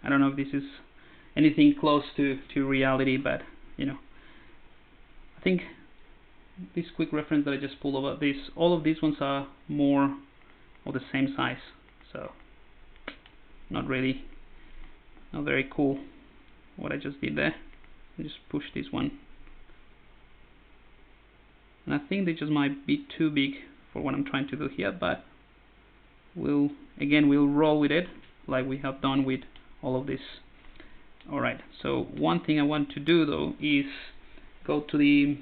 I don't know if this is anything close to reality, but you know, I think this quick reference that I just pulled over this, all of these ones are more of the same size, so not very cool what I just did there. I just push this one, and I think they just might be too big for what I'm trying to do here, but we'll roll with it like we have done with all of this. Alright, so one thing I want to do though is go to the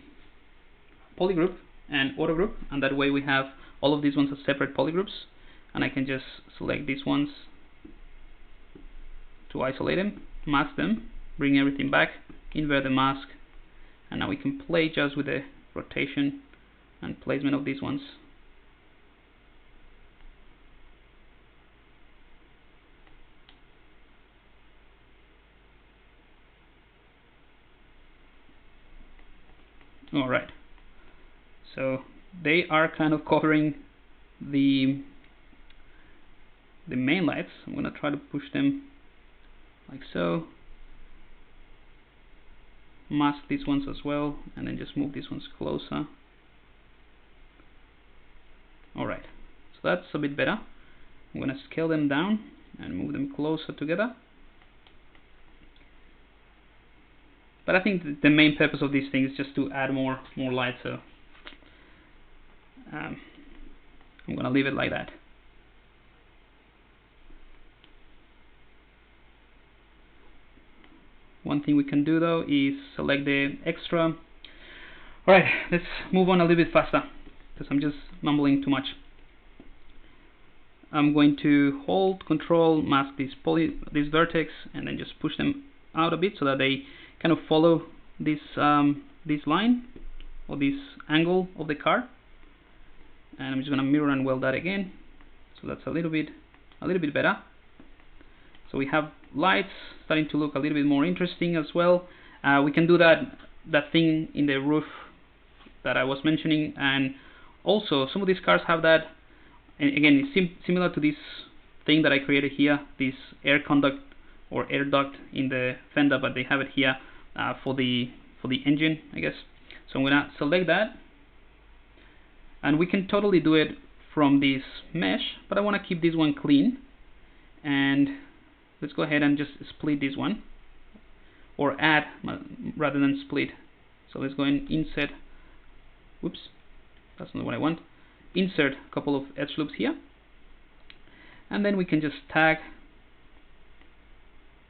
polygroup and autogroup, and that way we have all of these ones as separate polygroups, and I can just select these ones to isolate them, mask them, bring everything back, invert the mask, and now we can play just with the rotation and placement of these ones. Alright, so they are kind of covering the main lights. I'm going to try to push them like so, mask these ones as well, and then just move these ones closer. Alright, so that's a bit better. I'm going to scale them down and move them closer together. But I think the main purpose of these things is just to add more light, so I'm going to leave it like that. One thing we can do though is select the extra. Alright, let's move on a little bit faster because I'm just mumbling too much. I'm going to hold Control, mask this vertex, and then just push them out a bit so that they kind of follow this line or this angle of the car. And I'm just going to mirror and weld that again, so that's a little bit better. So we have lights starting to look a little bit more interesting as well. We can do that thing in the roof that I was mentioning, and also some of these cars have that. And again, it's similar to this thing that I created here, this air conduct or air duct in the fender, but they have it here for the engine, I guess. So I'm gonna select that, and we can totally do it from this mesh, but I want to keep this one clean, and let's go ahead and just split this one, or add rather than split. So let's go and insert, whoops, that's not what I want, insert a couple of edge loops here, and then we can just tag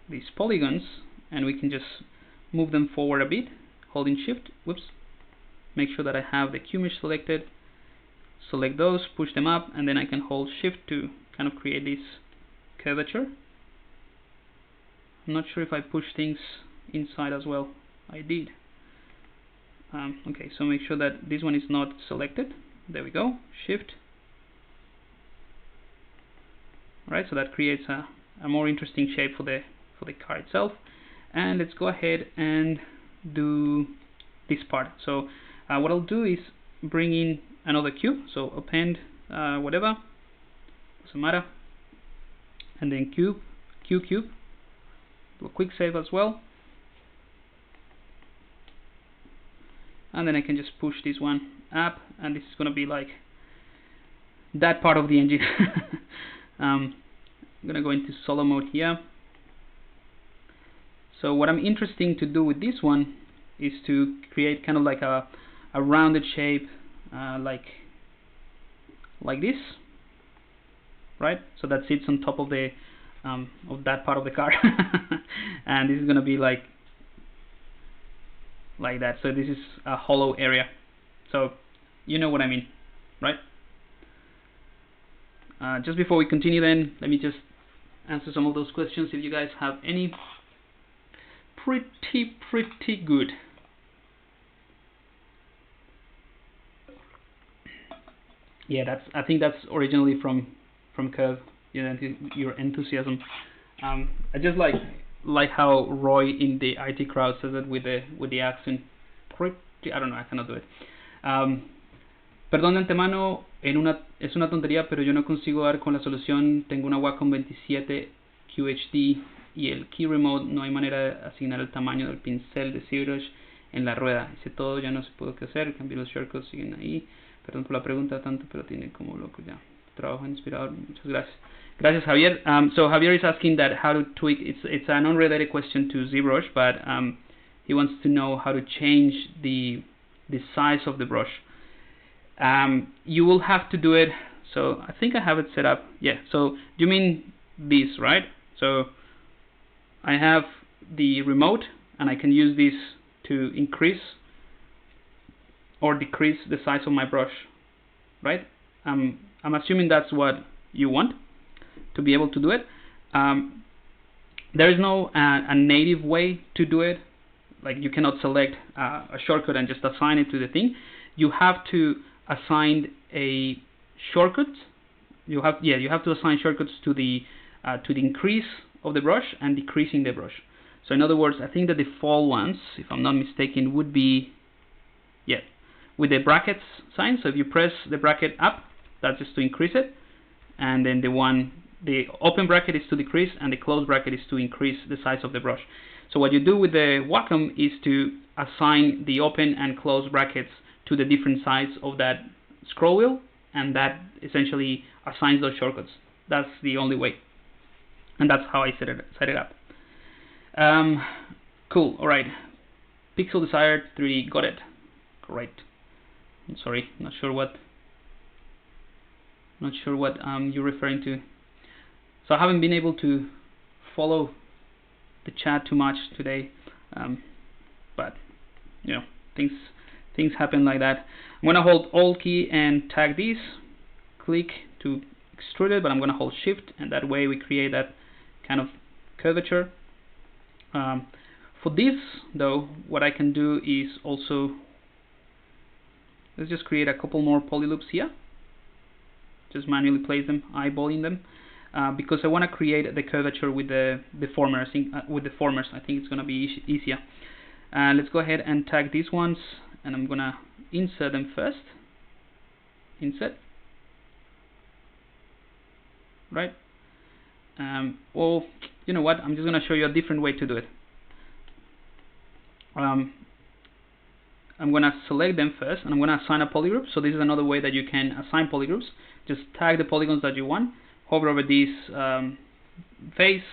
these polygons, and we can just move them forward a bit, holding shift, whoops, make sure that I have the Q mesh selected, select those, push them up, and then I can hold shift to kind of create this curvature. I'm not sure if I push things inside as well. I did. Okay, so make sure that this one is not selected. There we go, shift. Alright, so that creates a more interesting shape for the car itself. And let's go ahead and do this part. So what I'll do is bring in another cube, so append whatever, doesn't matter, and then cube, do a quick save as well, and then I can just push this one up, and this is going to be like that part of the engine. I'm going to go into solo mode here. So what I'm interested to do with this one is to create kind of like a rounded shape, like this, right? So that sits on top of the of that part of the car, and this is going to be like that. So this is a hollow area. So you know what I mean, right? Just before we continue, then let me just answer some of those questions if you guys have any. Pretty good. Yeah, I think that's originally from Curve, your enthusiasm. I just like how Roy in the IT crowd says it with the accent. I don't know, I cannot do it. Perdón de antemano, es una tontería, pero yo no consigo dar con la solución. Tengo una Wacom 27 QHD y el Key Remote no hay manera de asignar el tamaño del pincel de ZBrush en la rueda. Hice todo, ya no se pudo qué hacer. Cambié los shortcuts, siguen ahí. Perdón por la pregunta tanto, pero tiene como loco ya. Trabajo inspirador. Muchas gracias. Gracias, Javier. So Javier is asking that how to tweak. It's an unrelated question to ZBrush, but he wants to know how to change the size of the brush. You will have to do it. So I think I have it set up. Yeah. So you mean this, right? So I have the remote, and I can use this to increase or decrease the size of my brush, right? I'm assuming that's what you want, to be able to do it. There is no a native way to do it. Like, you cannot select a shortcut and just assign it to the thing. You have to assign a shortcut. You have to assign shortcuts to the increase of the brush and decreasing the brush. So in other words, I think the default ones, if I'm not mistaken, would be with the brackets sign. So if you press the bracket up, that's just to increase it, and then the open bracket is to decrease, and the closed bracket is to increase the size of the brush. So what you do with the Wacom is to assign the open and closed brackets to the different sides of that scroll wheel, and that essentially assigns those shortcuts. That's the only way, and that's how I set it up. Cool. All right. Pixel desired 3D. Got it. Great. I'm sorry. Not sure what you're referring to. So I haven't been able to follow the chat too much today, but things happen like that. I'm gonna hold Alt key and tag these. Click to extrude it, but I'm gonna hold Shift, and that way we create that kind of curvature. For this though, what I can do is also, let's just create a couple more poly loops here. Just manually place them, eyeballing them, because I want to create the curvature with the deformers. I think it's going to be easier. Let's go ahead and tag these ones, and I'm going to insert them first. Insert. Right. Well, you know what? I'm just going to show you a different way to do it. I'm going to select them first, and I'm going to assign a polygroup. So this is another way that you can assign polygroups. Just tag the polygons that you want, hover over this face,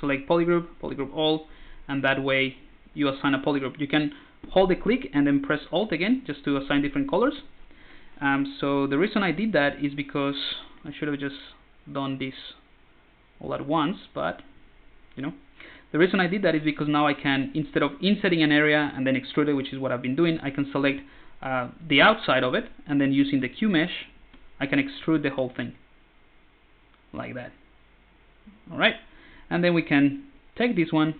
select polygroup, polygroup all, and that way you assign a polygroup. You can hold the click and then press Alt again just to assign different colors. So the reason I did that is because I should have just done this all at once, but the reason I did that is because now I can, instead of insetting an area and then extrude it, which is what I've been doing, I can select the outside of it, and then using the Q mesh, I can extrude the whole thing like that. Alright, and then we can take this one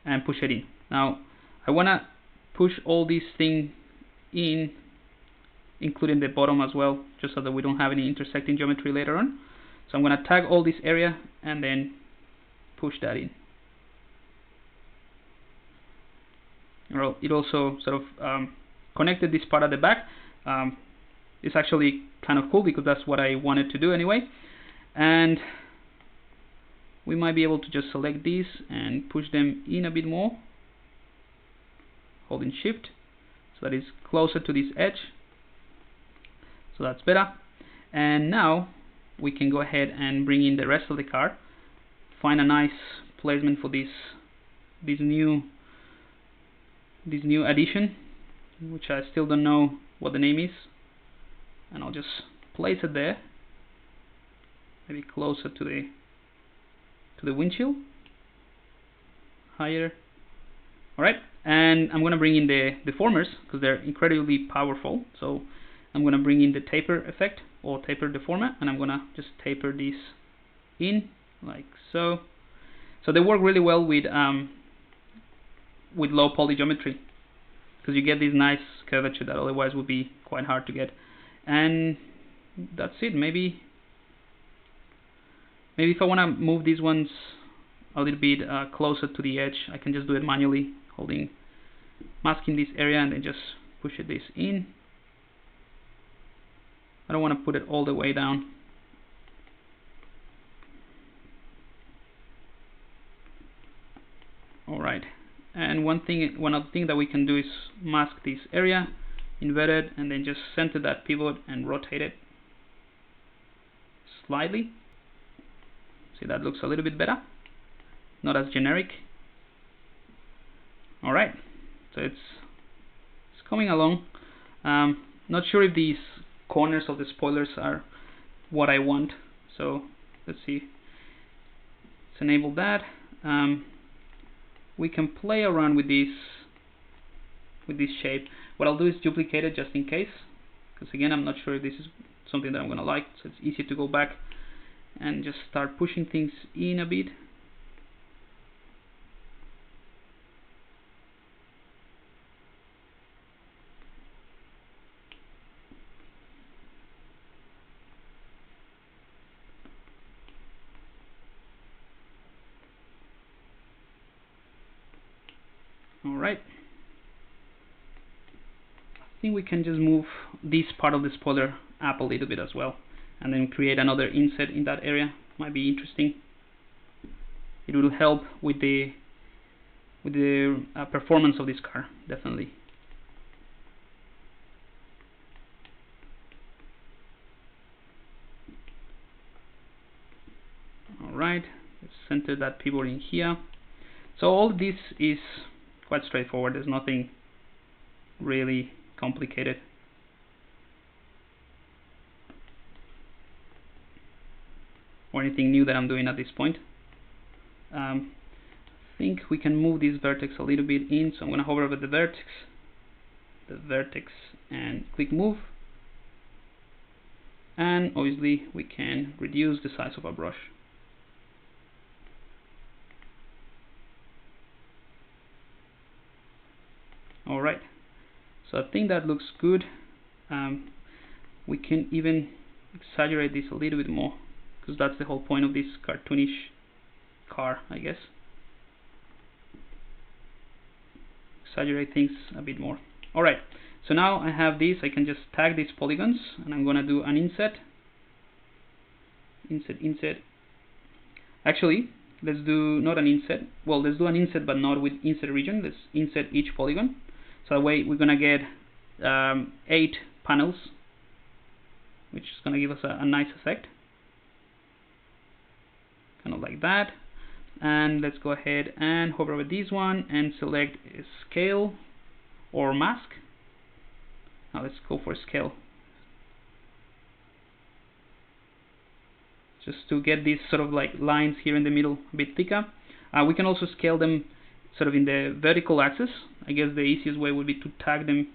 and push it in. Now I want to push all these things in, including the bottom as well, just so that we don't have any intersecting geometry later on. So I'm going to tag all this area and then push that in. Well, it also sort of connected this part at the back. It's actually kind of cool because that's what I wanted to do anyway. And we might be able to just select these and push them in a bit more, holding Shift, so that it's closer to this edge. So that's better. And now we can go ahead and bring in the rest of the car. Find a nice placement for this new addition, which I still don't know what the name is, and I'll just place it there, maybe closer to the windshield, higher. Alright, and I'm gonna bring in the deformers because they're incredibly powerful. So I'm gonna bring in the taper effect or taper deformer, and I'm gonna just taper these in like so. So they work really well with low poly geometry, because you get this nice curvature that otherwise would be quite hard to get. And that's it. Maybe if I want to move these ones a little bit closer to the edge, I can just do it manually, masking this area, and then just push this in. I don't want to put it all the way down. Alright, and one other thing that we can do is mask this area, invert it, and then just center that pivot and rotate it slightly. See, that looks a little bit better, not as generic. Alright, so it's coming along. Not sure if these corners of the spoilers are what I want, so let's see. Let's enable that. We can play around with this shape. What I'll do is duplicate it just in case, because again, I'm not sure if this is something that I'm gonna like, so it's easy to go back and just start pushing things in a bit. Alright, I think we can just move this part of the spoiler up a little bit as well, and then create another inset in that area. Might be interesting. It will help with the performance of this car, definitely. Alright, let's center that pivot in here. So all this is quite straightforward. There's nothing really complicated. Or anything new that I'm doing at this point. I think we can move this vertex a little bit in, so I'm going to hover over the vertex and click move. And obviously we can reduce the size of our brush. Alright, so I think that looks good. We can even exaggerate this a little bit more, because that's the whole point of this cartoonish car, I guess. Exaggerate things a bit more. Alright, so now I have this. I can just tag these polygons, and I'm going to do an inset. Inset. Actually, let's do not an inset. Well, let's do an inset, but not with inset region. Let's inset each polygon. So that way we're going to get 8 panels, which is going to give us a nice effect. Kind of like that. And let's go ahead and hover over this one and select scale or mask. Now let's go for scale, just to get these sort of like lines here in the middle a bit thicker. We can also scale them sort of in the vertical axis. I guess the easiest way would be to tag them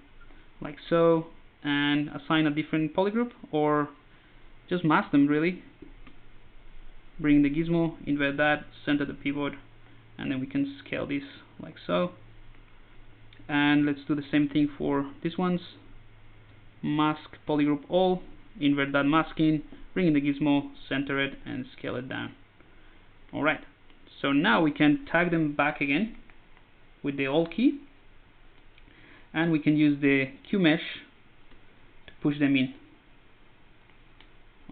like so and assign a different polygroup, or just mask them really. Bring the gizmo, invert that, center the pivot, and then we can scale this like so. And let's do the same thing for these ones. Mask polygroup all, invert that masking, bring in the gizmo, center it, and scale it down. Alright, so now we can tag them back again with the Alt key, and we can use the Q mesh to push them in.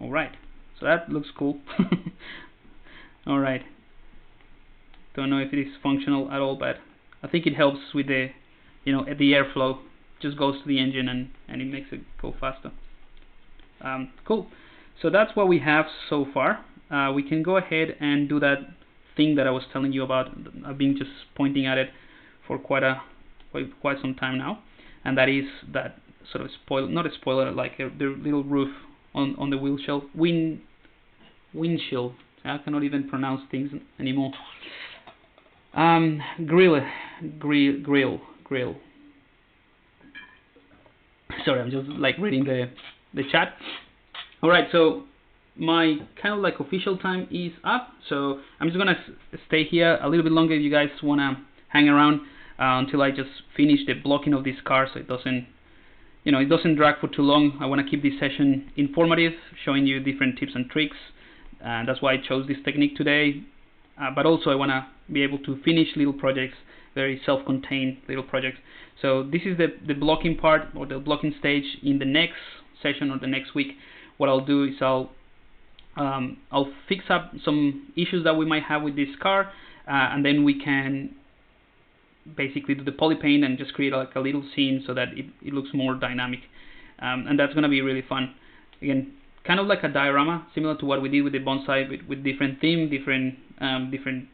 Alright, so that looks cool. Alright, don't know if it is functional at all, but I think it helps with the, the airflow. Just goes to the engine and it makes it go faster. Cool, so that's what we have so far. We can go ahead and do that thing that I was telling you about. I've been just pointing at it for quite some time now, and that is that sort of not a spoiler, like the little roof on the windshield. I cannot even pronounce things anymore. Grill. Sorry, I'm just like reading the chat. Alright, so my kind of like official time is up, so I'm just gonna stay here a little bit longer if you guys wanna hang around until I just finish the blocking of this car, so it doesn't you know, it doesn't drag for too long. I want to keep this session informative, showing you different tips and tricks, and that's why I chose this technique today. But also I want to be able to finish little projects, very self-contained little projects. So this is the blocking part, or the blocking stage. In the next session or the next week, what I'll do is I'll fix up some issues that we might have with this car, and then we can basically do the poly paint and just create like a little scene so that it looks more dynamic, and that's going to be really fun. Again, kind of like a diorama, similar to what we did with the bonsai, with different theme, different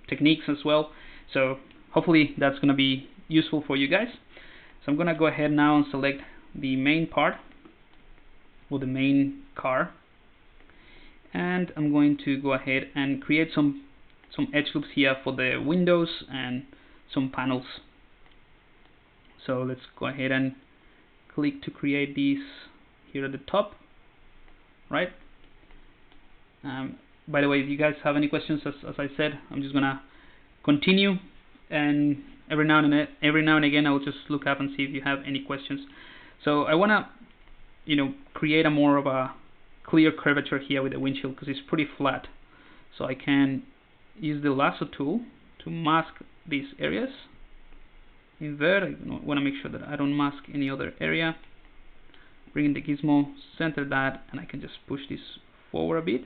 techniques as well. So hopefully that's going to be useful for you guys. So I'm going to go ahead now and select the main part, or the main car, and I'm going to go ahead and create some edge loops here for the windows and some panels. So let's go ahead and click to create these here at the top, right? By the way, if you guys have any questions, as I said, I'm just gonna continue, and every now and again I'll just look up and see if you have any questions. So I wanna, you know, create a more of a clear curvature here with the windshield because it's pretty flat. So I can use the lasso tool to mask these areas. Invert. I want to make sure that I don't mask any other area. Bring in the gizmo, center that, and I can just push this forward a bit.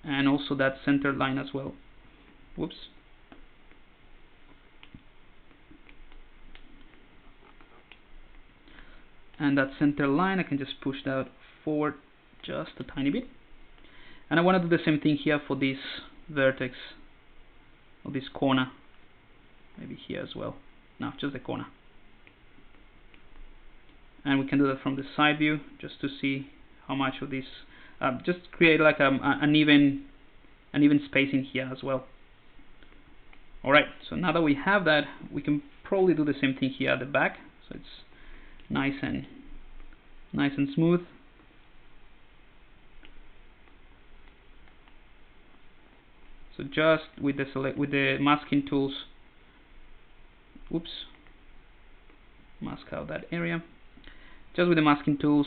And also that center line as well. Whoops. And that center line, I can just push that forward just a tiny bit. And I want to do the same thing here for this vertex, or this corner, maybe here as well. No, just the corner. And we can do that from the side view just to see how much of this, just create like an even spacing here as well. Alright, so now that we have that, we can probably do the same thing here at the back, so it's nice and smooth. So just with the masking tools, oops, mask out that area. Just with the masking tools,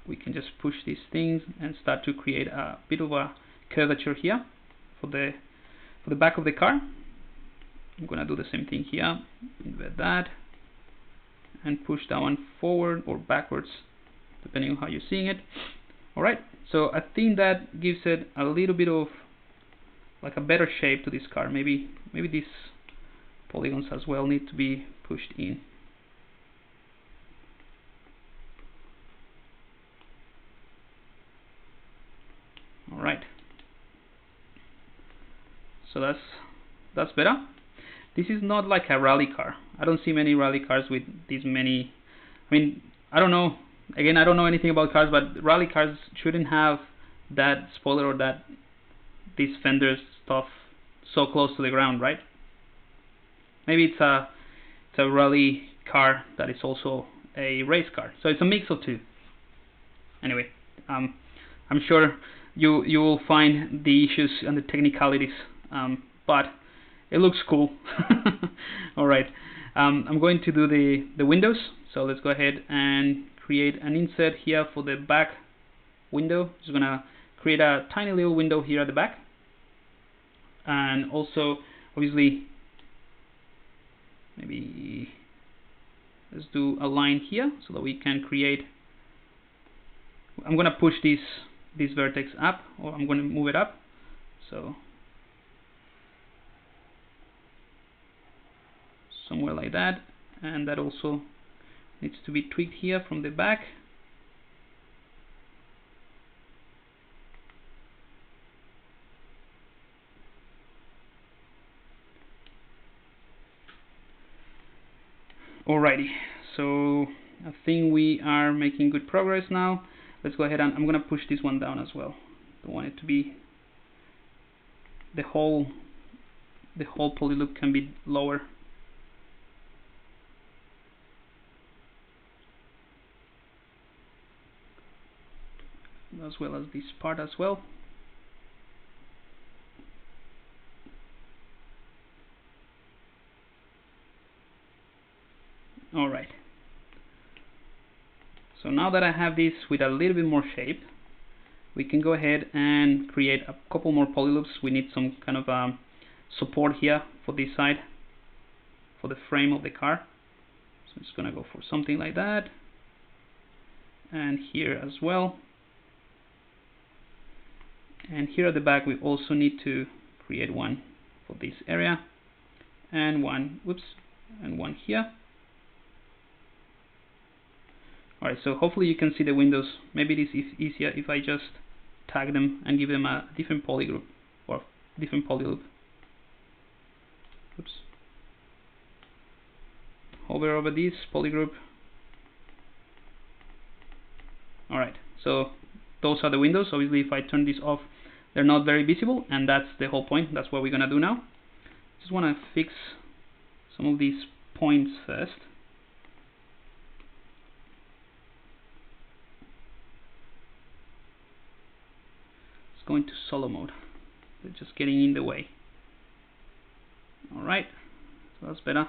we can just push these things and start to create a bit of a curvature here for the back of the car. I'm gonna do the same thing here. Invert that and push that one forward or backwards, depending on how you're seeing it. All right, so I think that gives it a little bit of like a better shape to this car. Maybe these polygons as well need to be pushed in. All right, so that's better. This is not like a rally car. I don't see many rally cars with these many. I mean, I don't know. Again, I don't know anything about cars, but rally cars shouldn't have that spoiler or these fender stuff so close to the ground, right? Maybe it's a rally car that is also a race car, so it's a mix of two. Anyway, I'm sure you will find the issues and the technicalities, but it looks cool. All right, I'm going to do the windows. So let's go ahead and create an insert here for the back window. Just gonna create a tiny little window here at the back, and also obviously maybe let's do a line here so that we can create. I'm gonna push this vertex up, or I'm gonna move it up. So somewhere like that, and that also needs to be tweaked here from the back. Alrighty, so I think we are making good progress now. Let's go ahead and I'm gonna push this one down as well. Don't want it to be the whole poly loop can be lower. As well as this part as well. Alright, So now that I have this with a little bit more shape, we can go ahead and create a couple more polyloops. We need some kind of support here for this side, for the frame of the car. So I'm just gonna go for something like that, and here as well. And here at the back we also need to create one for this area, and one, whoops, and one here. Alright, so hopefully you can see the windows. Maybe it is easier if I just tag them and give them a different polygroup or different polyloop. Oops. Hover over this polygroup. Alright, so those are the windows. Obviously if I turn this off, they're not very visible, and that's the whole point. That's what we're gonna do now. Just wanna fix some of these points first. Go into solo mode. They're just getting in the way. Alright, so that's better.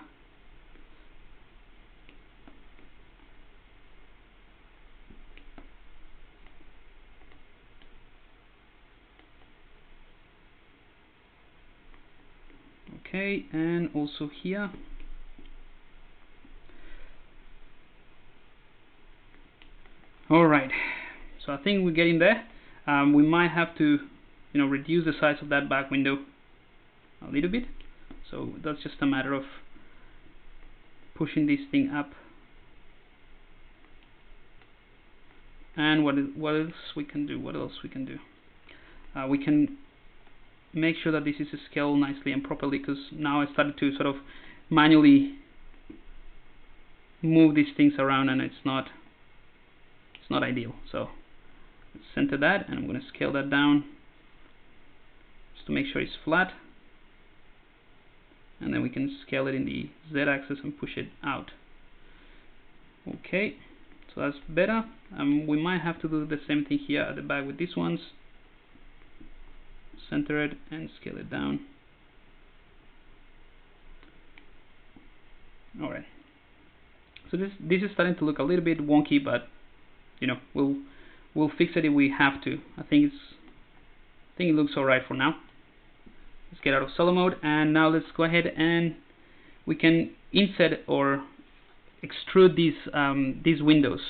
Okay, and also here. Alright, so I think we're getting there. We might have to, reduce the size of that back window a little bit. So that's just a matter of pushing this thing up. And what else we can do? What else we can do? We can make sure that this is scaled nicely and properly, because now I started to sort of manually move these things around, and it's not ideal. So let's center that, and I'm going to scale that down just to make sure it's flat, and then we can scale it in the Z-axis and push it out. Okay, so that's better. We might have to do the same thing here at the back with these ones. Center it and scale it down. Alright, so this is starting to look a little bit wonky, but we'll fix it if we have to. I think it looks alright for now. Let's get out of solo mode, and now let's go ahead and we can inset or extrude these windows.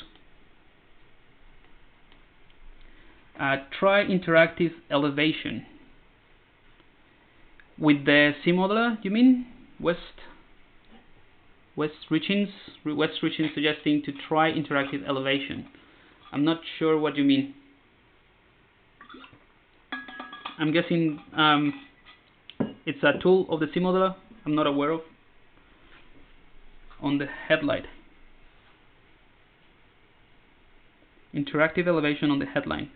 Try interactive elevation. With the C modeler, you mean? West reachings suggesting to try interactive elevation. I'm not sure what you mean. I'm guessing it's a tool of the C modeler I'm not aware of. On the headlight. Interactive elevation on the headline.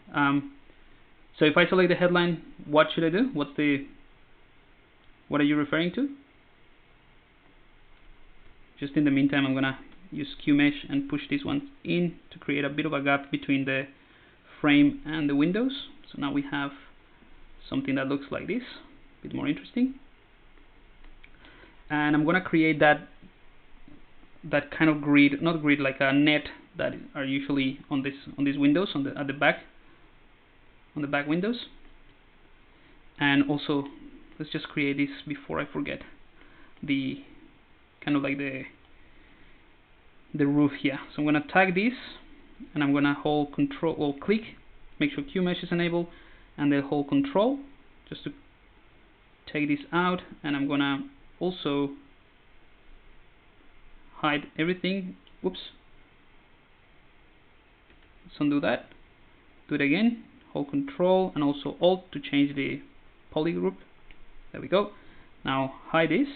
So if I select the headline, what should I do? What are you referring to? Just in the meantime, I'm gonna use QMesh and push these ones in to create a bit of a gap between the frame and the windows. So now we have something that looks like this, a bit more interesting. And I'm gonna create that kind of grid, not grid, like a net that are usually on these windows at the back, on the back windows. And also, let's just create this before I forget. The kind of like the roof here. So I'm gonna tag this, and I'm gonna hold Control or click, make sure QMesh is enabled, and then hold Control just to take this out. And I'm gonna also hide everything. Whoops. Let's undo that. Do it again. Hold Control and also Alt to change the poly group. There we go. Now hide this,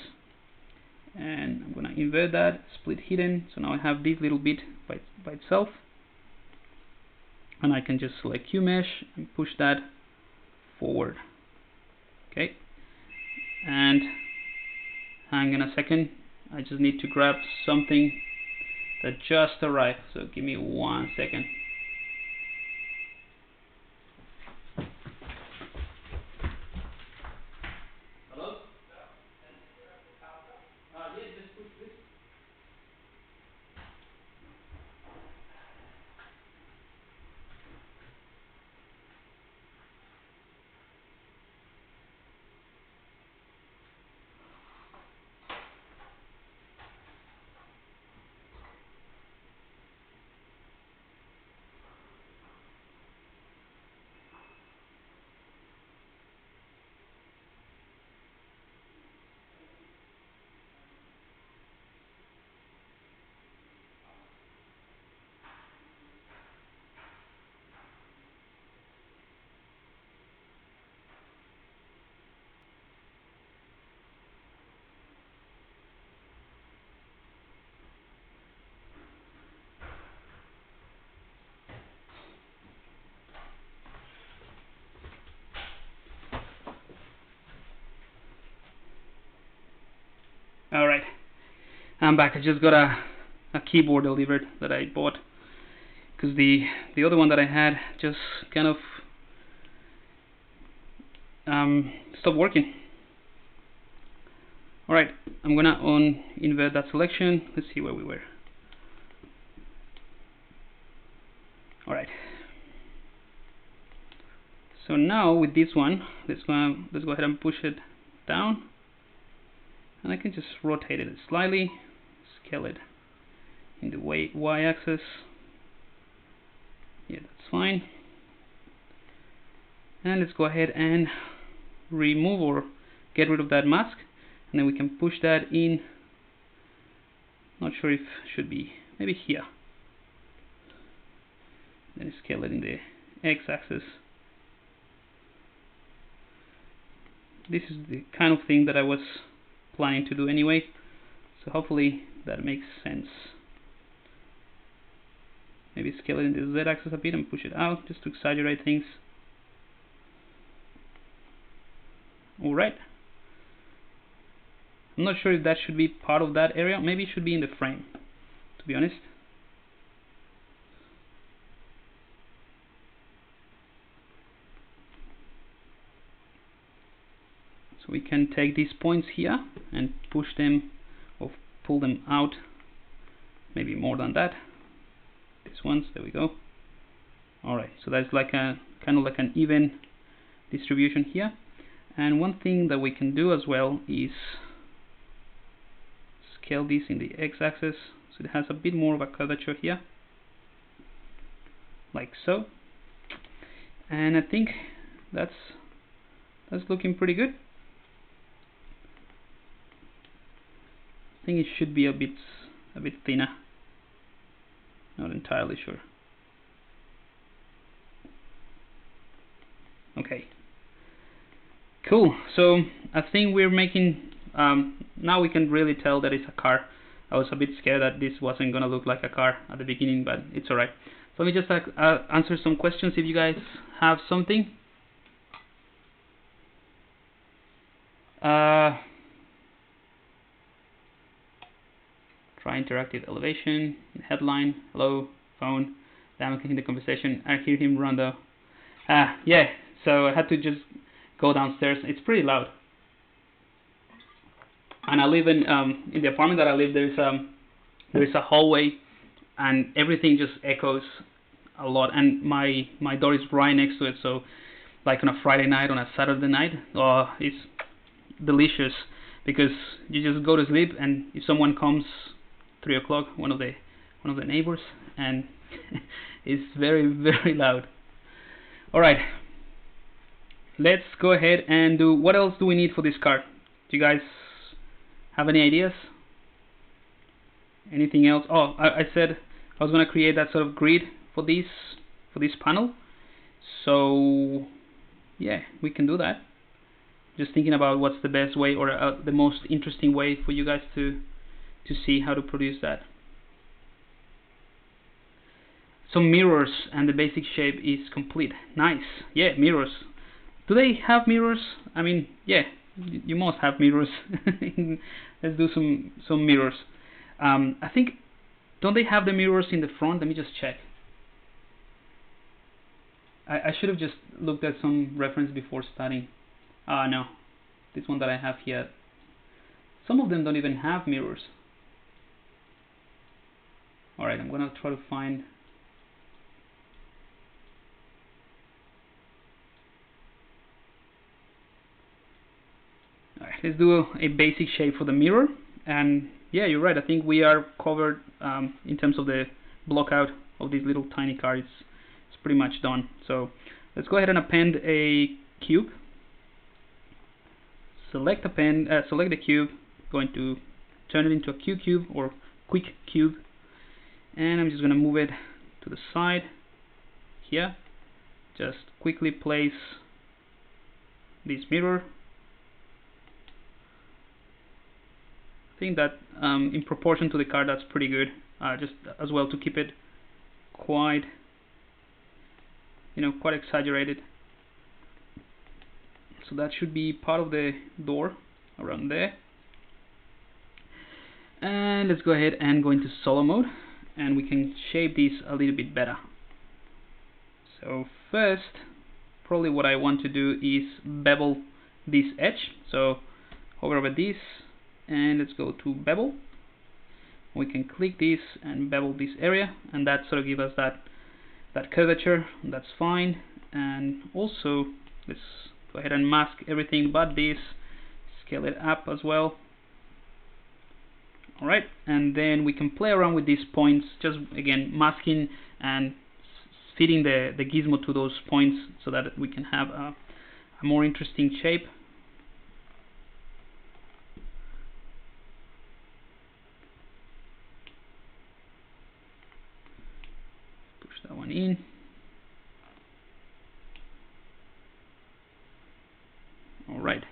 and I'm gonna invert that, split hidden. So now I have this little bit by itself, and I can just select QMesh and push that forward. Okay. And hang on a second. I just need to grab something that just arrived. So give me 1 second. I'm back. I just got a keyboard delivered that I bought, because the other one that I had just kind of stopped working. Alright, I'm gonna invert that selection. Let's see where we were. Alright. So now with this one, let's go ahead and push it down. And I can just rotate it slightly, scale it in the y-axis. Yeah, that's fine. And let's go ahead and remove or get rid of that mask, and then we can push that in. Not sure if it should be maybe here. Then scale it in the x-axis. This is the kind of thing that I was planning to do anyway, so hopefully that makes sense. Maybe scale it in the z-axis a bit and push it out just to exaggerate things. Alright. I'm not sure if that should be part of that area. Maybe it should be in the frame, to be honest. So we can take these points here and push them or pull them out, maybe more than that. These ones, there we go. Alright, so that's like a kind of like an even distribution here. And one thing that we can do as well is scale this in the x-axis so it has a bit more of a curvature here, like so. And I think that's looking pretty good. I think it should be a bit thinner. Not entirely sure. Okay. Cool. So I think we're making. Now we can really tell that it's a car. I was a bit scared that this wasn't gonna look like a car at the beginning, but it's alright. So let me just answer some questions if you guys have something. Try interactive elevation, headline, hello, phone, I'm in the conversation, I hear him run though. Yeah, so I had to just go downstairs. It's pretty loud. And I live in the apartment that I live, there is a hallway, and everything just echoes a lot, and my door is right next to it, so like on a Friday night, on a Saturday night, it's delicious, because you just go to sleep, and if someone comes 3 o'clock, one of the neighbors, and it's very, very loud. Alright, let's go ahead and do, what else do we need for this car? Do you guys have any ideas? Anything else? Oh, I said I was going to create that sort of grid for this panel, so yeah, we can do that. Just thinking about what's the best way, or the most interesting way for you guys to see how to produce that. Some mirrors and the basic shape is complete. Nice. Yeah, mirrors. Do they have mirrors? I mean, yeah, you must have mirrors. Let's do some mirrors. I think, don't they have the mirrors in the front? Let me just check. I should have just looked at some reference before starting. No, this one that I have here, some of them don't even have mirrors. Alright, I'm gonna try to find. Alright, let's do a basic shape for the mirror. And yeah, you're right, I think we are covered in terms of the block out of these little tiny cards. It's pretty much done. So let's go ahead and append a cube. Select the cube, going to turn it into a Q-cube or quick cube, and I'm just going to move it to the side here. Just quickly place this mirror. I think that in proportion to the card, that's pretty good. Just as well to keep it quite, quite exaggerated. So that should be part of the door around there. And let's go ahead and go into solo mode, and we can shape this a little bit better. So first, probably what I want to do is bevel this edge. So hover over this, and let's go to bevel. We can click this and bevel this area, and that sort of gives us that curvature. That's fine. And also let's go ahead and mask everything but this, scale it up as well. Alright, and then we can play around with these points, just again masking and fitting the gizmo to those points so that we can have a more interesting shape. Push that one in. Alright,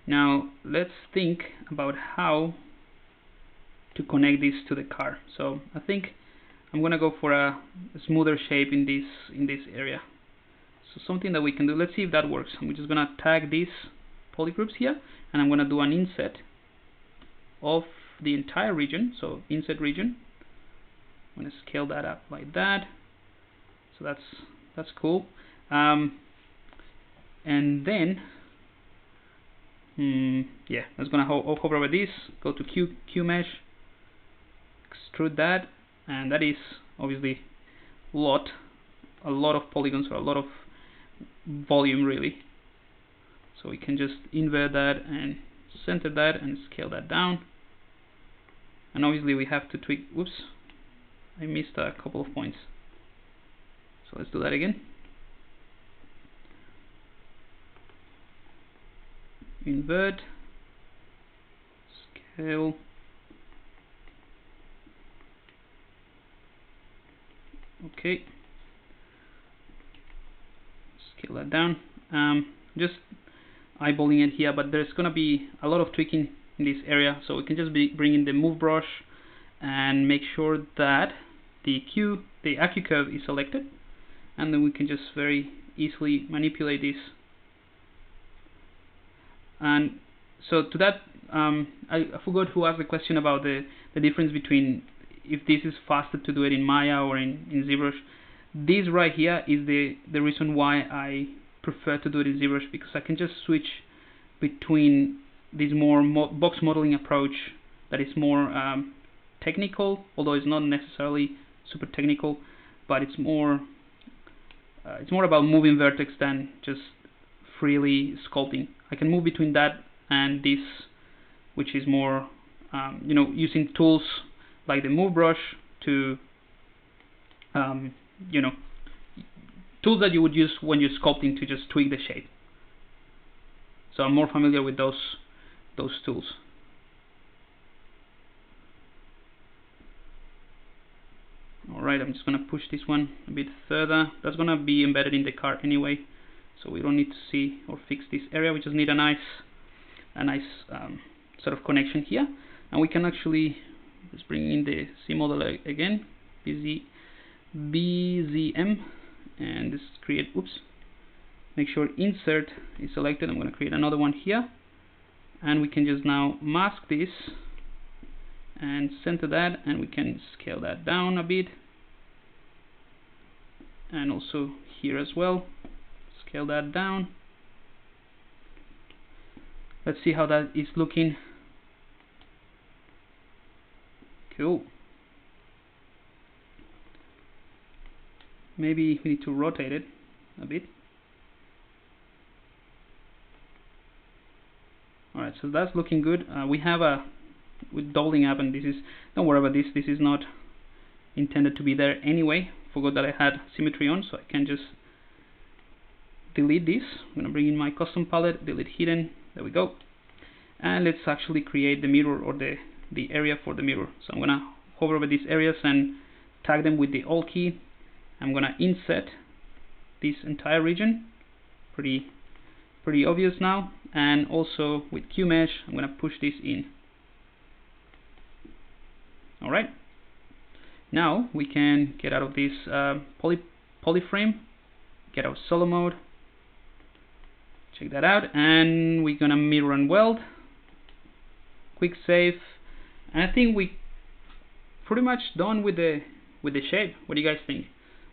now let's think about how to connect this to the car. So I think I'm gonna go for a smoother shape in this area. So something that we can do, let's see if that works. I'm just gonna tag these polygroups here, and I'm gonna do an inset of the entire region. So inset region, I'm gonna scale that up like that. So that's cool. And then yeah, I'm just gonna hover over this, go to Q mesh, extrude that, and that is obviously a lot of polygons, or a lot of volume really. So we can just invert that and center that and scale that down. And obviously we have to tweak, whoops, I missed a couple of points. So let's do that again. Invert, scale, okay, scale that down. Just eyeballing it here, but there's gonna be a lot of tweaking in this area, so we can just bring in the move brush and make sure that the AQ curve is selected, and then we can just very easily manipulate this. And so to that, I forgot who asked the question about the difference between if this is faster to do it in Maya or in ZBrush. This right here is the reason why I prefer to do it in ZBrush, because I can just switch between this more box modeling approach that is more technical, although it's not necessarily super technical, but it's more about moving vertex than just freely sculpting. I can move between that and this, which is more you know, using tools like the move brush to you know, tools that you would use when you're sculpting to just tweak the shape. So I'm more familiar with those tools. Alright, I'm just gonna push this one a bit further. That's gonna be embedded in the car anyway, so we don't need to see or fix this area. We just need a nice sort of connection here, and we can actually just bring in the C model again, BZM, and just create, oops, make sure insert is selected. I'm going to create another one here, and we can just now mask this and center that, and we can scale that down a bit, and also here as well, scale that down. Let's see how that is looking. Cool. Maybe we need to rotate it a bit. Alright, so that's looking good. We have with doubling up, and this is, don't worry about this, this is not intended to be there anyway. Forgot that I had symmetry on, so I can just delete this. I'm going to bring in my custom palette, delete hidden, there we go. And let's actually create the mirror, or the area for the mirror. So I'm going to hover over these areas and tag them with the Alt key. I'm going to inset this entire region, pretty obvious now, and also with Q mesh I'm going to push this in. Alright, now we can get out of this polyframe, get out solo mode, check that out, and we're going to mirror and weld, quick save, And I think we pretty much done with the shape. What do you guys think?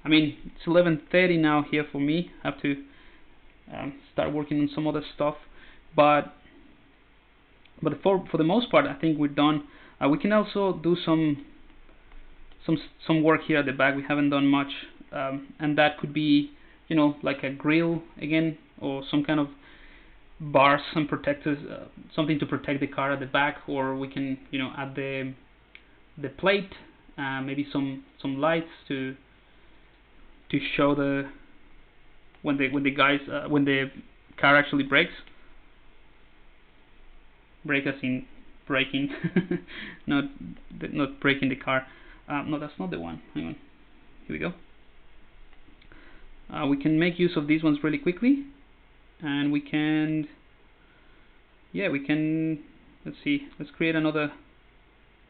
I mean, it's 11:30 now here for me. I have to start working on some other stuff, but for the most part, I think we're done. We can also do some work here at the back. We haven't done much, and that could be, you know, like a grill again, or some kind of bars and protectors, something to protect the car at the back. Or we can, you know, add the plate, maybe some lights to show the when the car actually brakes. Brake as in braking, not braking the car. No, that's not the one. Hang on. Here we go. We can make use of these ones really quickly, and we can, let's see, let's create another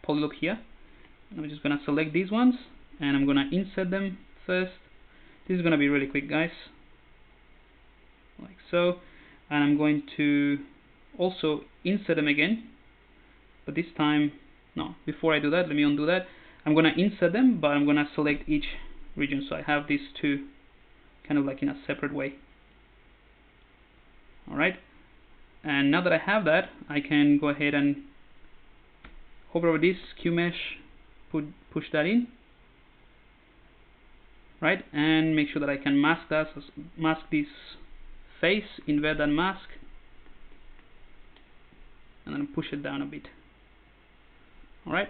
polyloop here. I'm just gonna select these ones, and I'm gonna insert them first. This is gonna be really quick, guys, like so. And I'm going to also insert them again, but this time, no, before I do that, let me undo that. I'm gonna insert them, but I'm gonna select each region, so I have these two kind of like in a separate way. Alright, and now that I have that, I can go ahead and hover over this Q mesh, push that in, right, and make sure that I can mask that, so mask this face, invert that mask, and then push it down a bit. Alright,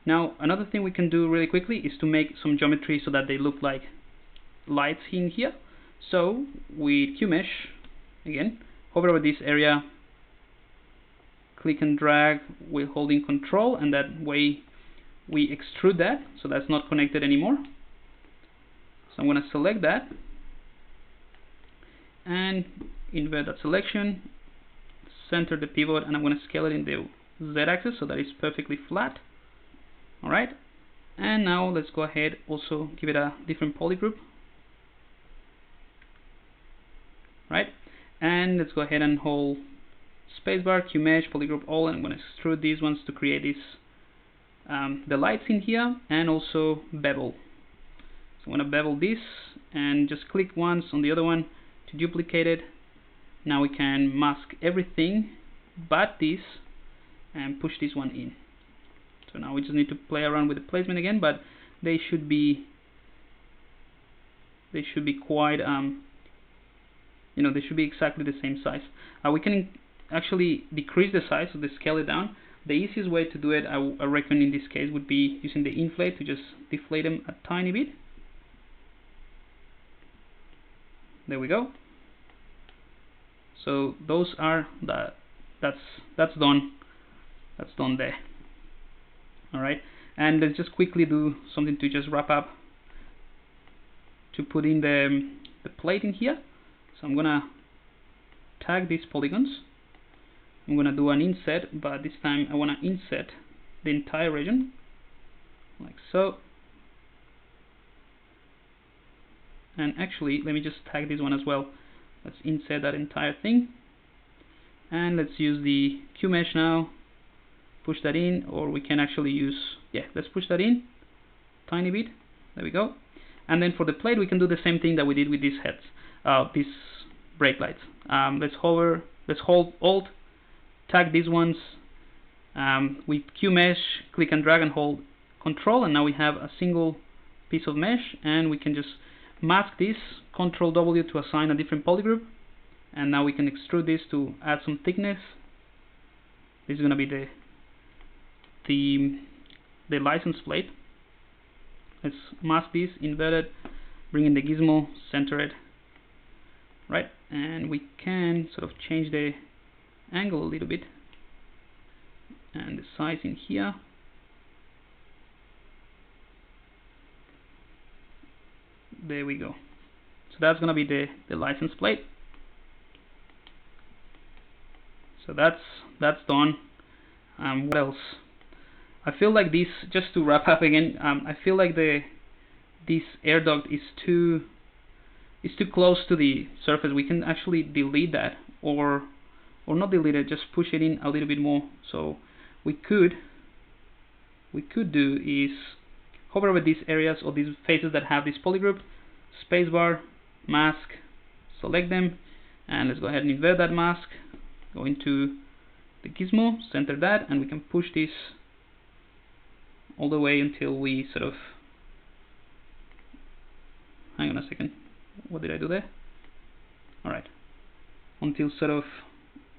now another thing we can do really quickly is to make some geometry so that they look like lights in here. So with Q mesh, again, hover over this area, click and drag while holding control, and that way we extrude that so that's not connected anymore. So I'm going to select that and invert that selection, center the pivot, and I'm going to scale it in the Z-axis so that it's perfectly flat. Alright, and now let's go ahead, also give it a different polygroup. Right, and let's go ahead and hold spacebar, Q mesh, polygroup all, and I'm going to extrude these ones to create this, the lights in here, and also bevel. So I'm going to bevel this, and just click once on the other one to duplicate it. Now we can mask everything but this, and push this one in. So now we just need to play around with the placement again, but they should be quite you know, they should be exactly the same size. We can actually decrease the size, so they scale it down. The easiest way to do it, I reckon in this case, would be using the inflate to just deflate them a tiny bit. There we go. So those are that's done. That's done there. All right, and let's just quickly do something to just wrap up, to put in the plate in here. So I'm gonna tag these polygons. I'm gonna do an inset, but this time I wanna inset the entire region, like so. And actually, let me just tag this one as well. Let's insert that entire thing, and let's use the Q mesh now. Push that in, or we can actually use, let's push that in tiny bit. There we go. And then for the plate, we can do the same thing that we did with these heads, these brake lights. Let's hold Alt, tag these ones with Q mesh, click and drag and hold Control, and now we have a single piece of mesh, and we can just mask this, Control W to assign a different polygroup, and now we can extrude this to add some thickness. This is going to be the license plate. Let's mask this, invert it, bring in the gizmo, center it, right, and we can sort of change the angle a little bit and the size in here. There we go. So that's gonna be the license plate. So that's done. What else? I feel like this, just to wrap up again, I feel like this air duct is too close to the surface. We can actually delete that, or not delete it, just push it in a little bit more. So we could we could do is hover over these areas or these faces that have this polygroup, spacebar, mask, select them, and let's go ahead and invert that mask, go into the gizmo, center that, and we can push this all the way until we sort of, hang on a second, what did I do there? Alright, until sort of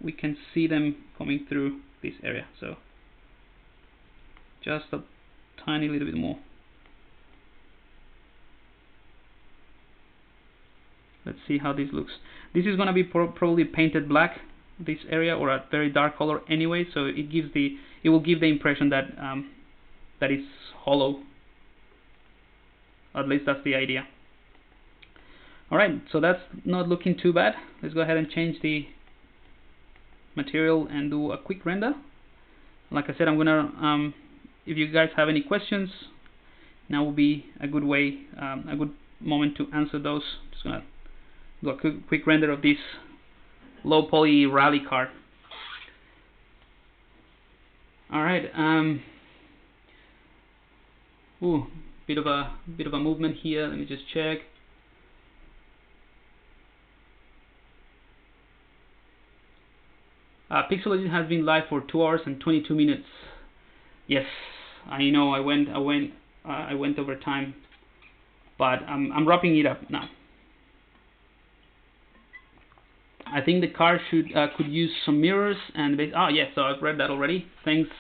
we can see them coming through this area, so just a tiny little bit more. Let's see how this looks. This is going to be probably painted black, this area, or a very dark color anyway, so it will give the impression that that it's hollow. At least that's the idea. Alright, so that's not looking too bad. Let's go ahead and change the material and do a quick render. Like I said, I'm gonna if you guys have any questions, now will be a good way, a good moment to answer those. Just gonna do a quick render of this low poly rally car. Alright, ooh, bit of a movement here. Let me just check. Pixel Legend has been live for 2 hours and 22 minutes. Yes, I know. I went over time, but I'm wrapping it up now. I think the car could use some mirrors and yes, so I've read that already. Thanks,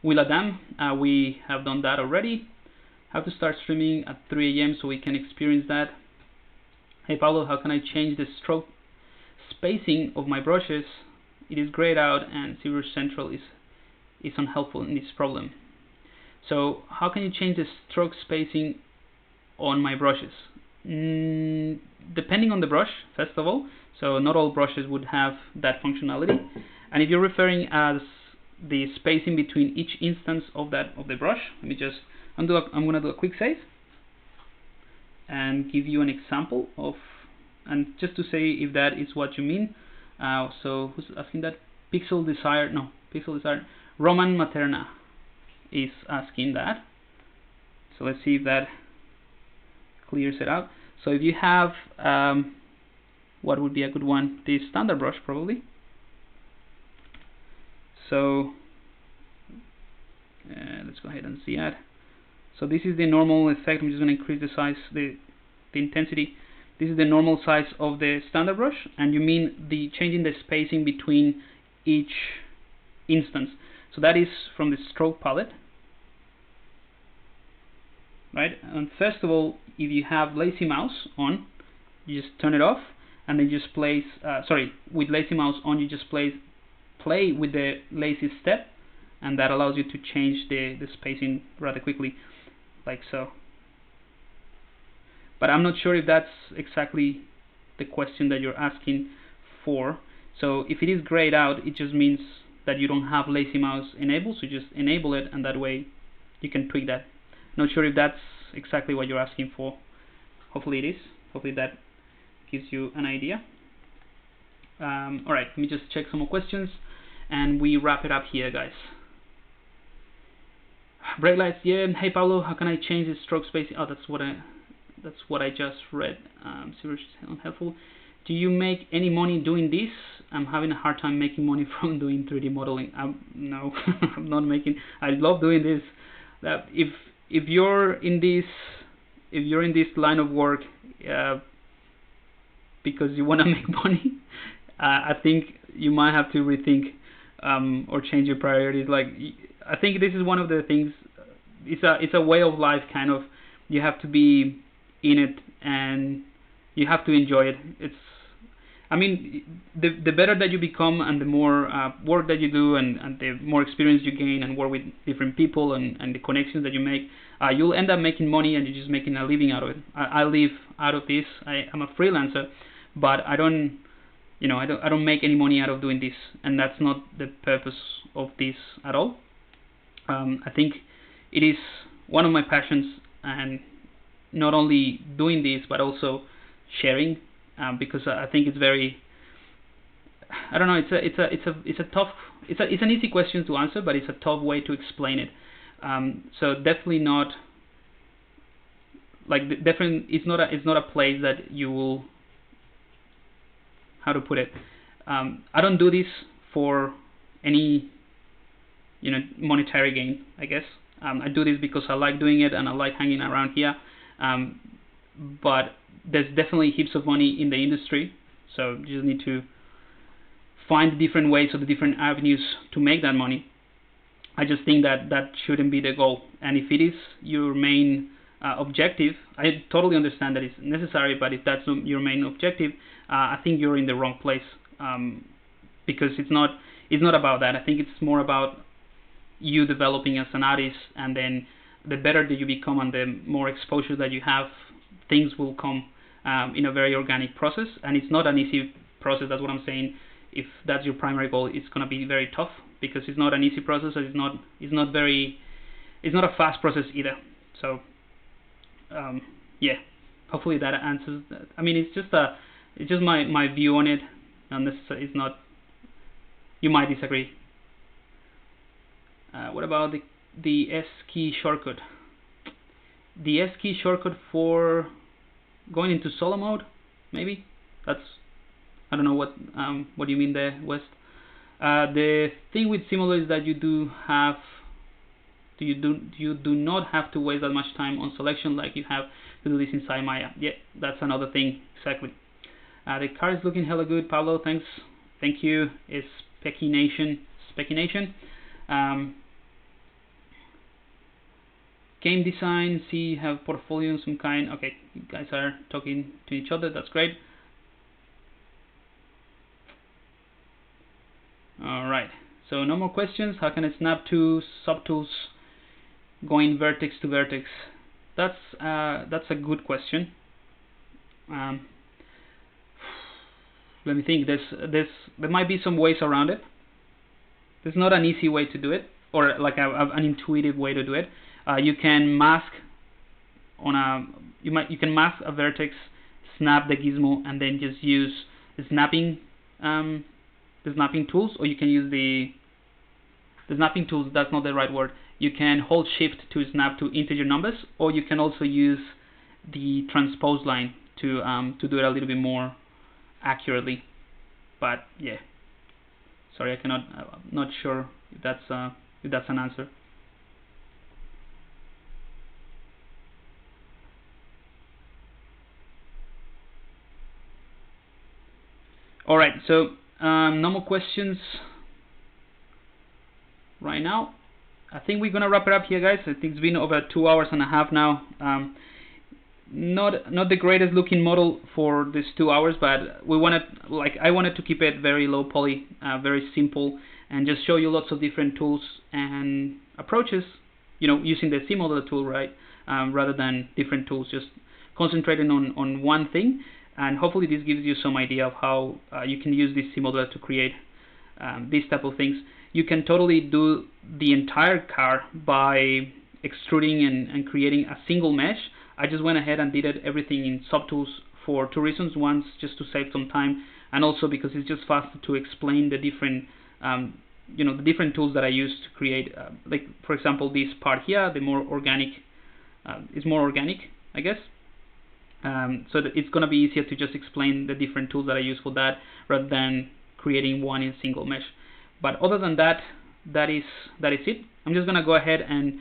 Will Adam. We have done that already. Have to start streaming at 3 AM so we can experience that. Hey Pablo, how can I change the stroke spacing of my brushes? It is grayed out and ZBrush Central is unhelpful in this problem. So how can you change the stroke spacing on my brushes? Depending on the brush, first of all. So not all brushes would have that functionality. And if you're referring as the spacing between each instance of the brush, let me just I'm gonna do a quick save and give you an example of, and just to say if that is what you mean. So who's asking that? Pixel Desire, Roman Materna is asking that. So let's see if that clears it out. So if you have what would be a good one? The standard brush probably. So let's go ahead and see that. So this is the normal effect. I'm just going to increase the size, the intensity. This is the normal size of the standard brush, and you mean the changing the spacing between each instance. So that is from the stroke palette, right? And first of all, if you have lazy mouse on, you just turn it off, and then just place. With lazy mouse on, you just play with the lazy step, and that allows you to change the spacing rather quickly, like so. But I'm not sure if that's exactly the question that you're asking for. So if it is grayed out, it just means that you don't have lazy mouse enabled, so just enable it, and that way you can tweak that. Not sure if that's exactly what you're asking for. Hopefully it is. Hopefully that gives you an idea. Alright, let me just check some more questions and we wrap it up here, guys. Brake lights, yeah. Hey Pablo, how can I change the stroke spacing? Oh, that's what I just read. Seriously unhelpful. Do you make any money doing this? I'm having a hard time making money from doing 3D modeling. No, I'm not making. I love doing this. If you're in this line of work because you want to make money, I think you might have to rethink or change your priorities. Like, I think this is one of the things. It's a way of life, kind of. You have to be in it and you have to enjoy it. I mean, the better that you become and the more work that you do and the more experience you gain and work with different people and the connections that you make, you'll end up making money and you're just making a living out of it. I live out of this. I'm a freelancer, but I don't make any money out of doing this, and that's not the purpose of this at all. I think it is one of my passions, and not only doing this but also sharing, because I think it's very, I don't know, it's an easy question to answer, but it's a tough way to explain it. So definitely not, like, definitely it's not a place that you will, how to put it, I don't do this for any, you know, monetary gain, I guess. I do this because I like doing it and I like hanging around here. But there's definitely heaps of money in the industry, so you just need to find different ways or the different avenues to make that money. I just think that that shouldn't be the goal, and if it is your main objective, I totally understand that it's necessary, but if that's your main objective, I think you're in the wrong place, because it's not about that. I think it's more about you developing as an artist, and then the better that you become and the more exposure that you have, things will come in a very organic process. And it's not an easy process, that's what I'm saying. If that's your primary goal, it's going to be very tough, because it's not an easy process, and it's not a fast process either. So yeah, hopefully that answers that. I mean, it's just my view on it, and this is not, you might disagree. What about the S key shortcut? The S key shortcut for going into solo mode, maybe? That's, I don't know what you mean there, West. The thing with similar is that you do not have to waste that much time on selection like you have to do this inside Maya. Yeah, that's another thing, exactly. The car is looking hella good, Pablo. Thanks, thank you. It's Specky Nation. Game design, see, have portfolio of some kind. Okay, you guys are talking to each other, that's great. Alright, so no more questions. How can I snap to subtools going vertex to vertex? That's a good question. Let me think. There might be some ways around it. There's not an easy way to do it, or like an intuitive way to do it. You can mask you can mask a vertex, snap the gizmo, and then just use the snapping tools, or you can use the snapping tools. That's not the right word. You can hold shift to snap to integer numbers, or you can also use the transpose line to do it a little bit more accurately. But yeah, sorry, I'm not sure if that's an answer. Alright, so no more questions right now. I think we're gonna wrap it up here, guys. I think it's been over 2 hours and a half now. Not the greatest looking model for this 2 hours, but I wanted to keep it very low poly, very simple, and just show you lots of different tools and approaches, you know, using the C-modeler tool, right, rather than different tools, just concentrating on one thing. And hopefully this gives you some idea of how you can use this C-modeler to create these type of things. You can totally do the entire car by extruding and creating a single mesh. I just went ahead and did everything in subtools for two reasons. One, just to save some time, and also because it's just faster to explain the different the different tools that I use to create. Like for example, this part here, the more organic is more organic, I guess. So that it's gonna be easier to just explain the different tools that I use for that, rather than creating one in single mesh. But other than that, that is it. I'm just gonna go ahead and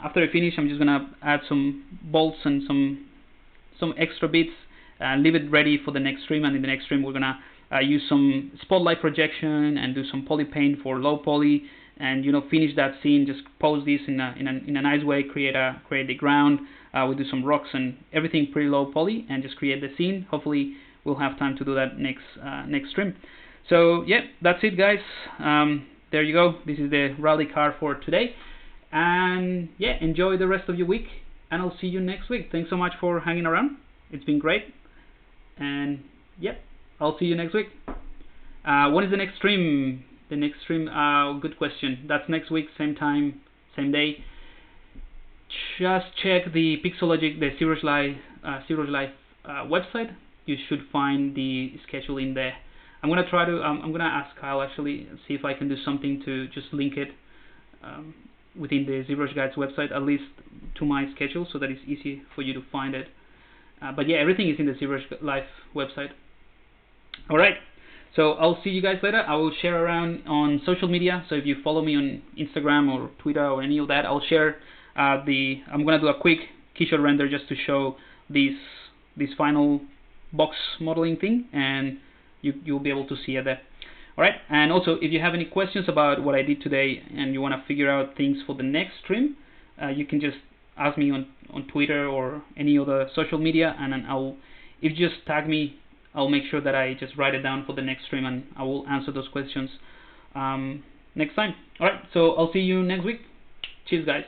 after I finish, I'm just gonna add some bolts and some extra bits and leave it ready for the next stream. And in the next stream, we're gonna use some spotlight projection and do some poly paint for low poly, and finish that scene. Just pose this in a nice way. Create the ground. We'll do some rocks and everything pretty low poly, and just create the scene. Hopefully, we'll have time to do that next stream. So yeah, that's it, guys. There you go. This is the rally car for today. And yeah, enjoy the rest of your week, and I'll see you next week. Thanks so much for hanging around. It's been great. And yeah, I'll see you next week. When is the next stream? The next stream, good question. That's next week, same time, same day. Just check the Pixologic, the ZBrush Live website. You should find the schedule in there. I'm gonna try to. I'm gonna ask Kyle actually, see if I can do something to just link it. within the ZBrush Guides website, at least to my schedule, so that it's easy for you to find it. But yeah, everything is in the ZBrush Live website. Alright, so I'll see you guys later. I will share around on social media, so if you follow me on Instagram or Twitter or any of that, I'll share I'm going to do a quick keyshot render just to show this final box modeling thing, and you'll be able to see it there. Alright, and also if you have any questions about what I did today and you want to figure out things for the next stream, you can just ask me on Twitter or any other social media, and then if you just tag me, I'll make sure that I just write it down for the next stream, and I will answer those questions next time. Alright, so I'll see you next week. Cheers, guys.